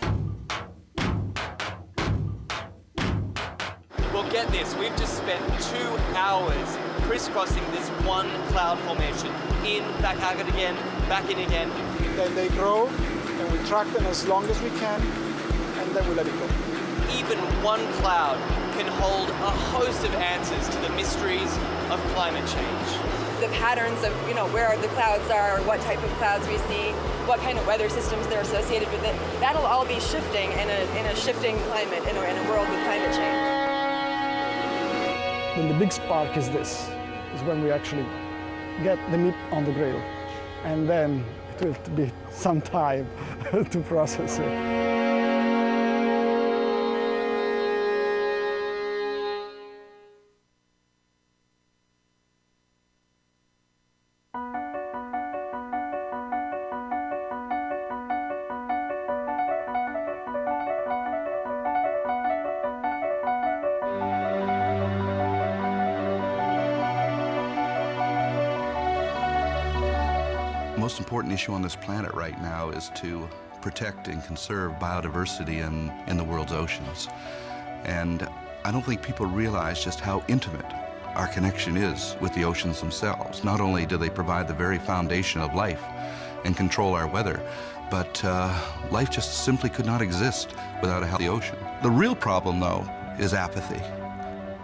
Well, get this. We've just spent 2 hours crisscrossing this one cloud formation. In, back out again, back in again. Then they grow, and we track them as long as we can, and then we let it go. Even one cloud can hold a host of answers to the mysteries of climate change. The patterns of, where the clouds are, what type of clouds we see, what kind of weather systems they're associated with it, that'll all be shifting in a shifting climate, in a world with climate change. Then the big spark is this, is when we actually get the meat on the grill. And then it will be some time to process it. The most important issue on this planet right now is to protect and conserve biodiversity in the world's oceans. And I don't think people realize just how intimate our connection is with the oceans themselves. Not only do they provide the very foundation of life and control our weather, but life just simply could not exist without a healthy ocean. The real problem, though, is apathy.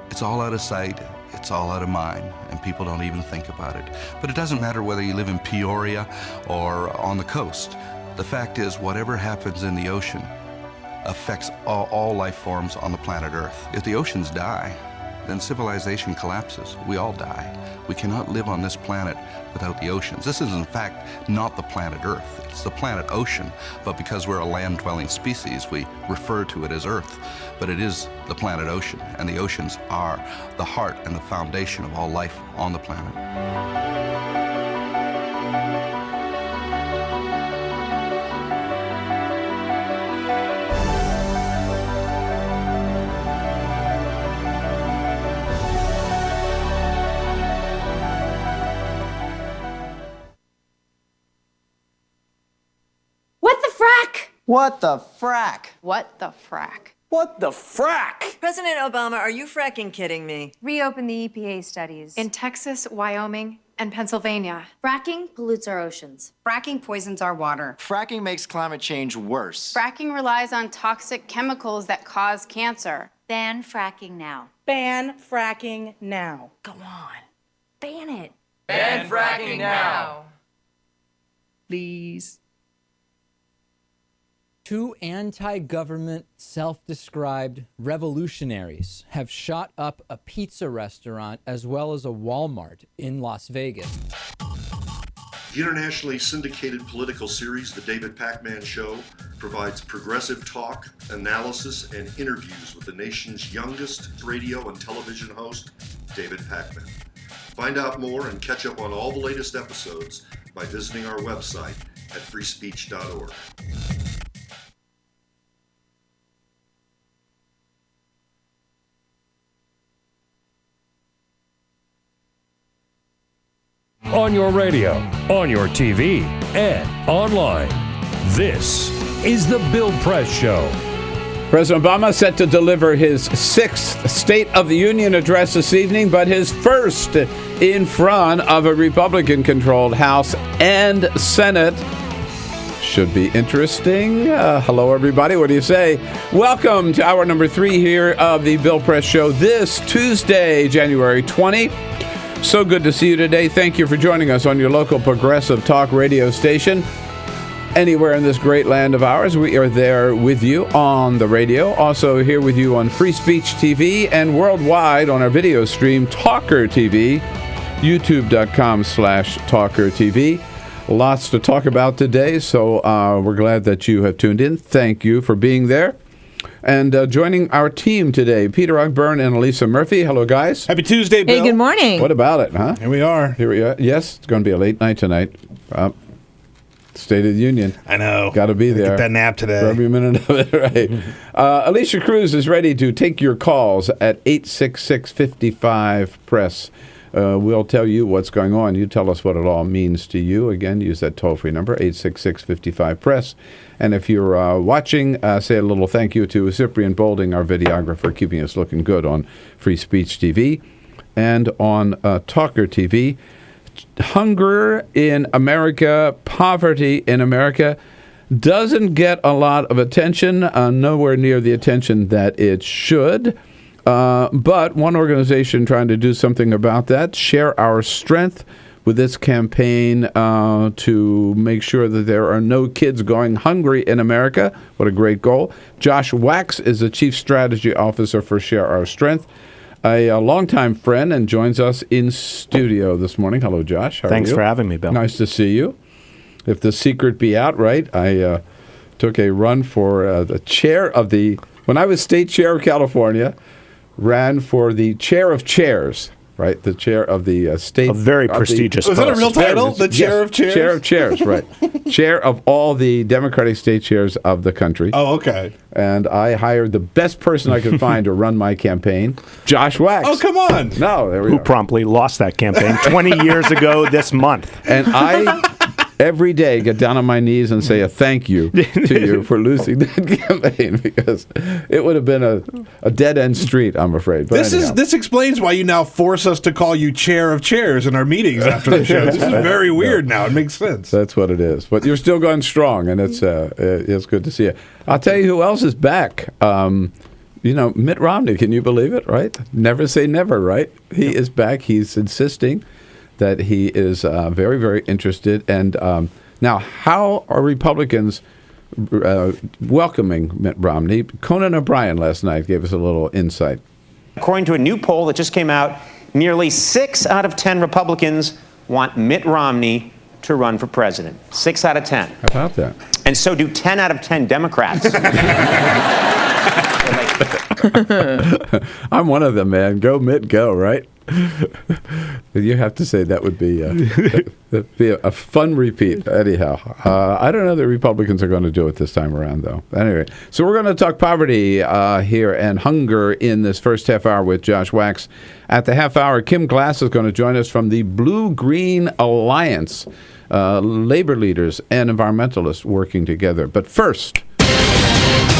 It's all out of sight. It's all out of mind, and people don't even think about it. But it doesn't matter whether you live in Peoria or on the coast. The fact is, whatever happens in the ocean affects all life forms on the planet Earth. If the oceans die, then civilization collapses. We all die. We cannot live on this planet without the oceans. This is, in fact, not the planet Earth. It's the planet ocean, but because we're a land-dwelling species, we refer to it as Earth. But it is the planet ocean, and the oceans are the heart and the foundation of all life on the planet. What the frack? What the frack? What the frack? What the frack? President Obama, are you fracking kidding me? Reopen the EPA studies. In Texas, Wyoming, and Pennsylvania. Fracking pollutes our oceans. Fracking poisons our water. Fracking makes climate change worse. Fracking relies on toxic chemicals that cause cancer. Ban fracking now. Ban fracking now. Go on. Ban it. Ban fracking now. Please. Two anti-government, self-described revolutionaries have shot up a pizza restaurant as well as a Walmart in Las Vegas. The internationally syndicated political series, The David Pakman Show, provides progressive talk, analysis, and interviews with the nation's youngest radio and television host, David Pakman. Find out more and catch up on all the latest episodes by visiting our website at freespeech.org. On your radio, on your TV, and online. This is the Bill Press Show. President Obama set to deliver his 6th State of the Union address this evening, but his first in front of a Republican-controlled House and Senate. Should be interesting. Hello, everybody. What do you say? Welcome to hour number 3 here of the Bill Press Show this Tuesday, January 20. So good to see you today. Thank you for joining us on your local progressive talk radio station. Anywhere in this great land of ours, we are there with you on the radio. Also here with you on Free Speech TV and worldwide on our video stream, TawkrTV, youtube.com/TawkrTV. Lots to talk about today, so we're glad that you have tuned in. Thank you for being there. And joining our team today, Peter Ogburn and Elisa Murphy. Hello, guys. Happy Tuesday, Bill. Hey, good morning. What about it, huh? Here we are. Here we are. Yes, it's going to be a late night tonight. State of the Union. I know. Got to be there. Get that nap today. For every minute of it, right. Alicia Cruz is ready to take your calls at 866-55-PRESS. We'll tell you what's going on. You tell us what it all means to you. Again, use that toll-free number, 866-55-PRESS. And if you're watching, say a little thank you to Cyprian Bolding, our videographer, keeping us looking good on Free Speech TV and on TawkrTV. Hunger in America, poverty in America doesn't get a lot of attention, nowhere near the attention that it should. But one organization trying to do something about that, Share Our Strength, with its campaign to make sure that there are no kids going hungry in America. What a great goal. Josh Wachs is the Chief Strategy Officer for Share Our Strength, a longtime friend, and joins us in studio this morning. Hello, Josh. How are you? Thanks for having me, Bill. Nice to see you. If the secret be out, right, I took a run for the chair of the, when I was state chair of California, ran for the chair of chairs. Right, the chair of the state. A very prestigious post. Was that a real title? The chair of chairs? Chair of chairs, right. Chair of all the Democratic state chairs of the country. Oh, okay. And I hired the best person I could find to run my campaign, Josh Wachs. Oh, come on. No, there we Who go. promptly lost that campaign 20 years ago this month. And I every day get down on my knees and say a thank you to you for losing that campaign, because it would have been a dead-end street, I'm afraid. But this explains why you now force us to call you chair of chairs in our meetings after the show. This is very weird now. It makes sense. That's what it is. But you're still going strong, and it's good to see you. I'll tell you who else is back. Mitt Romney, can you believe it, right? Never say never, right? He is back. He's insisting that he is very, very interested. And now, how are Republicans welcoming Mitt Romney? Conan O'Brien last night gave us a little insight. According to a new poll that just came out, nearly 6 out of 10 Republicans want Mitt Romney to run for president. 6 out of 10. How about that? And so do 10 out of 10 Democrats. I'm one of them, man. Go Mitt, go, right? You have to say that would be a fun repeat. Anyhow, I don't know that Republicans are going to do it this time around, though. Anyway, so we're going to talk poverty here and hunger in this first half hour with Josh Wachs. At the half hour, Kim Glas is going to join us from the BlueGreen Alliance, labor leaders and environmentalists working together. But first,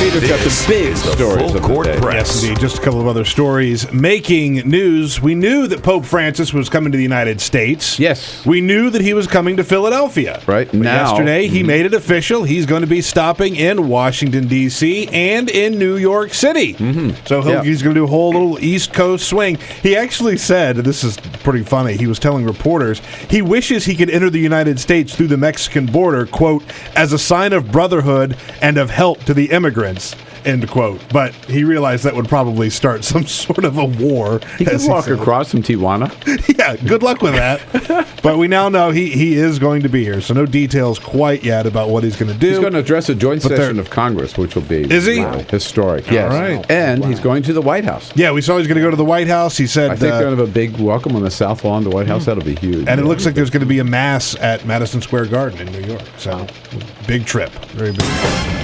Peter's got the big stories of the day. Yes, indeed. Just a couple of other stories. Making news. We knew that Pope Francis was coming to the United States. Yes. We knew that he was coming to Philadelphia. Right. But now. yesterday, he made it official. He's going to be stopping in Washington, D.C. and in New York City. So he's going to do a whole little East Coast swing. He actually said, this is pretty funny, he was telling reporters, he wishes he could enter the United States through the Mexican border, quote, as a sign of brotherhood and of help to the immigrants, end quote. But he realized that would probably start some sort of a war. He could walk across from Tijuana. Yeah, good luck with that. But we now know he is going to be here, so no details quite yet about what he's going to do. He's going to address a joint session of Congress, which will be historic. Yes. All right. And he's going to the White House. Yeah, we saw he's going to go to the White House. He said, I think they're going to have a big welcome on the South Lawn of the White House. That'll be huge. And it looks like there's going to be a mass at Madison Square Garden in New York. So, big trip. Very big trip.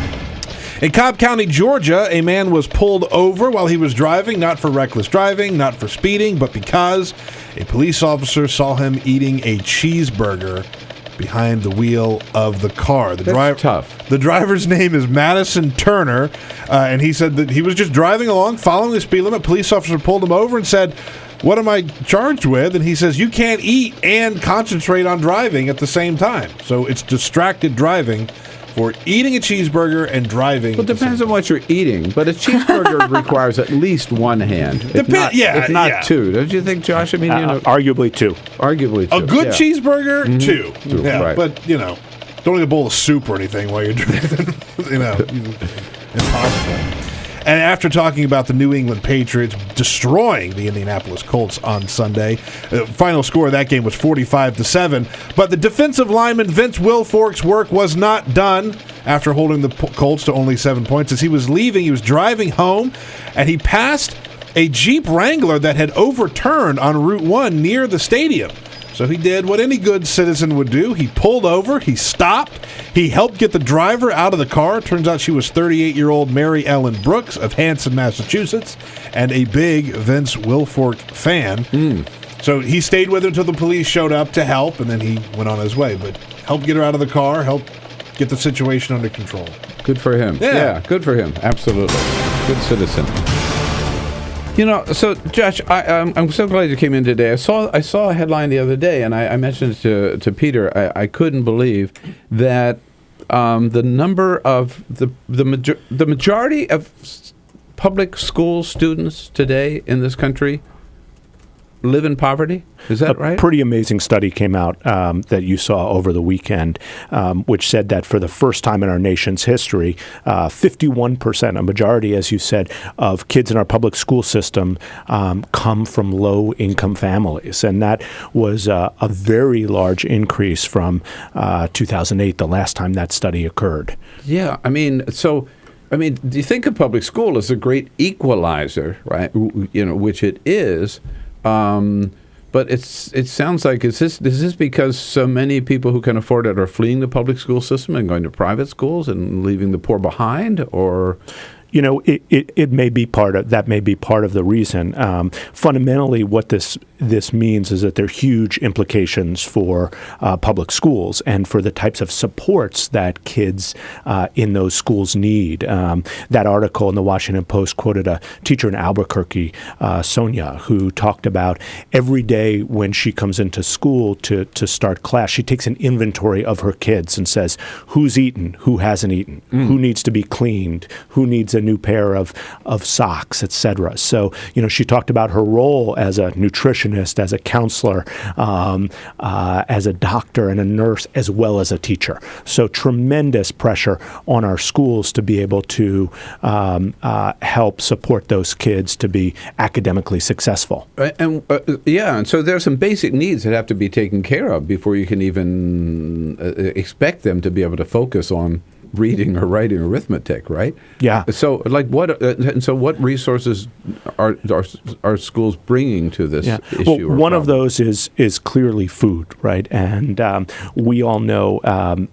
In Cobb County, Georgia, a man was pulled over while he was driving, not for reckless driving, not for speeding, but because a police officer saw him eating a cheeseburger behind the wheel of the car. That's tough. The driver's name is Madison Turner, and he said that he was just driving along, following the speed limit. Police officer pulled him over and said, "What am I charged with?" And he says, "You can't eat and concentrate on driving at the same time." So it's distracted driving for eating a cheeseburger and driving. Well, it depends on what you're eating, but a cheeseburger requires at least one hand, if not two. Don't you think, Josh? I mean, arguably two. Arguably two. A good cheeseburger, two. Yeah, right. but, don't eat a bowl of soup or anything while you're driving. Impossible. And after talking about the New England Patriots destroying the Indianapolis Colts on Sunday, the final score of that game was 45-7. But the defensive lineman Vince Wilfork's work was not done after holding the Colts to only 7 points. As he was leaving, he was driving home, and he passed a Jeep Wrangler that had overturned on Route 1 near the stadium. So he did what any good citizen would do. He pulled over, he stopped, he helped get the driver out of the car. Turns out she was 38-year-old Mary Ellen Brooks of Hanson, Massachusetts, and a big Vince Wilfork fan. So he stayed with her until the police showed up to help, and then he went on his way. But helped get her out of the car, helped get the situation under control. Good for him. Yeah, good for him. Absolutely. Good citizen. So Josh, I'm so glad you came in today. I saw a headline the other day, and I mentioned it to Peter. I couldn't believe that the number of the majority of public school students today in this country live in poverty. Is that right? A pretty amazing study came out that you saw over the weekend, which said that for the first time in our nation's history, 51%, a majority, as you said, of kids in our public school system come from low-income families. And that was a very large increase from 2008, the last time that study occurred. Yeah, do you think of public school as a great equalizer, right? Which it is. But it sounds like is this because so many people who can afford it are fleeing the public school system and going to private schools and leaving the poor behind, or? It may be part of that. May be part of the reason. Fundamentally, what this means is that there are huge implications for public schools and for the types of supports that kids in those schools need. That article in the Washington Post quoted a teacher in Albuquerque, Sonia, who talked about every day when she comes into school to start class, she takes an inventory of her kids and says, who's eaten, who hasn't eaten, who needs to be cleaned, who needs a new pair of socks, etc. So, she talked about her role as a nutritionist, as a counselor, as a doctor and a nurse, as well as a teacher. So tremendous pressure on our schools to be able to help support those kids to be academically successful. And so there's some basic needs that have to be taken care of before you can even expect them to be able to focus on reading or writing arithmetic, right? Yeah. So, what resources are schools bringing to this issue? Well, one of those is clearly food, right? And we all know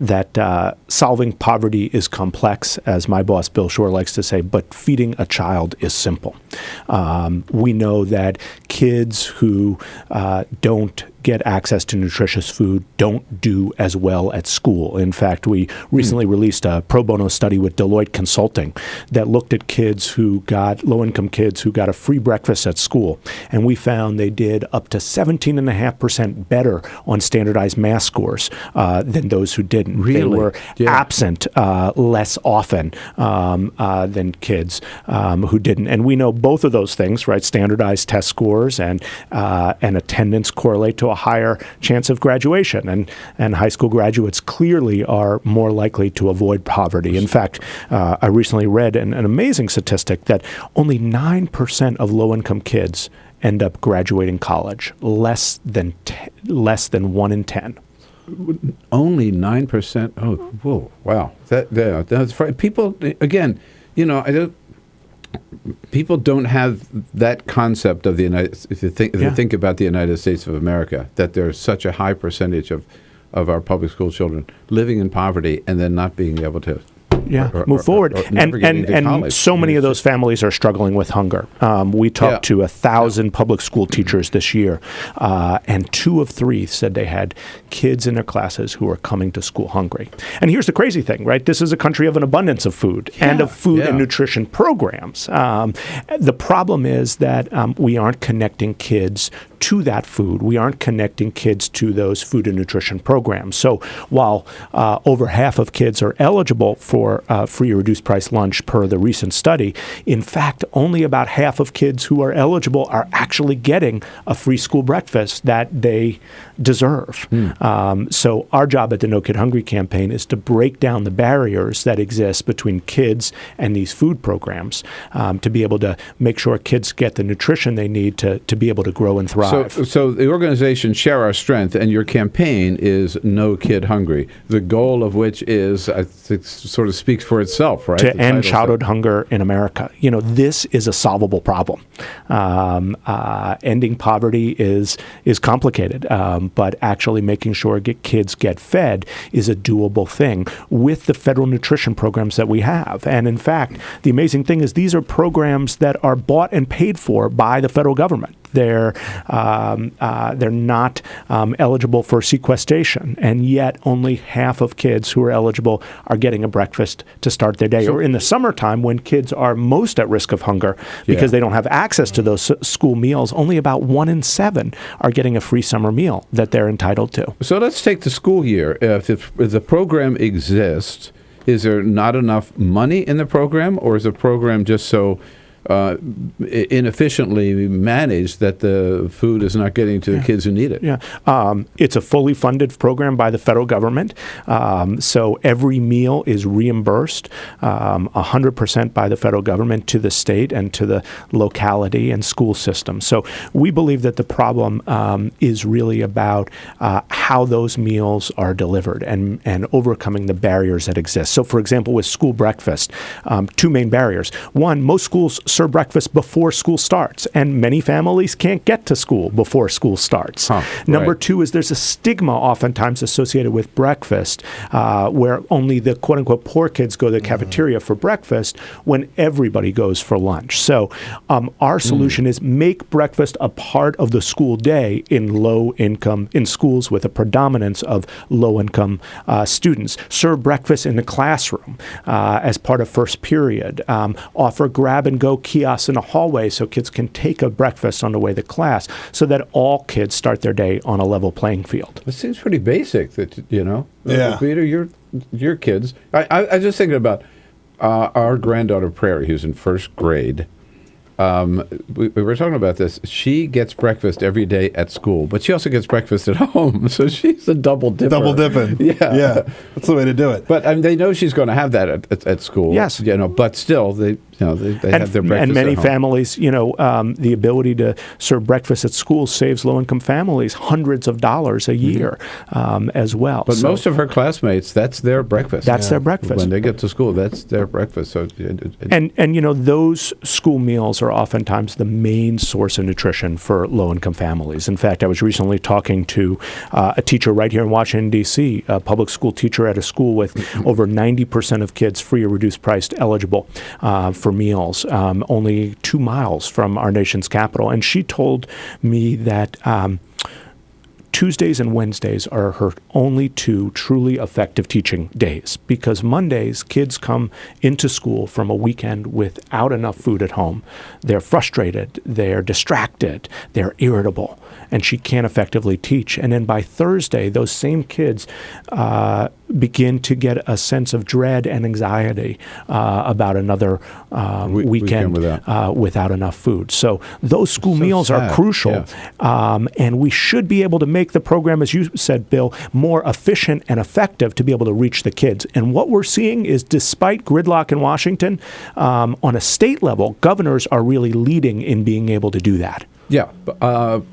that solving poverty is complex, as my boss Bill Shore likes to say, but feeding a child is simple. We know that kids who don't get access to nutritious food don't do as well at school. In fact, we recently released a pro bono study with Deloitte Consulting that looked at low-income kids who got a free breakfast at school. And we found they did up to 17.5% better on standardized math scores than those who didn't. Really? They were absent less often than kids who didn't. And we know both of those things, right? Standardized test scores and attendance correlate to a higher chance of graduation. And high school graduates clearly are more likely to avoid poverty. In fact, I recently read an amazing statistic that only 9% of low-income kids end up graduating college, less than 1 in 10. Only 9%. Oh, whoa, wow! That's right. People, again, people don't have that concept of the United. If you think about the United States of America, that there's such a high percentage of our public school children living in poverty and then not being able to move forward. And so many of those families are struggling with hunger. We talked to 1,000 public school teachers this year, and 2 of 3 said they had kids in their classes who are coming to school hungry. And here's the crazy thing, right? This is a country of an abundance of food and of food and nutrition programs. The problem is that we aren't connecting kids to that food. We aren't connecting kids to those food and nutrition programs. So while over half of kids are eligible for free or reduced price lunch per the recent study, in fact, only about half of kids who are eligible are actually getting a free school breakfast that they deserve. So our job at the No Kid Hungry campaign is to break down the barriers that exist between kids and these food programs to be able to make sure kids get the nutrition they need to be able to grow and thrive. So the organization Share Our Strength, and your campaign is No Kid Hungry, the goal of which is, I think, sort of speaks for itself, right? To end childhood hunger in America. This is a solvable problem. Ending poverty is complicated, but actually making sure kids get fed is a doable thing with the federal nutrition programs that we have. And in fact, the amazing thing is these are programs that are bought and paid for by the federal government. They're not eligible for sequestration, and yet only half of kids who are eligible are getting a breakfast to start their day. Or in the summertime, when kids are most at risk of hunger because they don't have access to those school meals, only about 1 in 7 are getting a free summer meal that they're entitled to. So let's take the school year. If the program exists, is there not enough money in the program, or is the program just so inefficiently managed that the food is not getting to the kids who need it? It's a fully funded program by the federal government. So every meal is reimbursed 100% by the federal government to the state and to the locality and school system. So we believe that the problem is really about how those meals are delivered and overcoming the barriers that exist. So for example, with school breakfast, 2 main barriers. One, most schools serve breakfast before school starts, and many families can't get to school before school starts. Number 2 is there's a stigma oftentimes associated with breakfast where only the quote-unquote poor kids go to the cafeteria for breakfast when everybody goes for lunch. So our solution is make breakfast a part of the school day in schools with a predominance of low-income students. Serve breakfast in the classroom as part of first period. Offer grab-and-go kiosks in the hallway so kids can take a breakfast on the way to class, so that all kids start their day on a level playing field. It seems pretty basic that, Peter, your kids. I was just thinking about our granddaughter Prairie, who's in first grade. We were talking about this. She gets breakfast every day at school, but she also gets breakfast at home. So she's a double dipper. Double dipping. Yeah. That's the way to do it. But they know she's going to have that at school. Yes. But still, they have their breakfast and many at home. families, the ability to serve breakfast at school saves low-income families hundreds of dollars a year as well. But most of her classmates, that's their breakfast. That's their breakfast. When they get to school, that's their breakfast. So those school meals are oftentimes the main source of nutrition for low-income families. In fact, I was recently talking to a teacher right here in Washington, D.C., a public school teacher at a school with over 90% of kids free or reduced priced eligible for meals, only 2 miles from our nation's capital. And she told me that Tuesdays and Wednesdays are her only two truly effective teaching days, because Mondays, kids come into school from a weekend without enough food at home. They're frustrated, they're distracted, they're irritable, and she can't effectively teach. And then by Thursday, those same kids begin to get a sense of dread and anxiety about another weekend without enough food. So those school meals are crucial, and we should be able to make the program, as you said, Bill, more efficient and effective to be able to reach the kids. And what we're seeing is, despite gridlock in Washington, on a state level, governors are really leading in being able to do that. Yeah,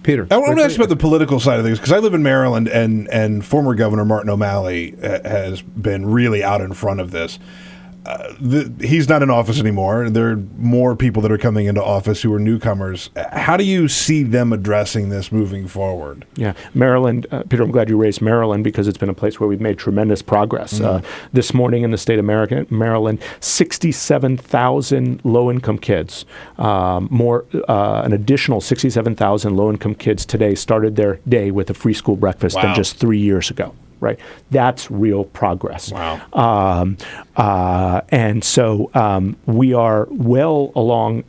Peter. I want to ask about the political side of things, because I live in Maryland, and former Governor Martin O'Malley has been really out in front of this. He's not in office anymore. There are more people that are coming into office who are newcomers. How do you see them addressing this moving forward? Yeah, Maryland, Peter, I'm glad you raised Maryland, because it's been a place where we've made tremendous progress. This morning in the state of Maryland, 67,000 low-income kids, an additional 67,000 low-income kids today started their day with a free school breakfast than just 3 years ago. Right, that's real progress. Wow. And so we are well along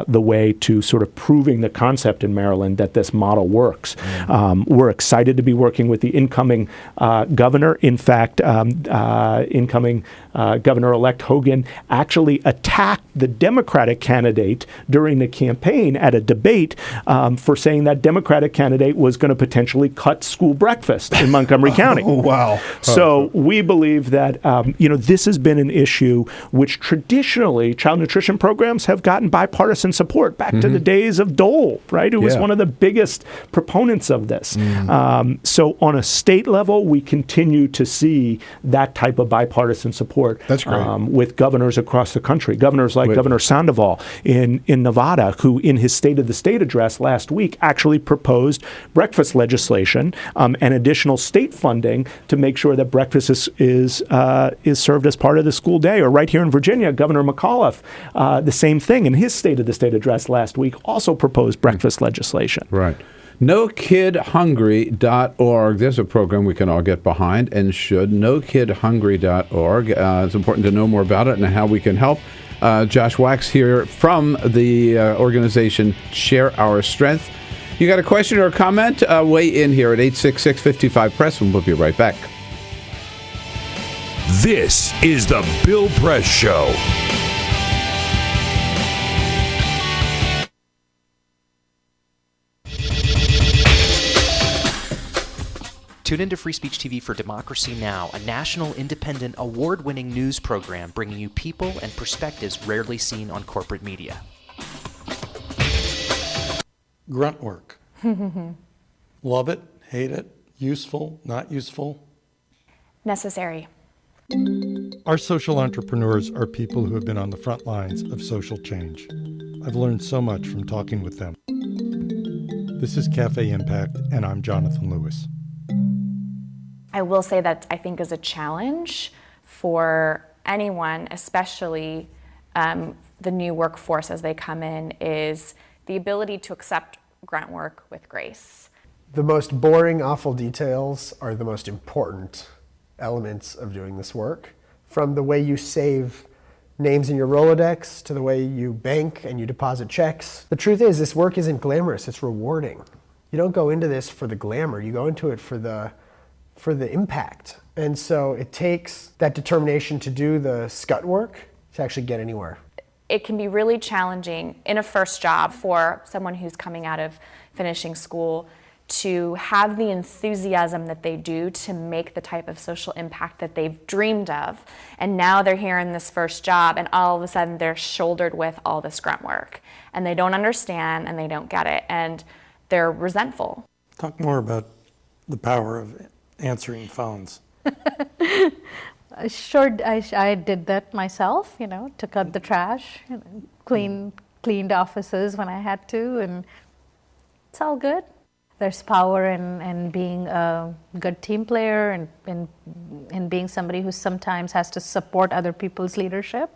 the way to sort of proving the concept in Maryland that this model works. We're excited to be working with the incoming governor. In fact, incoming Governor-elect Hogan actually attacked the Democratic candidate during the campaign at a debate for saying that Democratic candidate was going to potentially cut school breakfast in Montgomery County. Oh, wow. So we believe that, this has been an issue which traditionally child nutrition programs have gotten bipartisan support back to the days of Dole, right? Who was one of the biggest proponents of this. So on a state level, we continue to see that type of bipartisan support. That's great. With governors across the country. Governors like Governor Sandoval in Nevada, who in his State of the State address last week actually proposed breakfast legislation and additional state funding to make sure that breakfast is served as part of the school day. Or right here in Virginia, Governor McAuliffe, the same thing in his State of the State address last week, also proposed breakfast legislation. Right. NoKidHungry.org. There's a program we can all get behind and should. NoKidHungry.org. It's important to know more about it and how we can help. Josh Wachs here from the organization Share Our Strength. You got a question or a comment? Weigh in here at 866-55-PRESS, and we'll be right back. This is the Bill Press Show. Tune into Free Speech TV for Democracy Now!, a national, independent, award-winning news program bringing you people and perspectives rarely seen on corporate media. Grunt work. Love it, hate it, useful, not useful. Necessary. Our social entrepreneurs are people who have been on the front lines of social change. I've learned so much from talking with them. This is Cafe Impact, and I'm Jonathan Lewis. I will say that I think is a challenge for anyone, especially the new workforce as they come in, is the ability to accept grunt work with grace. The most boring, awful details are the most important elements of doing this work. From the way you save names in your Rolodex to the way you bank and you deposit checks. The truth is, this work isn't glamorous, it's rewarding. You don't go into this for the glamour, you go into it for the impact. And so it takes that determination to do the scut work to actually get anywhere. It can be really challenging in a first job for someone who's coming out of finishing school to have the enthusiasm that they do to make the type of social impact that they've dreamed of. And now they're here in this first job, and all of a sudden they're shouldered with all this grunt work. And they don't understand, and they don't get it, and they're resentful. Talk more about the power of answering phones. Sure, I did that myself, took out the trash, cleaned offices when I had to, and it's all good. There's power in being a good team player and in being somebody who sometimes has to support other people's leadership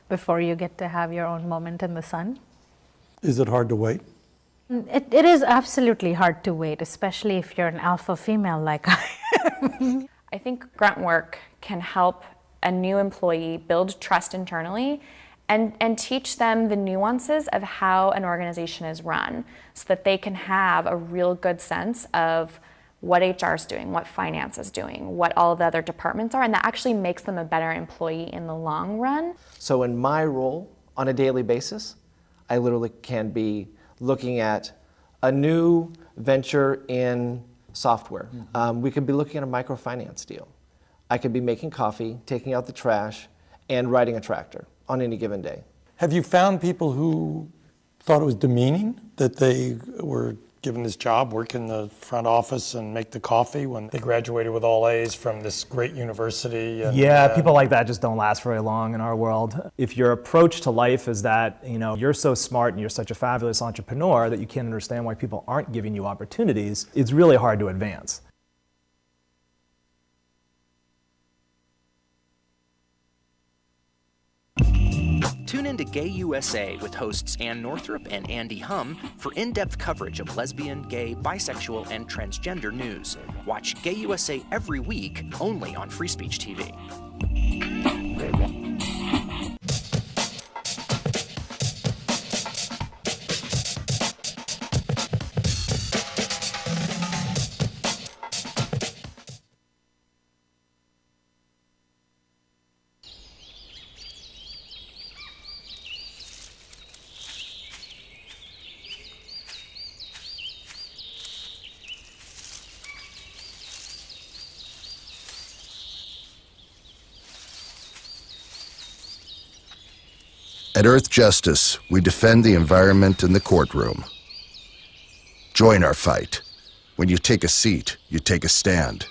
before you get to have your own moment in the sun. Is it hard to wait? It is absolutely hard to wait, especially if you're an alpha female like I am. I think grunt work can help a new employee build trust internally and teach them the nuances of how an organization is run so that they can have a real good sense of what HR is doing, what finance is doing, what all of the other departments are, and that actually makes them a better employee in the long run. So in my role on a daily basis, I literally can be looking at a new venture in software. We could be looking at a microfinance deal. I could be making coffee, taking out the trash, and riding a tractor on any given day. Have you found people who thought it was demeaning that they were given this job, work in the front office and make the coffee when they graduated with all A's from this great university? And, yeah, people like that just don't last very long in our world. If your approach to life is that, you're so smart and you're such a fabulous entrepreneur that you can't understand why people aren't giving you opportunities, it's really hard to advance. Tune in to Gay USA with hosts Ann Northrup and Andy Hum for in-depth coverage of lesbian, gay, bisexual, and transgender news. Watch Gay USA every week, only on Free Speech TV. At Earth Justice, we defend the environment in the courtroom. Join our fight. When you take a seat, you take a stand.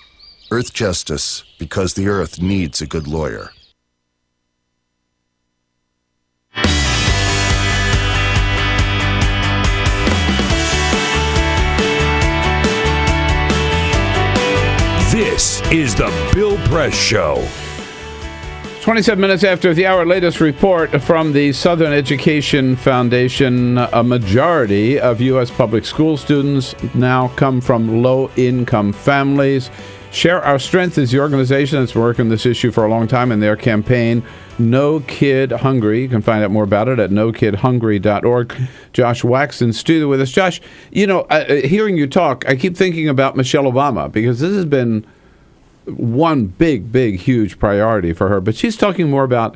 Earth Justice, because the Earth needs a good lawyer. This is the Bill Press Show. 27 minutes after the hour, latest report from the Southern Education Foundation. A majority of U.S. public school students now come from low-income families. Share Our Strength is the organization that's been working this issue for a long time in their campaign, No Kid Hungry. You can find out more about it at nokidhungry.org. Josh Wachs in studio with us. Josh, hearing you talk, I keep thinking about Michelle Obama, because this has been one big, huge priority for her. But she's talking more about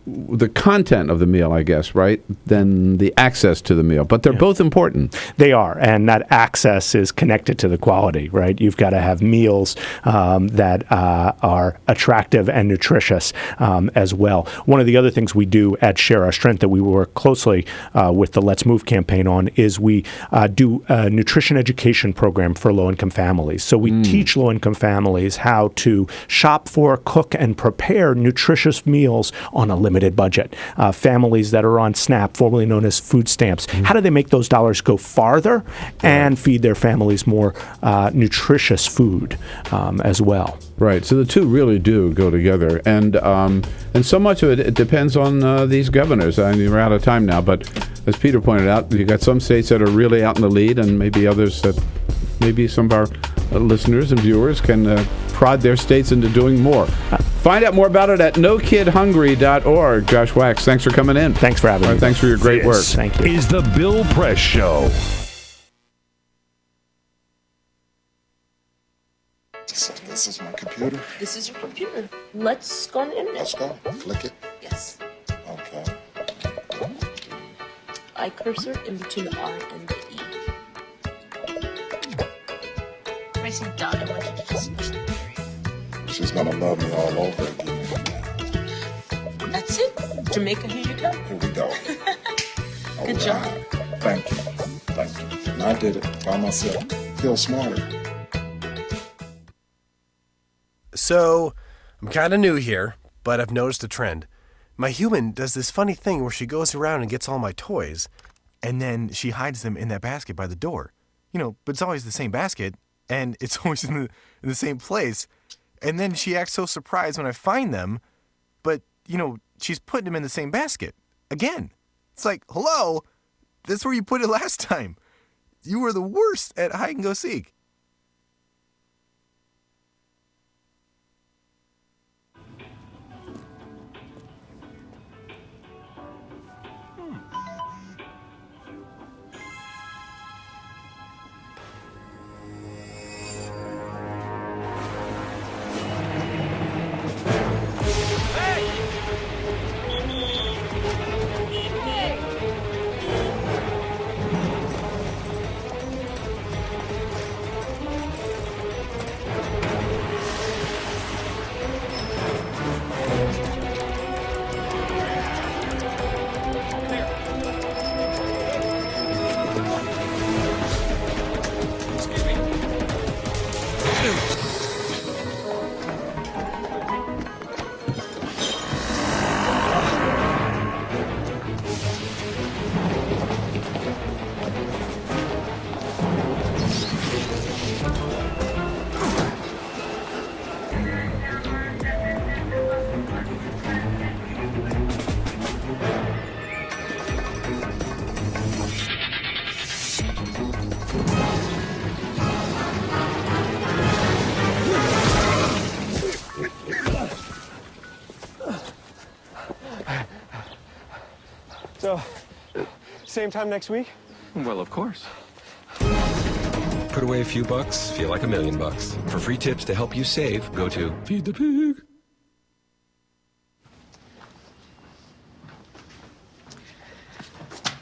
the content of the meal, I guess, right, than the access to the meal. But they're both important. They are, and that access is connected to the quality, right? You've got to have meals that are attractive and nutritious as well. One of the other things we do at Share Our Strength that we work closely with the Let's Move campaign on is we do a nutrition education program for low-income families. So we teach low-income families how to shop for, cook, and prepare nutritious meals on a limited budget. Families that are on SNAP, formerly known as food stamps, how do they make those dollars go farther and feed their families more nutritious food as well? Right. So the two really do go together, and so much of it depends on these governors. I mean, we're out of time now, but as Peter pointed out, you got some states that are really out in the lead, and maybe others that maybe some of our listeners and viewers can prod their states into doing more. Find out more about it at nokidhungry.org. Josh Wachs, thanks for coming in. Thanks for having me. Thanks for your great work. Thank you. Is the Bill Press Show. This is my computer. This is your computer. Let's go on the internet. Let's go. Click it. Yes. Okay. I cursor in between the R and the E. Pressing dot, I want you to just push the period. She's gonna love me all over again. That's it. Jamaica, here you go. Here we go. Good job. Thank you. Thank you. And I did it by myself. Feel smarter. So, I'm kind of new here, but I've noticed a trend. My human does this funny thing where she goes around and gets all my toys, and then she hides them in that basket by the door. But it's always the same basket, and it's always in the same place. And then she acts so surprised when I find them, but, she's putting them in the same basket. Again. It's like, hello, that's where you put it last time. You were the worst at hide and go seek. So, same time next week? Well, of course. Put away a few bucks, feel like $1 million. For free tips to help you save, go to Feed the Pig.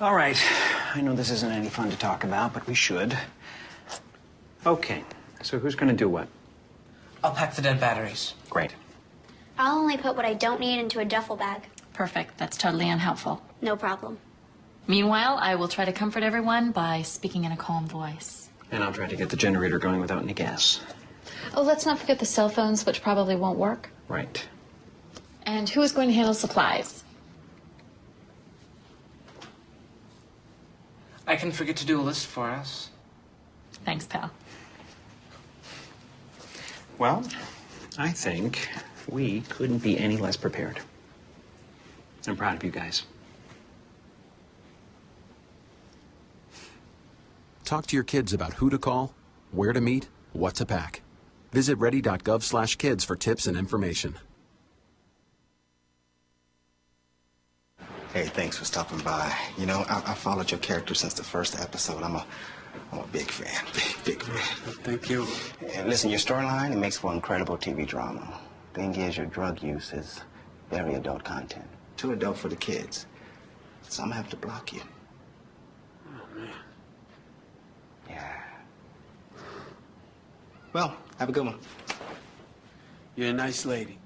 All right. I know this isn't any fun to talk about, but we should. Okay. So who's going to do what? I'll pack the dead batteries. Great. I'll only put what I don't need into a duffel bag. Perfect. That's totally unhelpful. No problem. Meanwhile, I will try to comfort everyone by speaking in a calm voice. And I'll try to get the generator going without any gas. Oh, let's not forget the cell phones, which probably won't work. Right. And who is going to handle supplies? I can forget to do a list for us. Thanks, pal. Well, I think we couldn't be any less prepared. I'm proud of you guys. Talk to your kids about who to call, where to meet, what to pack. Visit ready.gov/kids for tips and information. Hey, thanks for stopping by. You know, I followed your character since the first episode. I'm a big fan. Big fan. Thank you. And listen, your storyline, it makes for incredible TV drama. Thing is, your drug use is very adult content. Too adult for the kids. So I'm gonna have to block you. Oh, man. Yeah. Well, have a good one. You're a nice lady.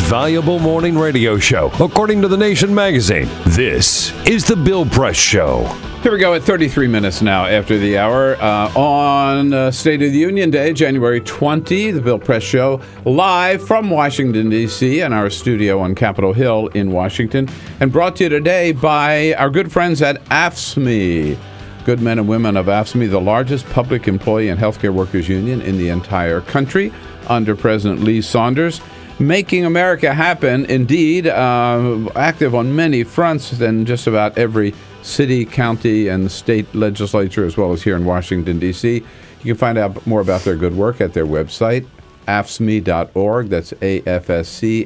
Valuable morning radio show, according to The Nation magazine. This is The Bill Press Show. Here we go at 33 minutes now after the hour on State of the Union Day, January 20, The Bill Press Show, live from Washington, D.C., and our studio on Capitol Hill in Washington, and brought to you today by our good friends at AFSCME. Good men and women of AFSCME, the largest public employee and healthcare workers union in the entire country, under President Lee Saunders. Making America happen, indeed, active on many fronts in just about every city, county, and state legislature, as well as here in Washington, D.C. You can find out more about their good work at their website, afscme.org. That's AFSCME.org.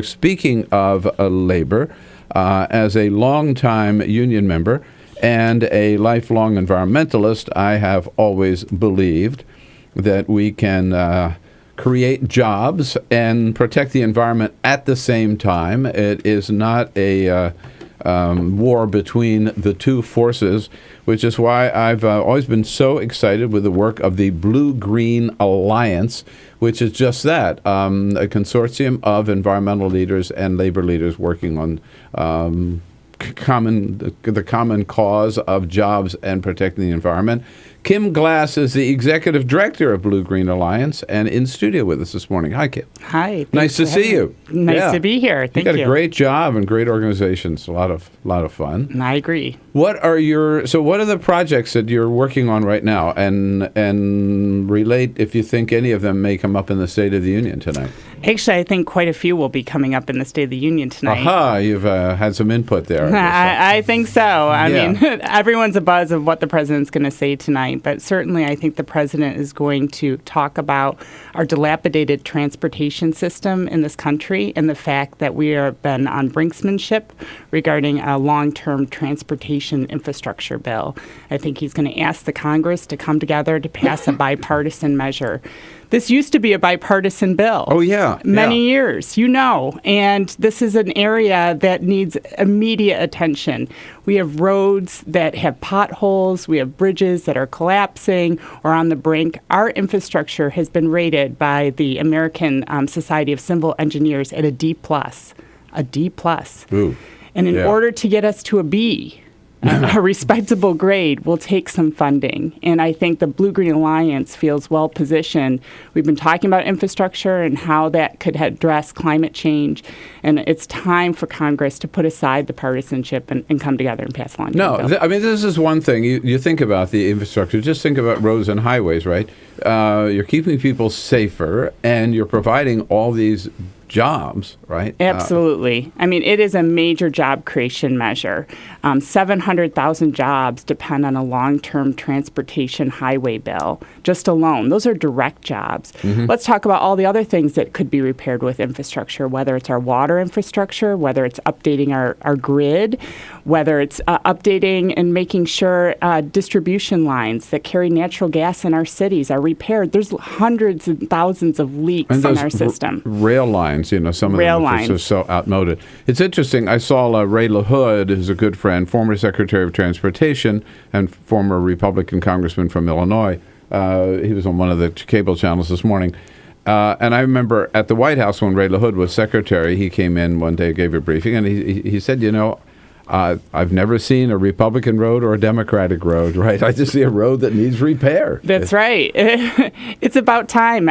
Speaking of labor, as a longtime union member and a lifelong environmentalist, I have always believed that we can create jobs and protect the environment at the same time. It is not a war between the two forces, which is why I've always been so excited with the work of the BlueGreen Alliance, which is just that, a consortium of environmental leaders and labor leaders working on the common cause of jobs and protecting the environment. Kim Glas is the executive director of BlueGreen Alliance and in studio with us this morning. Hi, Kim. Hi. Nice to see you. Nice to be here. Thank you. You got a great job and great organizations. A lot of fun. I agree. What are the projects that you're working on right now, and relate if you think any of them may come up in the State of the Union tonight? Actually, I think quite a few will be coming up in the State of the Union tonight. Aha, you've had some input there. I think so. I mean, everyone's abuzz of what the president's going to say tonight, but certainly I think the president is going to talk about our dilapidated transportation system in this country and the fact that we have been on brinksmanship regarding a long-term transportation infrastructure bill. I think he's going to ask the Congress to come together to pass a bipartisan measure. This used to be a bipartisan bill. Oh, yeah. Many years, and this is an area that needs immediate attention. We have roads that have potholes. We have bridges that are collapsing or on the brink. Our infrastructure has been rated by the American Society of Civil Engineers at a D+. A D+. Ooh. And in order to get us to a B, a respectable grade, will take some funding. And I think the BlueGreen Alliance feels well positioned. We've been talking about infrastructure and how that could address climate change. And it's time for Congress to put aside the partisanship and come together and pass along. This is one thing. You think about the infrastructure. Just think about roads and highways, right? You're keeping people safer, and you're providing all these jobs, right? Absolutely. It is a major job creation measure. 700,000 jobs depend on a long-term transportation highway bill, just alone. Those are direct jobs. Mm-hmm. Let's talk about all the other things that could be repaired with infrastructure, whether it's our water infrastructure, whether it's updating our grid, whether it's updating and making sure distribution lines that carry natural gas in our cities are repaired. There's hundreds and thousands of leaks in our system. Rail lines. Some of them are just so outmoded. It's interesting. I saw Ray LaHood, who's a good friend, former Secretary of Transportation and former Republican congressman from Illinois. He was on one of the cable channels this morning. And I remember at the White House when Ray LaHood was secretary, he came in one day, gave a briefing, and he said, I've never seen a Republican road or a Democratic road, right? I just see a road that needs repair. That's right. It's about time.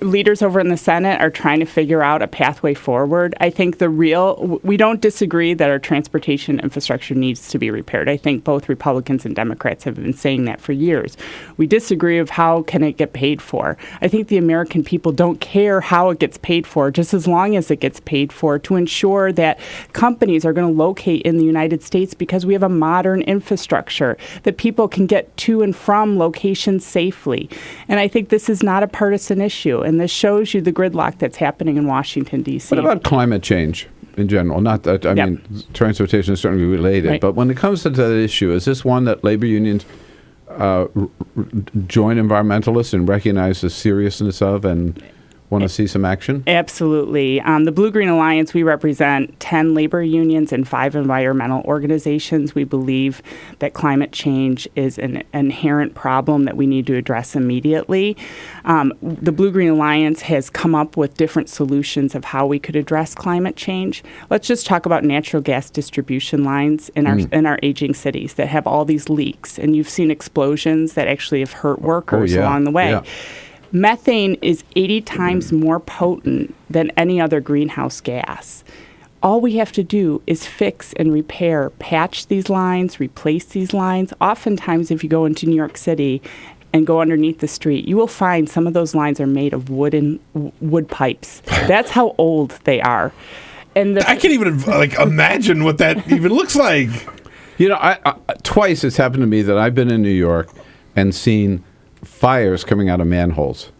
Leaders over in the Senate are trying to figure out a pathway forward. I think we don't disagree that our transportation infrastructure needs to be repaired. I think both Republicans and Democrats have been saying that for years. We disagree of how can it get paid for. I think the American people don't care how it gets paid for, just as long as it gets paid for, to ensure that companies are going to locate in the United States because we have a modern infrastructure that people can get to and from locations safely. And I think this is not a partisan issue, and this shows you the gridlock that's happening in Washington, D.C. What about climate change in general? Not that, transportation is certainly related, right. But when it comes to that issue, is this one that labor unions join environmentalists and recognize the seriousness of and want to see some action? Absolutely. The BlueGreen Alliance, we represent 10 labor unions and 5 environmental organizations. We believe that climate change is an inherent problem that we need to address immediately. The BlueGreen Alliance has come up with different solutions of how we could address climate change. Let's just talk about natural gas distribution lines in our aging cities that have all these leaks. And you've seen explosions that actually have hurt workers along the way. Yeah. Methane is 80 times more potent than any other greenhouse gas. All we have to do is fix and repair, patch these lines, replace these lines. Oftentimes, if you go into New York City and go underneath the street, you will find some of those lines are made of wood pipes. That's how old they are. And I can't even imagine what that even looks like. I twice it's happened to me that I've been in New York and seen fires coming out of manholes.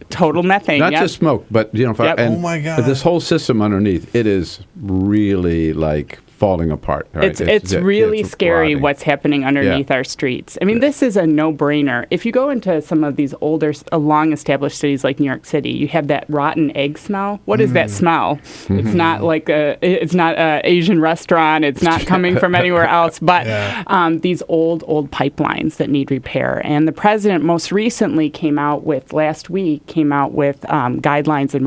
Total methane. Not just smoke, but fire. And oh my God. This whole system underneath, it is really falling apart. Right? It's really scary what's happening underneath our streets. This is a no-brainer. If you go into some of these older, long-established cities like New York City, you have that rotten egg smell. What is that smell? It's not it's not an Asian restaurant. It's not coming from anywhere else, but these old pipelines that need repair. And the president most recently last week came out with guidelines and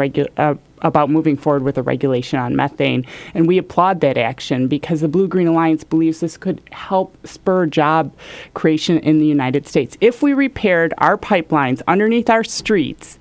about moving forward with a regulation on methane. And we applaud that action because the Blue-Green Alliance believes this could help spur job creation in the United States. If we repaired our pipelines underneath our streets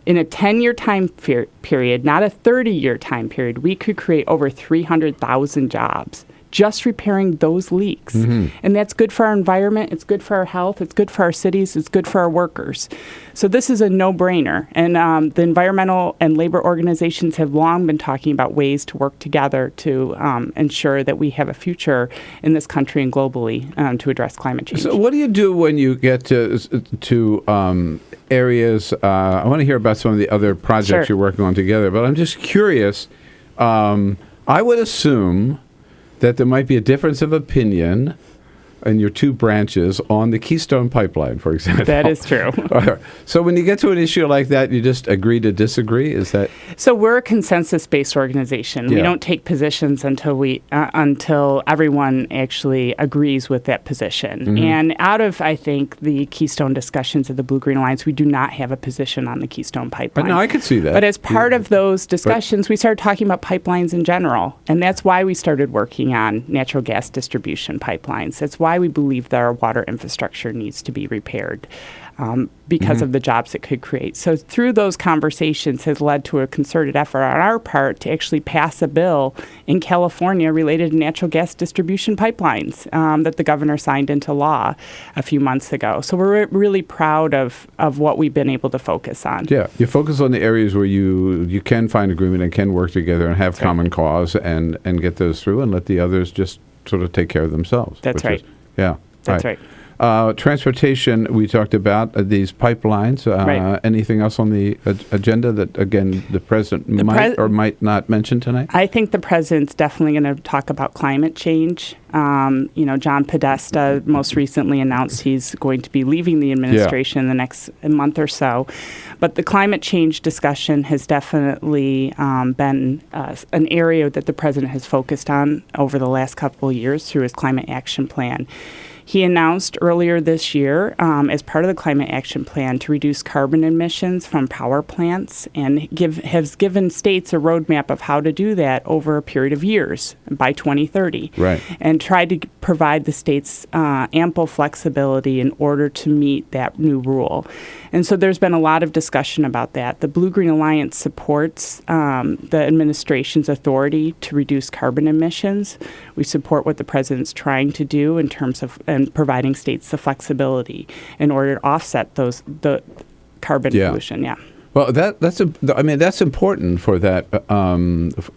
in a 10-year time period, not a 30-year time period, we could create over 300,000 jobs just repairing those leaks. And that's good for our environment, it's good for our health, it's good for our cities, it's good for our workers. So this is a no-brainer. And the environmental and labor organizations have long been talking about ways to work together to ensure that we have a future in this country and globally to address climate change. So what do you do when you get to areas? I want to hear about some of the other projects you're working on together, but I'm just curious. I would assume that there might be a difference of opinion in your two branches on the Keystone Pipeline, for example. That is true. So when you get to an issue like that, you just agree to disagree? Is that? So we're a consensus-based organization. We don't take positions until everyone actually agrees with that position. And out of, I think, the Keystone discussions of the Blue-Green Alliance, we do not have a position on the Keystone Pipeline. No, I could see that. But as part of those discussions, we started talking about pipelines in general. And that's why we started working on natural gas distribution pipelines. That's why we believe that our water infrastructure needs to be repaired because of the jobs it could create. So through those conversations has led to a concerted effort on our part to actually pass a bill in California related to natural gas distribution pipelines that the governor signed into law a few months ago. So we're really proud of what we've been able to focus on. Yeah, you focus on the areas where you can find agreement and can work together and have common cause and get those through and let the others just sort of take care of themselves. That's right. That's right. Transportation, we talked about these pipelines. Anything else on the agenda that, again, the president might or might not mention tonight? I think the president's definitely going to talk about climate change. John Podesta most recently announced he's going to be leaving the administration in the next month or so. But the climate change discussion has definitely been an area that the president has focused on over the last couple of years through his climate action plan. He announced earlier this year, as part of the Climate Action Plan, to reduce carbon emissions from power plants and has given states a roadmap of how to do that over a period of years by 2030. Right. And tried to provide the states ample flexibility in order to meet that new rule. And so there's been a lot of discussion about that. The Blue-Green Alliance supports the administration's authority to reduce carbon emissions. We support what the president's trying to do in terms of providing states the flexibility in order to offset the carbon pollution. Yeah. Well, that's important for that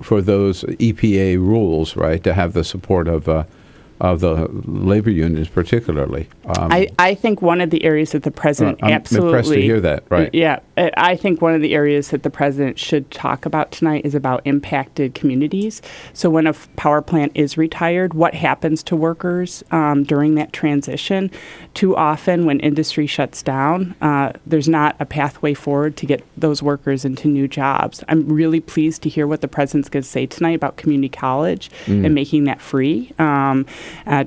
for those EPA rules, right? To have the support of the labor unions, particularly. I think one of the areas that the president absolutely... I'm impressed to hear that, right? Yeah. I think one of the areas that the president should talk about tonight is about impacted communities. So when a power plant is retired, what happens to workers during that transition? Too often when industry shuts down, there's not a pathway forward to get those workers into new jobs. I'm really pleased to hear what the president's going to say tonight about community college and making that free.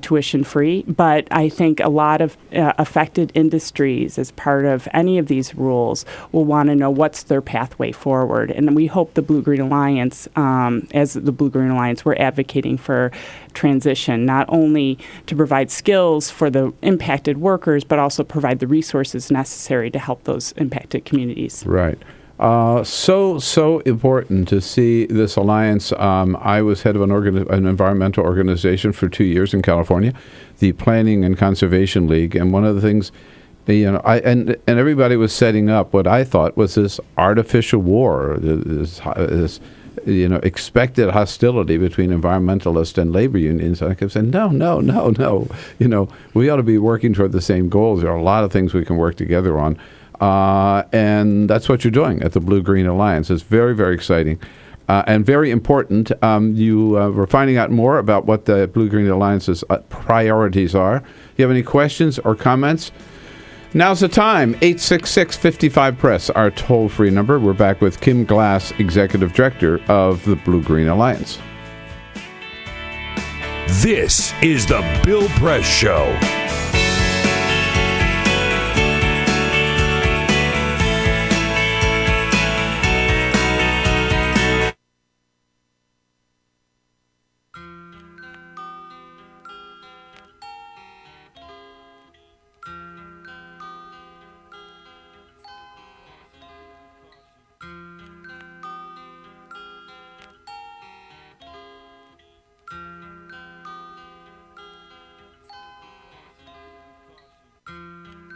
Tuition free, but I think a lot of affected industries as part of any of these rules will want to know what's their pathway forward. And we hope the Blue-Green Alliance, as the Blue-Green Alliance, we're advocating for transition, not only to provide skills for the impacted workers, but also provide the resources necessary to help those impacted communities. Right. So important to see this alliance. I was head of an environmental organization for 2 years in California, the Planning and Conservation League, and one of the things, and everybody was setting up what I thought was this artificial war, this expected hostility between environmentalists and labor unions. I kept saying, no. We ought to be working toward the same goals. There are a lot of things we can work together on. And that's what you're doing at the Blue-Green Alliance. It's very, very exciting and very important. You were finding out more about what the Blue-Green Alliance's priorities are. If you have any questions or comments, now's the time. 866-55-PRESS, our toll-free number. We're back with Kim Glas, Executive Director of the Blue-Green Alliance. This is the Bill Press Show.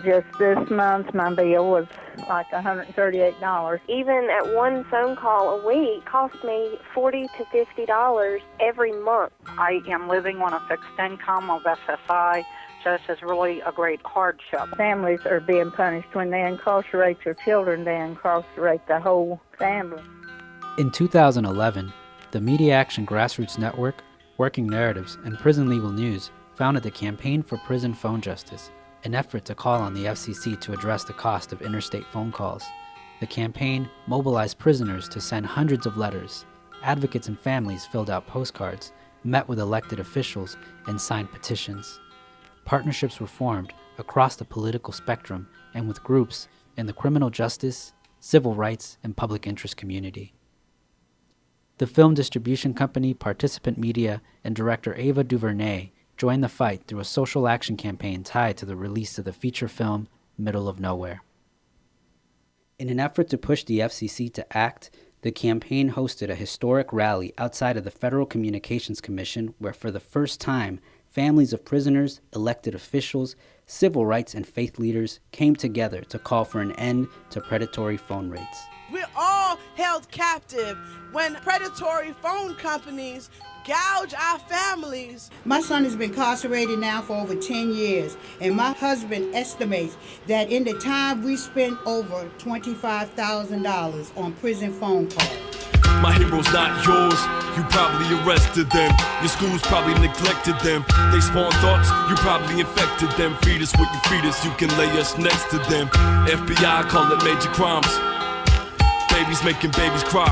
Just this month, my bill was like $138. Even at one phone call a week cost me $40 to $50 every month. I am living on a fixed income of SSI, so this is really a great hardship. Families are being punished. When they incarcerate your children, they incarcerate the whole family. In 2011, the Media Action Grassroots Network, Working Narratives, and Prison Legal News founded the Campaign for Prison Phone Justice, an effort to call on the FCC to address the cost of interstate phone calls. The campaign mobilized prisoners to send hundreds of letters. Advocates and families filled out postcards, met with elected officials, and signed petitions. Partnerships were formed across the political spectrum and with groups in the criminal justice, civil rights, and public interest community. The film distribution company Participant Media and director Ava DuVernay joined the fight through a social action campaign tied to the release of the feature film Middle of Nowhere. In an effort to push the FCC to act, the campaign hosted a historic rally outside of the Federal Communications Commission where for the first time, families of prisoners, elected officials, civil rights and faith leaders came together to call for an end to predatory phone rates. We're all held captive when predatory phone companies gouge our families. My son has been incarcerated now for over 10 years, and my husband estimates that in the time we spent over $25,000 on prison phone calls. My hero's not yours, you probably arrested them. Your schools probably neglected them. They spawn thoughts, you probably infected them. Feed us what you feed us, you can lay us next to them. FBI call it major crimes. Babies making babies cry.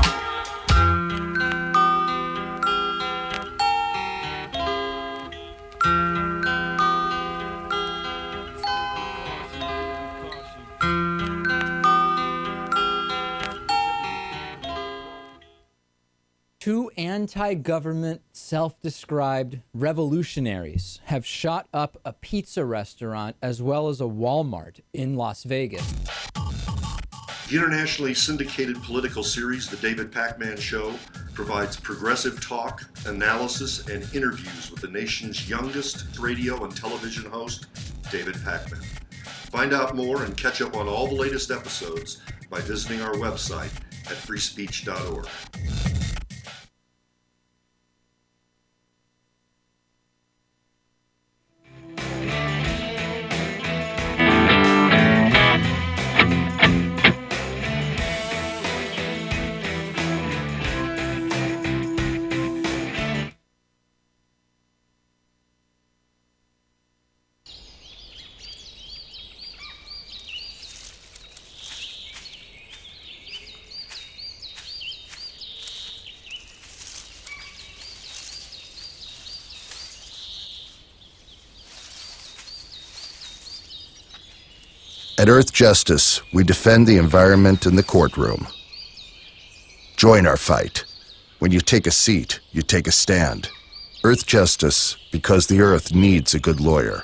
Two anti-government, self-described revolutionaries have shot up a pizza restaurant as well as a Walmart in Las Vegas. The internationally syndicated political series, The David Pakman Show, provides progressive talk, analysis, and interviews with the nation's youngest radio and television host, David Pakman. Find out more and catch up on all the latest episodes by visiting our website at freespeech.org. At Earth Justice, we defend the environment in the courtroom. Join our fight. When you take a seat, you take a stand. Earth Justice, because the Earth needs a good lawyer.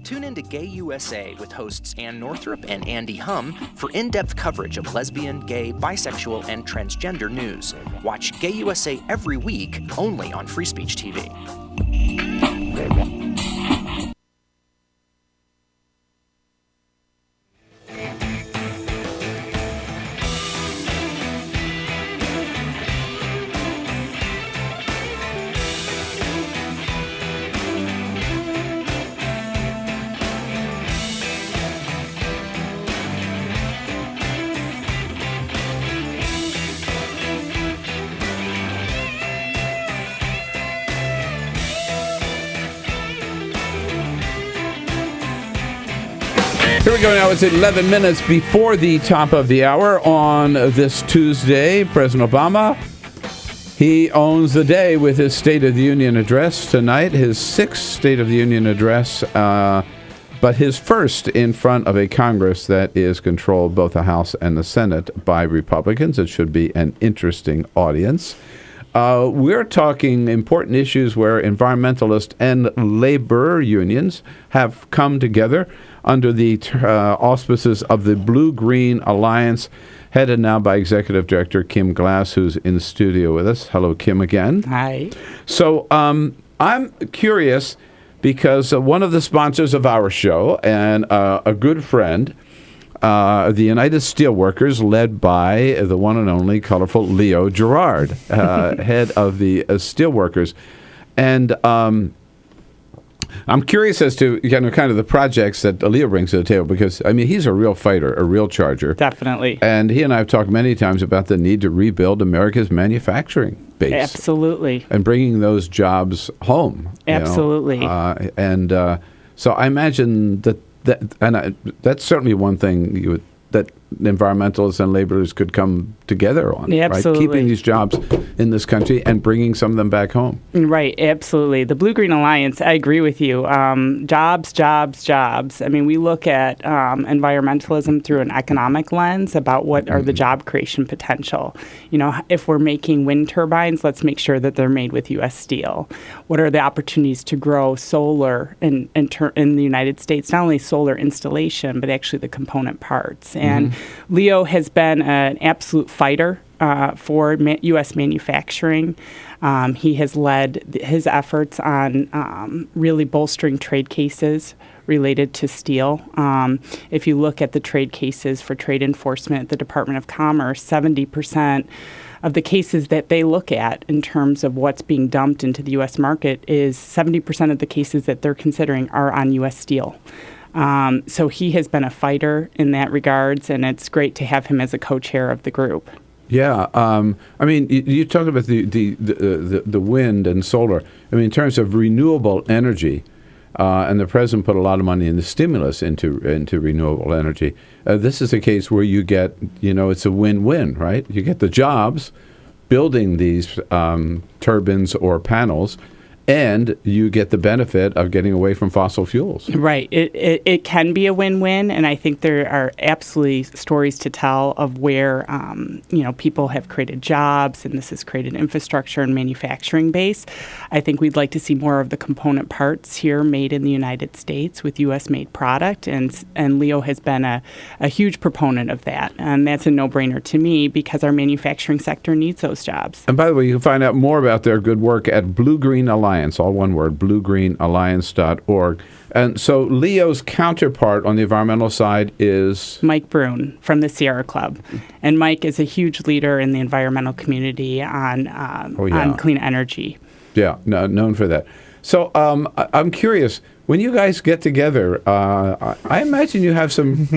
Tune in to Gay USA with hosts Ann Northrup and Andy Hum for in-depth coverage of lesbian, gay, bisexual, and transgender news. Watch Gay USA every week, only on Free Speech TV. Here we go now. It's 11 minutes before the top of the hour on this Tuesday. President Obama, he owns the day with his State of the Union address tonight, his sixth State of the Union address, but his first in front of a Congress that is controlled, both the House and the Senate, by Republicans. It should be an interesting audience. We're talking important issues where environmentalist and labor unions have come together under the auspices of the BlueGreen Alliance, headed now by Executive Director Kim Glas, who's in the studio with us. Hello, Kim, again. Hi. So I'm curious because one of the sponsors of our show and a good friend, the United Steelworkers, led by the one and only colorful Leo Gerard, head of the Steelworkers. And I'm curious as to kind of the projects that Leo brings to the table because, I mean, he's a real fighter, a real charger. Definitely. And he and I have talked many times about the need to rebuild America's manufacturing base. Absolutely. And bringing those jobs home. Absolutely. So I imagine that's certainly one thing that environmentalists and laborers could come together on. Yeah, absolutely. Right? Keeping these jobs in this country and bringing some of them back home. Right, absolutely. The Blue-Green Alliance, I agree with you. Jobs, jobs, jobs. I mean, we look at environmentalism through an economic lens about what are the job creation potential. You know, if we're making wind turbines, let's make sure that they're made with U.S. steel. What are the opportunities to grow solar in the United States? Not only solar installation, but actually the component parts. And Leo has been an absolute fighter for U.S. manufacturing. He has led his efforts on really bolstering trade cases related to steel. If you look at the trade cases for trade enforcement at the Department of Commerce, 70% of the cases that they look at in terms of what's being dumped into the U.S. market is 70% of the cases that they're considering are on U.S. steel. So he has been a fighter in that regards, and it's great to have him as a co-chair of the group. Yeah, I mean, you talked about the wind and solar. I mean, in terms of renewable energy, and the president put a lot of money in the stimulus into renewable energy. This is a case where you get, it's a win-win, right? You get the jobs building these turbines or panels, and you get the benefit of getting away from fossil fuels. Right. It can be a win-win, and I think there are absolutely stories to tell of where, people have created jobs, and this has created infrastructure and manufacturing base. I think we'd like to see more of the component parts here made in the United States with U.S.-made product, and Leo has been a huge proponent of that, and that's a no-brainer to me because our manufacturing sector needs those jobs. And by the way, you can find out more about their good work at BlueGreen Alliance, all one word, bluegreenalliance.org. And so Leo's counterpart on the environmental side is? Mike Brune from the Sierra Club. And Mike is a huge leader in the environmental community on clean energy. Yeah, known for that. So I'm curious, when you guys get together, I imagine you have some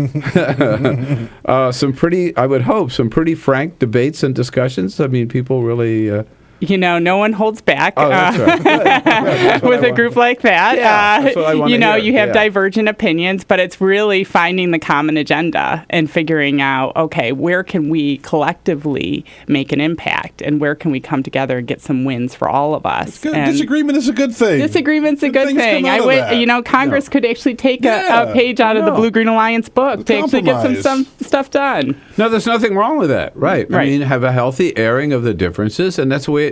pretty, I would hope, some pretty frank debates and discussions. I mean, people really... no one holds back that's right. with a group like that. Yeah, that's what I want to hear. You have divergent opinions, but it's really finding the common agenda and figuring out, okay, where can we collectively make an impact and where can we come together and get some wins for all of us? Disagreement is a good thing. Disagreement's a good thing. Congress could actually take a page out of the Blue-Green Alliance book to actually get some stuff done. No, there's nothing wrong with that, right? I mean, have a healthy airing of the differences, and that's the way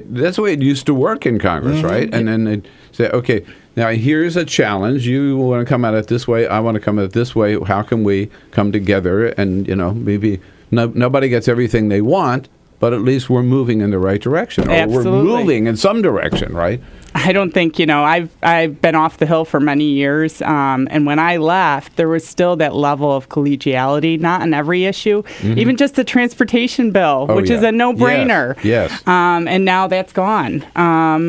it used to work in Congress, right? And then they'd say, okay, now here's a challenge. You want to come at it this way. I want to come at it this way. How can we come together? And, maybe nobody gets everything they want, but at least we're moving in the right direction. Or we're moving in some direction, right? I don't think, I've been off the Hill for many years, and when I left, there was still that level of collegiality, not on every issue, even just the transportation bill, which is a no-brainer. Yes. And now that's gone.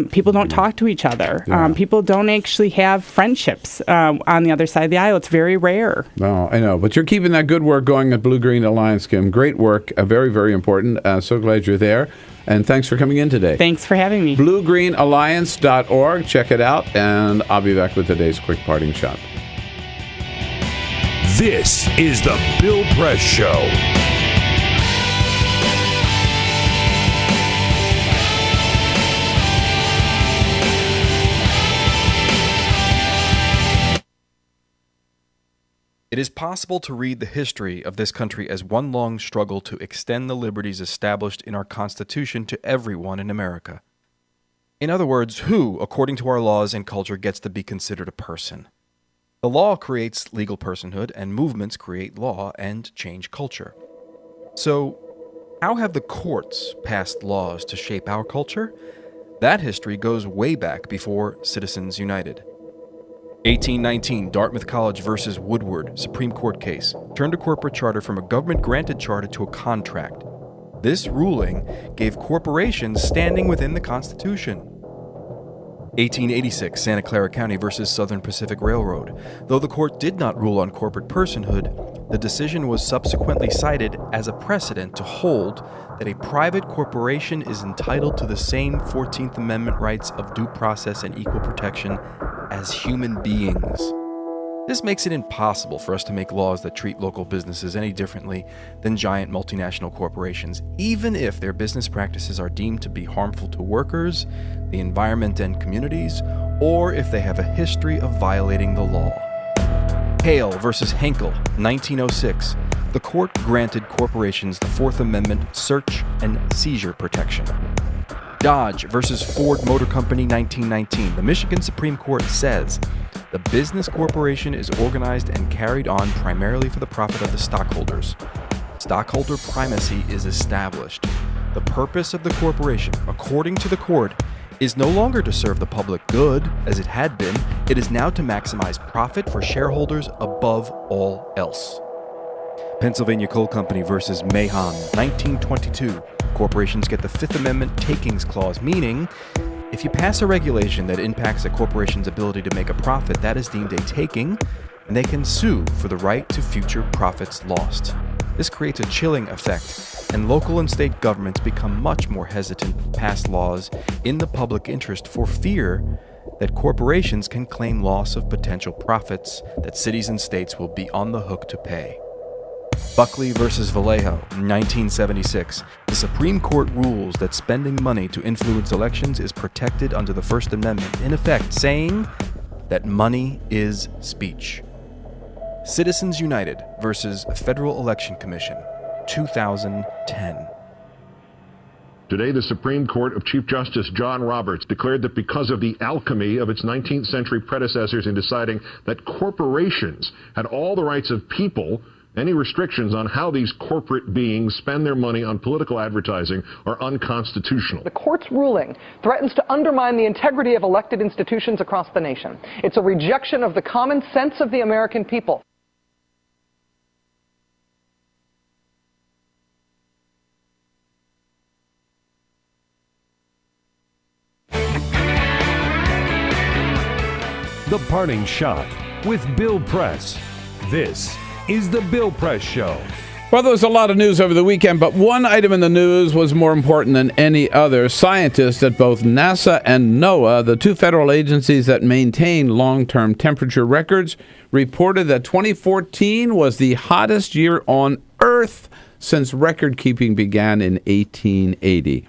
People don't talk to each other. People don't actually have friendships on the other side of the aisle. It's very rare. No, I know, but you're keeping that good work going at Blue-Green Alliance, Kim. Great work, very, very important. So glad you're there. And thanks for coming in today. Thanks for having me. BlueGreenAlliance.org. Check it out, and I'll be back with today's quick parting shot. This is the Bill Press Show. It is possible to read the history of this country as one long struggle to extend the liberties established in our Constitution to everyone in America. In other words, who, according to our laws and culture, gets to be considered a person? The law creates legal personhood, and movements create law and change culture. So, how have the courts passed laws to shape our culture? That history goes way back before Citizens United. 1819, Dartmouth College versus Woodward, Supreme Court case, turned a corporate charter from a government-granted charter to a contract. This ruling gave corporations standing within the Constitution. 1886, Santa Clara County versus Southern Pacific Railroad. Though the court did not rule on corporate personhood, the decision was subsequently cited as a precedent to hold that a private corporation is entitled to the same 14th Amendment rights of due process and equal protection as human beings. This makes it impossible for us to make laws that treat local businesses any differently than giant multinational corporations, even if their business practices are deemed to be harmful to workers, the environment and communities, or if they have a history of violating the law. Hale versus Henkel, 1906. The court granted corporations the Fourth Amendment search and seizure protection. Dodge versus Ford Motor Company, 1919. The Michigan Supreme Court says the business corporation is organized and carried on primarily for the profit of the stockholders. Stockholder primacy is established. The purpose of the corporation, according to the court, is no longer to serve the public good, as it had been. It is now to maximize profit for shareholders above all else. Pennsylvania Coal Company versus Mahon, 1922. Corporations get the Fifth Amendment takings clause, meaning if you pass a regulation that impacts a corporation's ability to make a profit, that is deemed a taking, and they can sue for the right to future profits lost. This creates a chilling effect, and local and state governments become much more hesitant to pass laws in the public interest for fear that corporations can claim loss of potential profits that cities and states will be on the hook to pay. Buckley versus Vallejo, 1976. The Supreme Court rules that spending money to influence elections is protected under the First Amendment, in effect saying that money is speech. Citizens United versus Federal Election Commission, 2010. Today, the Supreme Court of Chief Justice John Roberts declared that because of the alchemy of its 19th century predecessors in deciding that corporations had all the rights of people, any restrictions on how these corporate beings spend their money on political advertising are unconstitutional. The court's ruling threatens to undermine the integrity of elected institutions across the nation. It's a rejection of the common sense of the American people. The Parting Shot with Bill Press. This is the Bill Press Show. Well, there was a lot of news over the weekend, but one item in the news was more important than any other. Scientists at both NASA and NOAA, the two federal agencies that maintain long-term temperature records, reported that 2014 was the hottest year on Earth since record-keeping began in 1880.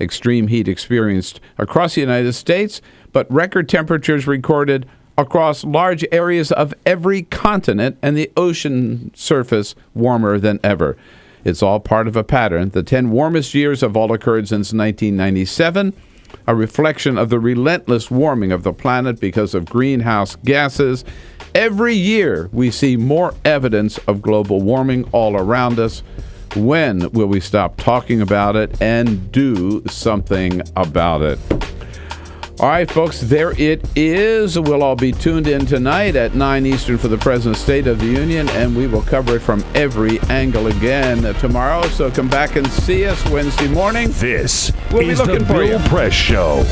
Extreme heat experienced across the United States, but record temperatures recorded across large areas of every continent, and the ocean surface warmer than ever. It's all part of a pattern. The 10 warmest years have all occurred since 1997, a reflection of the relentless warming of the planet because of greenhouse gases. Every year we see more evidence of global warming all around us. When will we stop talking about it and do something about it? All right, folks, there it is. We'll all be tuned in tonight at 9 Eastern for the President's State of the Union, and we will cover it from every angle again tomorrow. So come back and see us Wednesday morning. This we'll is the Bill Press Show.